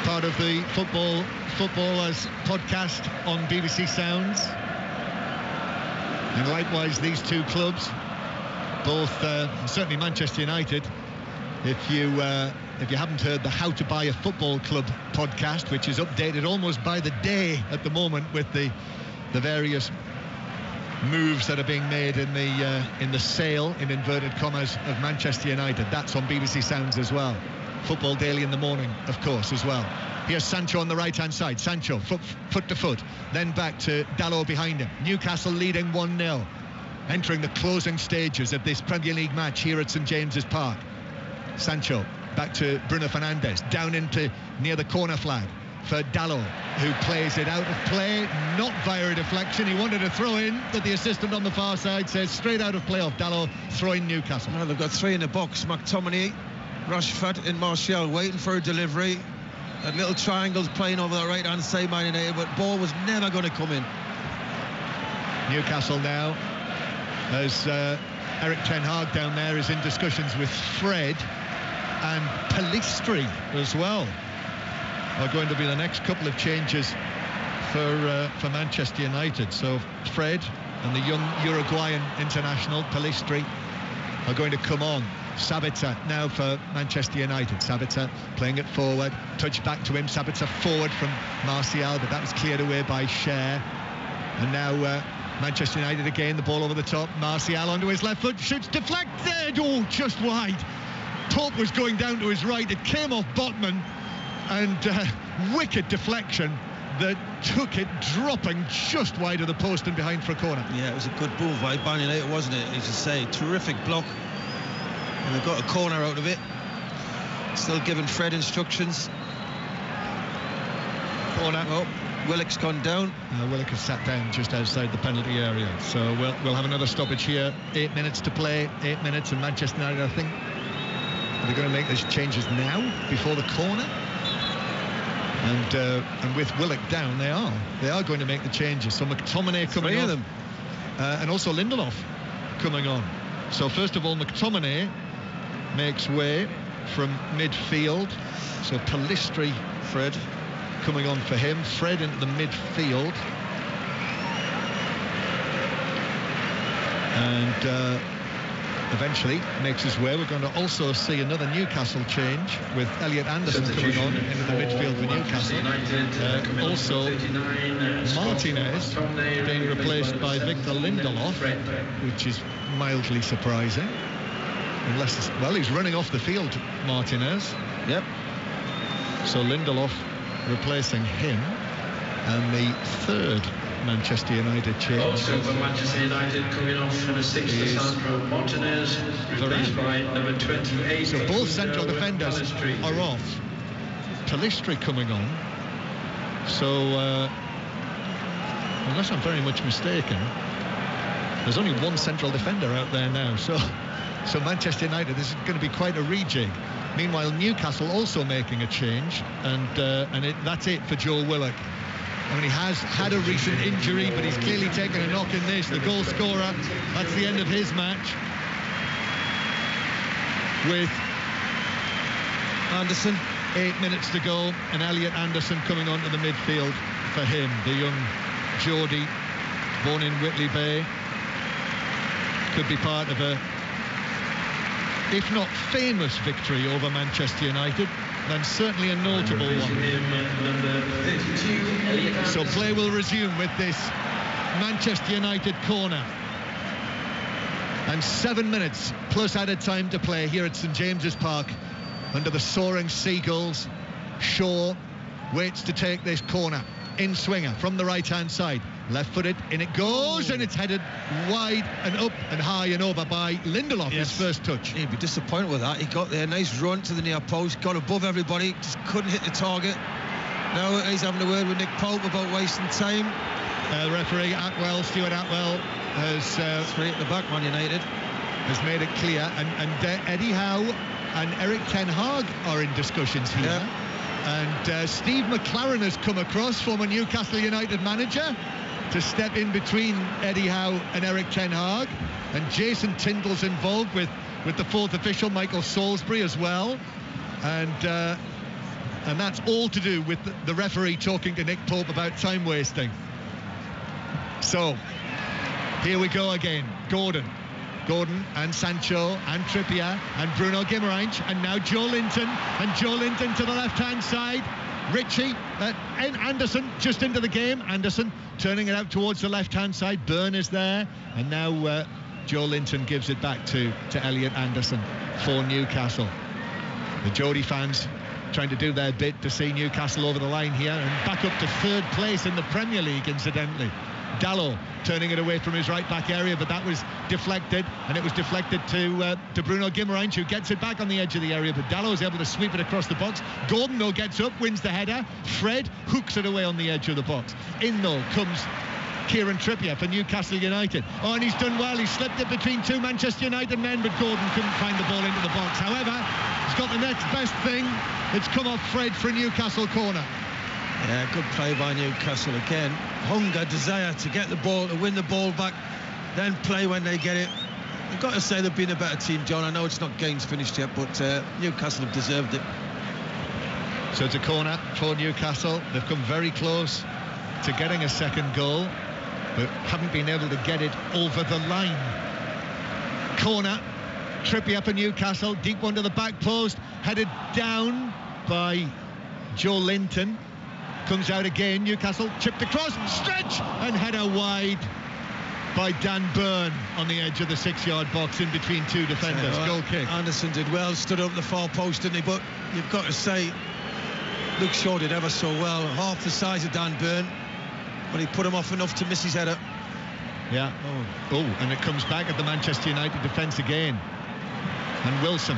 S4: Part of the Footballers podcast on BBC Sounds. And likewise, these 2 clubs, both certainly Manchester United. If you haven't heard the How to Buy a Football Club podcast, which is updated almost by the day at the moment with the various moves that are being made in the sale, in inverted commas, of Manchester United, that's on BBC Sounds as well. Football Daily in the morning, of course, as well. Here's Sancho on the right-hand side. Sancho, foot to foot. Then back to Dalot behind him. Newcastle leading 1-0. Entering the closing stages of this Premier League match here at St James's Park. Sancho, back to Bruno Fernandes. Down into near the corner flag for Dalot, who plays it out of play. Not via a deflection. He wanted to throw in, but the assistant on the far side says straight out of play off Dalot, throwing Newcastle.
S3: Well, they've got 3 in the box. McTominay, Rashford and Martial waiting for a delivery. That little triangle's playing over the right-hand side, Man United, but ball was never going to come in.
S4: Newcastle now, as Eric Ten Hag down there is in discussions with Fred and Pellistri as well, are going to be the next couple of changes for Manchester United. So Fred and the young Uruguayan international Pellistri are going to come on. Sabitzer now for Manchester United. Sabitzer playing it forward, touch back to him. Sabitzer forward from Martial, but that was cleared away by Cher. And now Manchester United again, the ball over the top. Martial onto his left foot, shoots, deflected, just wide. Pope was going down to his right, it came off Botman, and wicked deflection that took it dropping just wide of the post and behind for a corner.
S3: Yeah, it was a good move by Man United, wasn't it? As you say, terrific block. And they've got a corner out of it. Still giving Fred instructions.
S4: Corner.
S3: Oh, Willock's gone down.
S4: Willock has sat down just outside the penalty area. So we'll have another stoppage here. 8 minutes to play. 8 minutes, and Manchester United, I think, are they going to make those changes now before the corner? And with Willock down, they are going to make the changes. So McTominay coming on, them. And also Lindelof coming on. So first of all, McTominay makes way from midfield. So Pellistri, Fred, coming on for him. Fred into the midfield. And eventually makes his way. We're going to also see another Newcastle change with Elliot Anderson coming on into the midfield for Newcastle. Also Martinez being replaced by Victor Lindelof, which is mildly surprising. Unless, well, he's running off the field, Martinez.
S3: Yep.
S4: So Lindelof replacing him. And the third Manchester United change.
S11: Also for Manchester United coming off for the 6th, Sandro Martinez, replaced by number 28.
S4: So both central defenders are off. Pellistri coming on. So unless I'm very much mistaken, there's only one central defender out there now, so Manchester United, this is going to be quite a rejig. Meanwhile, Newcastle also making a change, and that's it for Joe Willock. I mean, he has had a recent injury, but he's clearly taken a knock in this. The goal scorer, that's the end of his match. With Anderson, 8 minutes to go, and Elliot Anderson coming onto the midfield for him, the young Geordie, born in Whitley Bay. Could be part of a, if not famous victory over Manchester United, then certainly a notable one. So play will resume with this Manchester United corner. And 7 minutes plus added time to play here at St James's Park under the soaring seagulls. Shaw waits to take this corner. In swinger from the right-hand side. Left-footed, in it goes, and it's headed wide and up and high and over by Lindelof, his first touch.
S3: He'd be disappointed with that. He got there, nice run to the near post, got above everybody, just couldn't hit the target. Now he's having a word with Nick Pope about wasting time.
S4: Referee Stuart Atwell has...
S3: straight at the back, Man United.
S4: Has made it clear, and Eddie Howe and Eric Ten Hag are in discussions here. Yeah. And Steve McLaren has come across, former Newcastle United manager, to step in between Eddie Howe and Eric Ten Hag. And Jason Tyndall's involved with the fourth official, Michael Salisbury, as well. And that's all to do with the referee talking to Nick Pope about time wasting. So, here we go again. Gordon and Sancho and Trippier and Bruno Guimaraes, and now Joe Linton, and Joe Linton to the left-hand side. Ritchie and Anderson just into the game. Anderson turning it out towards the left-hand side. Byrne is there, and now Joe Linton gives it back to Elliot Anderson for Newcastle. The Geordie fans trying to do their bit to see Newcastle over the line here, and back up to third place in the Premier League, incidentally. Dalot turning it away from his right-back area, but that was deflected, and it was deflected to Bruno Guimaraes, who gets it back on the edge of the area, but Dalot is able to sweep it across the box. Gordon, though, gets up, wins the header. Fred hooks it away on the edge of the box. In, though, comes Kieran Trippier for Newcastle United. Oh, and he's done well. He slipped it between two Manchester United men, but Gordon couldn't find the ball into the box. However, he's got the next best thing. It's come off Fred for a Newcastle corner.
S3: Yeah, good play by Newcastle again. Hunger, desire to get the ball, to win the ball back, then play when they get it. You've got to say they've been a better team, John. I know it's not games finished yet, but Newcastle have deserved it.
S4: So it's a corner for Newcastle. They've come very close to getting a second goal, but haven't been able to get it over the line. Corner, Trippier for Newcastle, deep one to the back post, headed down by Joe Linton. Comes out again, Newcastle chipped across, stretch, and header wide by Dan Byrne on the edge of the 6-yard box in between two defenders. Goal kick.
S3: Anderson did well, stood up the far post, didn't he? But you've got to say, Luke Shaw did ever so well. Half the size of Dan Byrne, but he put him off enough to miss his header.
S4: Yeah. Oh, and it comes back at the Manchester United defence again. And Wilson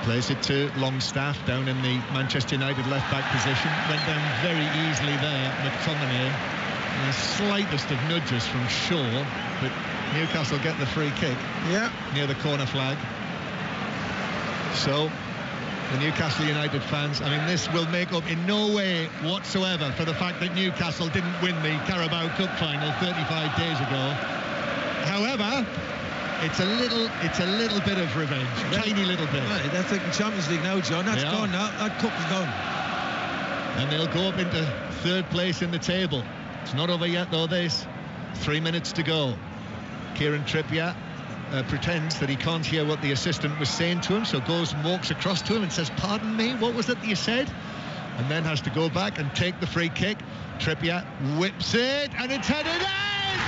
S4: plays it to Longstaff down in the Manchester United left-back position. Went down very easily there, McTominay. The slightest of nudges from Shaw, but Newcastle get the free kick near the corner flag. So the Newcastle United fans, I mean, this will make up in no way whatsoever for the fact that Newcastle didn't win the Carabao Cup final 35 days ago. However, it's a little bit of revenge, tiny little bit.
S3: Right, they're thinking Champions League now, John. That's gone now. That cup is gone.
S4: And they'll go up into third place in the table. It's not over yet, though, this. 3 minutes to go. Kieran Trippier pretends that he can't hear what the assistant was saying to him, so goes and walks across to him and says, "Pardon me, what was it that you said?" And then has to go back and take the free kick. Trippier whips it, and it's headed in!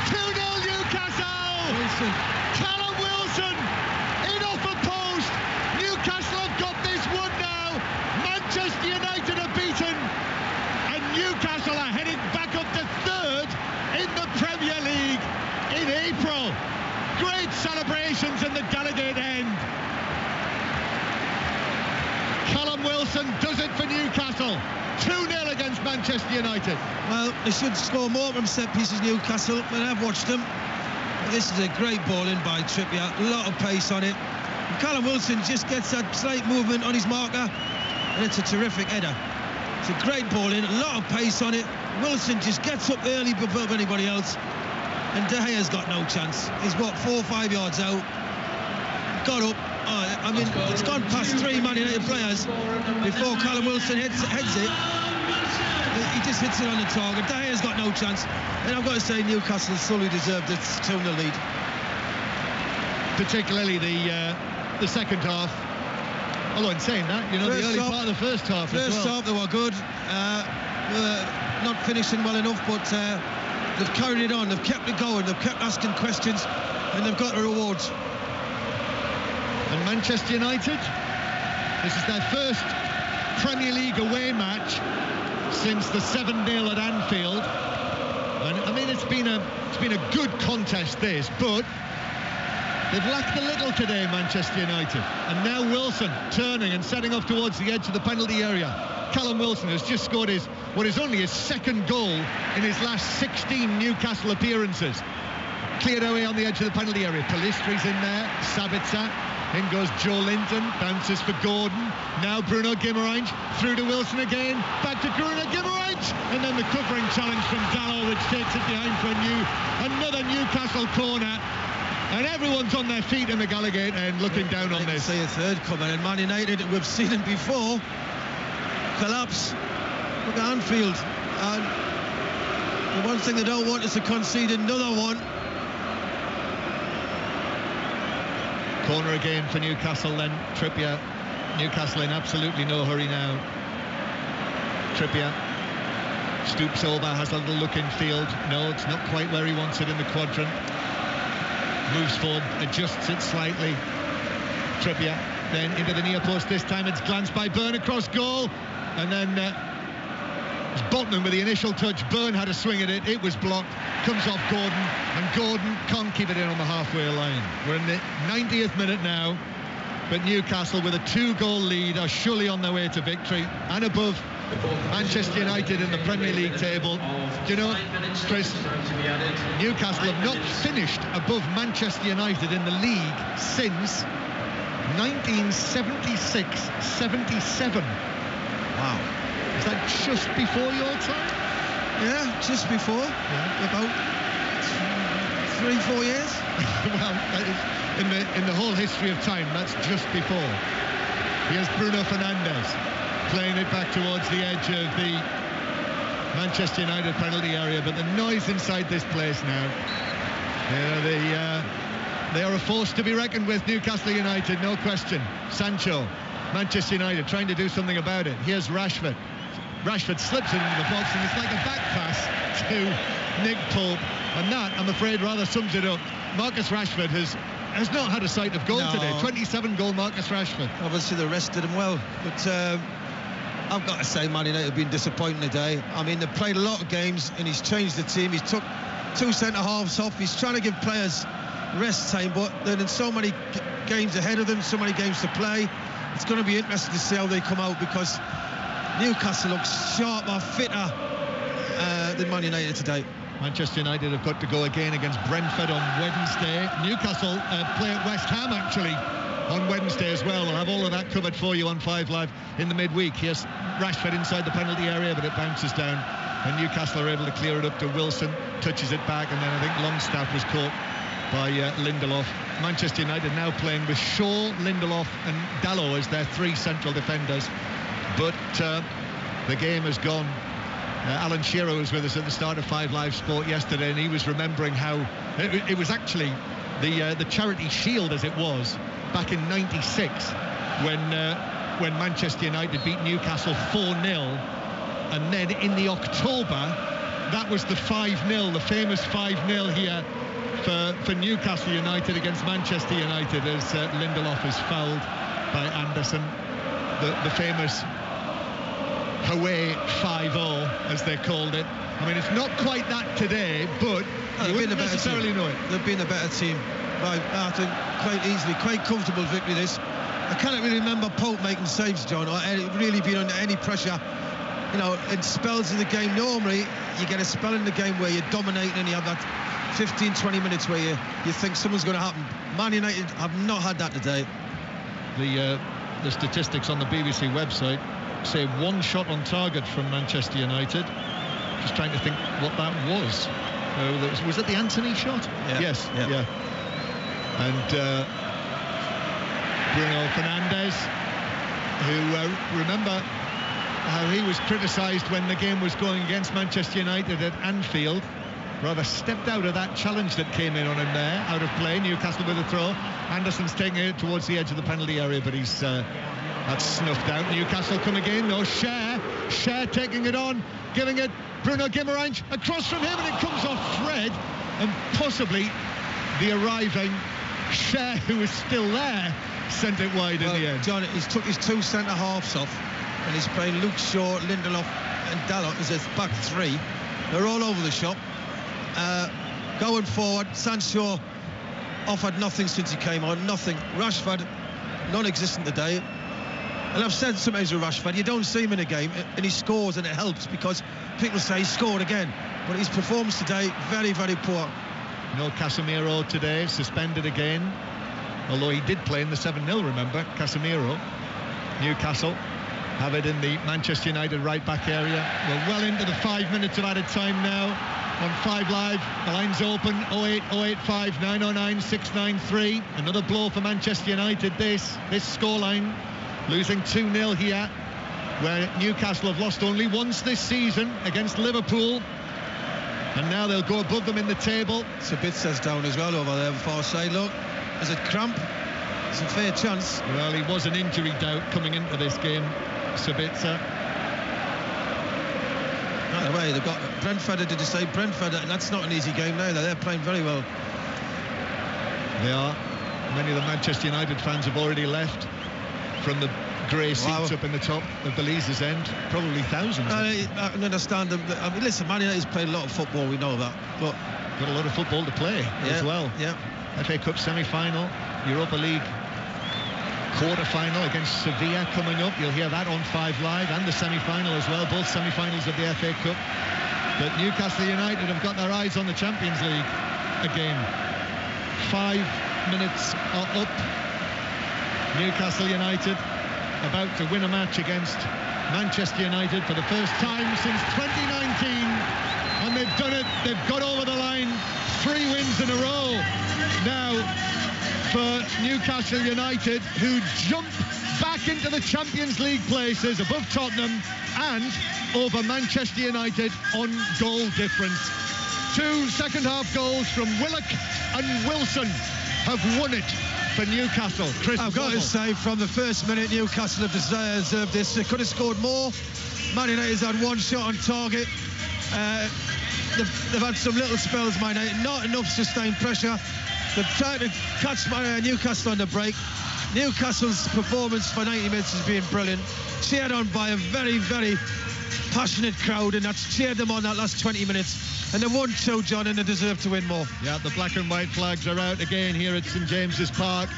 S4: 2-0 Newcastle!
S3: Wilson.
S4: Callum Wilson in off a post. Newcastle have got this one now. Manchester United are beaten, and Newcastle are heading back up to third in the Premier League in April. Great celebrations in the Gallagher end. Callum Wilson does it for Newcastle. 2-0 against Manchester United.
S3: Well, they should score more from set pieces, Newcastle, but I've watched them. This is a great ball in by Trippier, a lot of pace on it. And Callum Wilson just gets that slight movement on his marker, and it's a terrific header. It's a great ball in, a lot of pace on it. Wilson just gets up early above anybody else, and De Gea's got no chance. He's, 4 or 5 yards out, got up. I mean, it's gone past 3 Man United players before Callum Wilson heads it. He just hits it on the target. De Gea's got no chance. And I've got to say, Newcastle solely deserved its 2-0 lead.
S4: Particularly the second half. Although in saying that, you know, the early part of the first half as well.
S3: First half, they were good. Not finishing well enough, but they've carried it on. They've kept it going. They've kept asking questions, and they've got the rewards.
S4: And Manchester United, this is their first Premier League away match since the 7-0 at Anfield. And I mean, it's been a good contest, this, but they've lacked a little today, Manchester United. And now Wilson turning and setting off towards the edge of the penalty area. Callum Wilson has just scored what is only his second goal in his last 16 Newcastle appearances. Cleared away on the edge of the penalty area. Palistri's in there, Sabitzer. In goes Joe Linton, bounces for Gordon. Now Bruno Guimaraes, through to Wilson again, back to Bruno Guimaraes, and then the covering challenge from Dalot, which takes it behind for another Newcastle corner. And everyone's on their feet in the Gallagher end looking down on this.
S3: See a third coming, and Man United, we've seen it before, collapse. Look at Anfield. And the one thing they don't want is to concede another one.
S4: Corner again for Newcastle then. Trippier. Newcastle in absolutely no hurry now. Trippier stoops over, has a little look in field. No, it's not quite where he wants it in the quadrant. Moves forward, adjusts it slightly. Trippier then into the near post. This time it's glanced by Byrne across goal. And then it's Botman with the initial touch. Byrne had a swing at it. It was blocked. Comes off Gordon. And Gordon can't keep it in on the halfway line. We're in the 90th minute now. But Newcastle, with a 2-goal lead, are surely on their way to victory and above Manchester United in the Premier League table. Do you know, Chris, Newcastle have not finished above Manchester United in the league since 1976-77. Wow. Is that just before your time?
S3: Yeah, just before. Yeah. About 3-4 years.
S4: Well, that is, in the whole history of time, that's just before. Here's Bruno Fernandes playing it back towards the edge of the Manchester United penalty area, but the noise inside this place now. They are a force to be reckoned with, Newcastle United, no question. Sancho, Manchester United trying to do something about it. Here's Rashford. Rashford slips it into the box, and it's like a back pass to Nick Pope, and that, I'm afraid, rather sums it up. Marcus Rashford has not had a sight of goal today. 27-goal Marcus Rashford.
S3: Obviously they rested him well, but I've got to say Man United have been disappointing today. I mean, they've played a lot of games and he's changed the team. He's took 2 centre-halves off. He's trying to give players rest time, but there's so many games ahead of them, so many games to play. It's going to be interesting to see how they come out, because Newcastle looks sharper, fitter than Man United today.
S4: Manchester United have got to go again against Brentford on Wednesday. Newcastle play at West Ham actually on Wednesday as well. We'll have all of that covered for you on 5 Live in the midweek. Here's Rashford inside the penalty area, but it bounces down, and Newcastle are able to clear it up to Wilson, touches it back, and then I think Longstaff was caught by Lindelof. Manchester United now playing with Shaw, Lindelof and Dalot as their 3 central defenders, but the game has gone. Alan Shearer was with us at the start of 5 Live Sport yesterday, and he was remembering how it was actually the Charity Shield, as it was back in '96 when Manchester United beat Newcastle 4-0, and then in the October that was the 5-0, the famous 5-0 here for Newcastle United against Manchester United, as Lindelof is fouled by Anderson, the famous away 5-0, as they called it. I mean, it's not quite that today, but you wouldn't necessarily know it.
S3: They've been a better team. Right, I think quite easily, quite comfortable victory this. I can't really remember Pope making saves, John, or really being under any pressure you know, in spells of the game, normally you get a spell in the game where you're dominating and you have that 15-20 minutes where you think something's going to happen. Man United have not had that today.
S4: The statistics on the BBC website say 1 shot on target from Manchester United. Just trying to think what that was. Was it the Anthony shot?
S3: Yeah.
S4: Yes. Yeah. And Bruno Fernandes, who remember how he was criticised when the game was going against Manchester United at Anfield. Rather stepped out of that challenge that came in on him there, out of play. Newcastle with a throw. Anderson's taking it towards the edge of the penalty area, but he's that's snuffed out. Newcastle come again. No, Cher taking it on, giving it Bruno Guimaraes across from him, and it comes off Fred, and possibly the arriving Cher, who is still there, sent it wide in the end.
S3: John, he's took his 2 centre-halves off, and he's playing Luke Shaw, Lindelof and Dalot as his back 3. They're all over the shop. Going forward, Sancho offered nothing since he came on, nothing. Rashford, non-existent today. And I've said sometimes with Rashford, you don't see him in a game and he scores, and it helps because people say he scored again. But his performance today, very, very poor.
S4: No Casemiro today, suspended again. Although he did play in the 7-0, remember, Casemiro. Newcastle have it in the Manchester United right-back area. We're well into the 5 minutes of added time now. On 5 Live, the line's open, 08 085 909 693. Another blow for Manchester United, this scoreline. Losing 2-0 here, where Newcastle have lost only once this season against Liverpool. And now they'll go above them in the table.
S3: Sabitza's down as well over there, far side, look. Is it cramp? It's a fair chance.
S4: Well, he was an injury doubt coming into this game, Sabitzer.
S3: By the way, they've got Brentford, did you say? Brentford, and that's not an easy game now. They're playing very well.
S4: They are. Many of the Manchester United fans have already left from the grey seats up in the top of Belize's end. Probably thousands.
S3: I can understand them. I mean, listen, Man United's played a lot of football, we know that. But
S4: got a lot of football to play as well.
S3: Yeah.
S4: FA Cup semi-final, Europa League quarter-final against Sevilla coming up. You'll hear that on 5 Live, and the semi-final as well, both semi-finals of the FA Cup. But Newcastle United have got their eyes on the Champions League again. 5 minutes are up. Newcastle United about to win a match against Manchester United for the first time since 2019, and they've done it. They've got over the line. 3 wins in a row now for Newcastle United, who jump back into the Champions League places above Tottenham and over Manchester United on goal difference. 2 second-half goals from Willock and Wilson have won it for Newcastle. Chris,
S3: I've got to say, from the first minute, Newcastle have deserved this. They could have scored more. Man United's had 1 shot on target. They've had some little spells, Man United, not enough sustained pressure. They've tried to catch Newcastle on the break. Newcastle's performance for 90 minutes has been brilliant. Cheered on by a very, very passionate crowd, and that's cheered them on that last 20 minutes. And they won 2, John, and they deserve to win more.
S4: Yeah, the black and white flags are out again here at St James's Park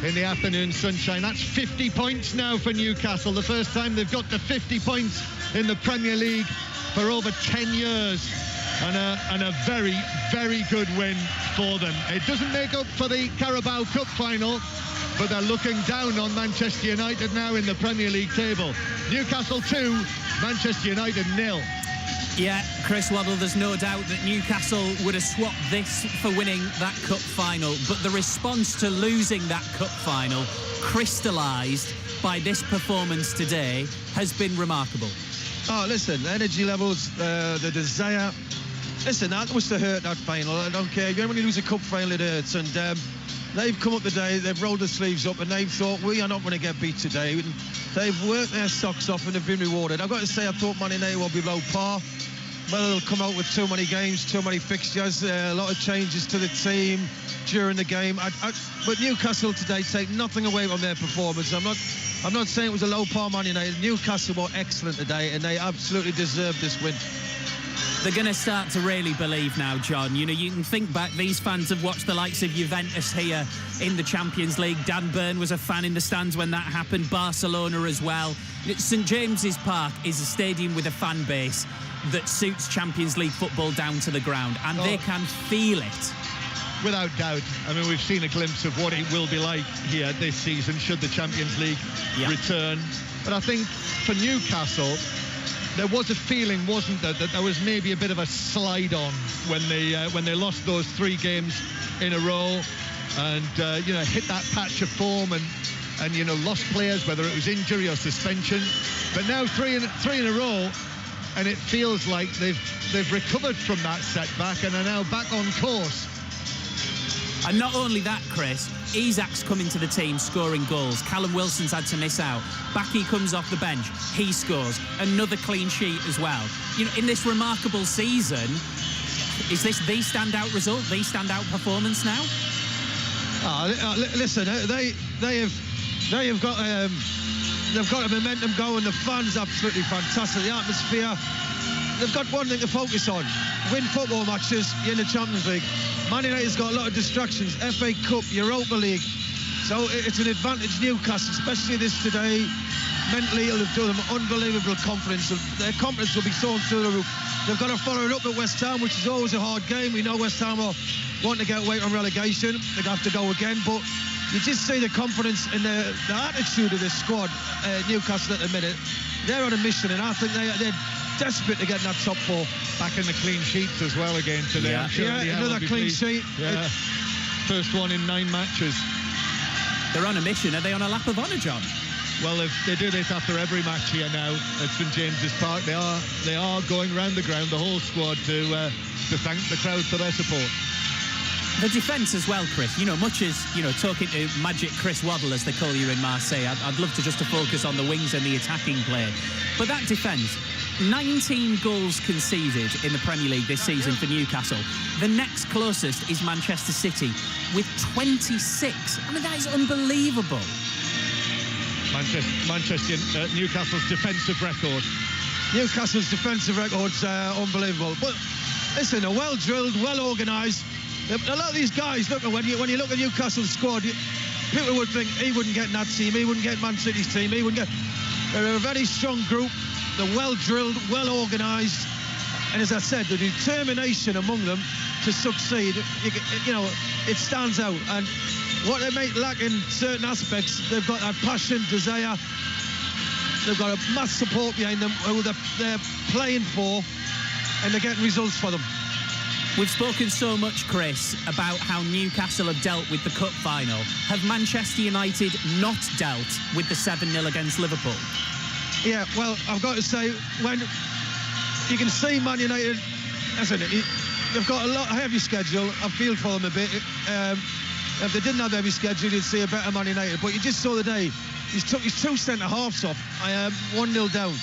S4: in the afternoon sunshine. That's 50 points now for Newcastle. The first time they've got to 50 points in the Premier League for over 10 years. And a very, very good win for them. It doesn't make up for the Carabao Cup final, but they're looking down on Manchester United now in the Premier League table. Newcastle 2, Manchester United 0.
S2: Yeah, Chris Waddle, there's no doubt that Newcastle would have swapped this for winning that cup final, but the response to losing that cup final, crystallised by this performance today, has been remarkable.
S3: Oh, listen, energy levels, the desire. Listen, that was to hurt, that final. I don't care. When you lose a cup final, it hurts. And they've come up today, they've rolled their sleeves up, and they've thought, we are not going to get beat today. And they've worked their socks off and they've been rewarded. I've got to say, I thought Man United will be low par. Well, they'll come out with too many games, too many fixtures, a lot of changes to the team during the game. But Newcastle today take nothing away from their performance. I'm not saying it was a low par Man United. Newcastle were excellent today, and they absolutely deserved this win.
S2: They're going to start to really believe now, John. You know, you can think back, these fans have watched the likes of Juventus here in the Champions League. Dan Burn was a fan in the stands when that happened. Barcelona as well. St James's Park is a stadium with a fan base that suits Champions League football down to the ground, and they can feel it.
S4: Without doubt. I mean, we've seen a glimpse of what it will be like here this season should the Champions League return. But I think for Newcastle, there was a feeling, wasn't there, that there was maybe a bit of a slide on when they lost those 3 games in a row and hit that patch of form and lost players, whether it was injury or suspension. But now three in a row, and it feels like they've recovered from that setback and are now back on course.
S2: And not only that, Chris, Isak's come into the team scoring goals. Callum Wilson's had to miss out. Backy comes off the bench. He scores. Another clean sheet as well. You know, in this remarkable season, is this the standout result, the standout performance now?
S3: Listen, they have got a momentum going. The fans absolutely fantastic. The atmosphere. They've got one thing to focus on: win football matches in the Champions League. Man United's got a lot of distractions. FA Cup, Europa League. So it's an advantage Newcastle, especially this today. Mentally, it'll do them unbelievable confidence. Their confidence will be soaring through the roof. They've got to follow it up at West Ham, which is always a hard game. We know West Ham are wanting to get away from relegation. They'll have to go again. But you just see the confidence and the attitude of this squad, Newcastle at the minute. They're on a mission, and I think they're desperate to get in that top 4.
S4: Back in the clean sheets as well again today.
S3: Yeah,
S4: I'm sure
S3: another clean sheet.
S4: Yeah. First one in 9 matches.
S2: They're on a mission. Are they on a lap of honour, John?
S4: Well, they do this after every match here now at St James's Park. They are going round the ground, the whole squad, to thank the crowd for their support.
S2: The defence as well, Chris. You know, much as, talking to Magic Chris Waddle, as they call you in Marseille, I'd love to focus on the wings and the attacking play. But that defence, 19 goals conceded in the Premier League this season for Newcastle. The next closest is Manchester City with 26. I mean, that is unbelievable.
S4: Newcastle's defensive record.
S3: Newcastle's defensive record's unbelievable. But listen, they're well drilled, well organised. A lot of these guys, look, when you look at Newcastle's squad, people would think he wouldn't get in that team, he wouldn't get Man City's team, he wouldn't get. They're a very strong group. They're well drilled, well organised, and as I said, the determination among them to succeed, it stands out. And what they may lack in certain aspects, they've got that passion, desire. They've got a mass support behind them, who they're playing for, and they're getting results for them.
S2: We've spoken so much, Chris, about how Newcastle have dealt with the cup final. Have Manchester United not dealt with the 7-0 against Liverpool?
S3: Yeah, well, I've got to say, when you can see Man United, they've got a heavy schedule. I feel for them a bit. If they didn't have a heavy schedule, you'd see a better Man United. But you just saw the day, he took his 2 centre-halves off, 1-0 down.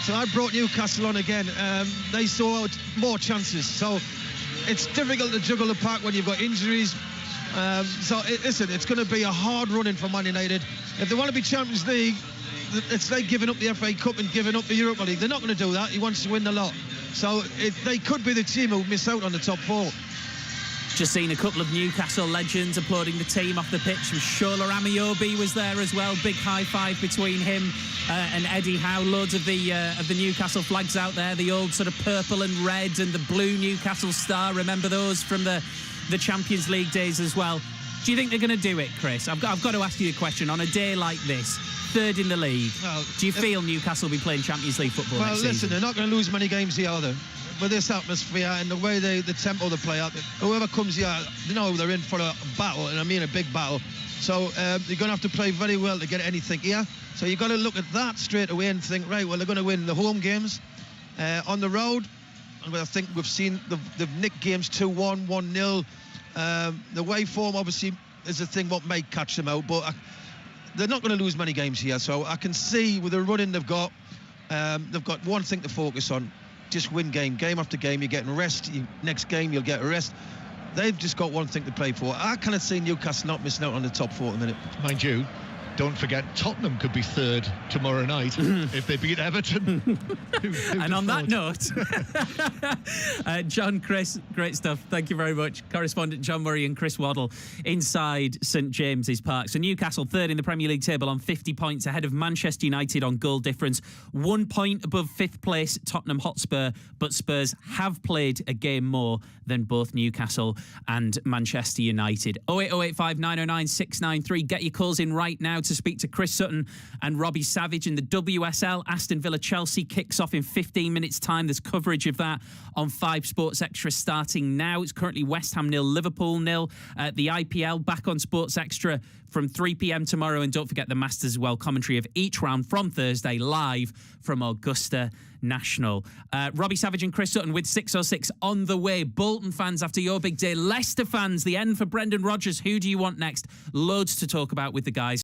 S3: So I brought Newcastle on again. They saw more chances. So it's difficult to juggle the pack when you've got injuries. It's going to be a hard run-in for Man United. If they want to be Champions League, it's like giving up the FA Cup and giving up the Europa League. They're not going to do that. He wants to win the lot. So they could be the team who miss out on the top 4.
S2: Just seen a couple of Newcastle legends applauding the team off the pitch. Shola Amiobi was there as well. Big high five between him and Eddie Howe. Loads of the Newcastle flags out there. The old sort of purple and red and the blue Newcastle star. Remember those from the Champions League days as well. Do you think they're going to do it, Chris? I've got to ask you a question. On a day like this, 3rd in the league, do you feel Newcastle will be playing Champions League football next season? Well, listen,
S3: they're not going to lose many games here, are they? With this atmosphere and the way the tempo they play out, whoever comes here, they know they're in for a battle, and I mean a big battle. So you're going to have to play very well to get anything here. So you've got to look at that straight away and think, right, well, they're going to win the home games. On the road, I think we've seen they've nicked games 2-1, 1-0. The way form, obviously, is the thing what may catch them out, but they're not going to lose many games here. So I can see with the running they've got one thing to focus on. Just win game after game. You're getting rest. Next game you'll get a rest. They've just got one thing to play for. I kind of see Newcastle not missing out on the top 4 at the minute.
S4: Mind you, don't forget, Tottenham could be third tomorrow night if they beat Everton.
S2: And on that note, John, Chris, great stuff. Thank you very much. Correspondent John Murray and Chris Waddle inside St James's Park. So Newcastle third in the Premier League table on 50 points, ahead of Manchester United on goal difference, 1 point above fifth place Tottenham Hotspur, but Spurs have played a game more than both Newcastle and Manchester United. 08085 909 693. Get your calls in right now to speak to Chris Sutton and Robbie Savage in the WSL. Aston Villa Chelsea kicks off in 15 minutes time. There's coverage of that on 5 Sports Extra starting now. It's currently West Ham 0, Liverpool 0. The IPL back on Sports Extra from 3 p.m. tomorrow. And don't forget the Masters as well. Commentary of each round from Thursday live from Augusta National. Robbie Savage and Chris Sutton with 606 on the way. Bolton fans after your big day. Leicester fans, the end for Brendan Rodgers. Who do you want next? Loads to talk about with the guys.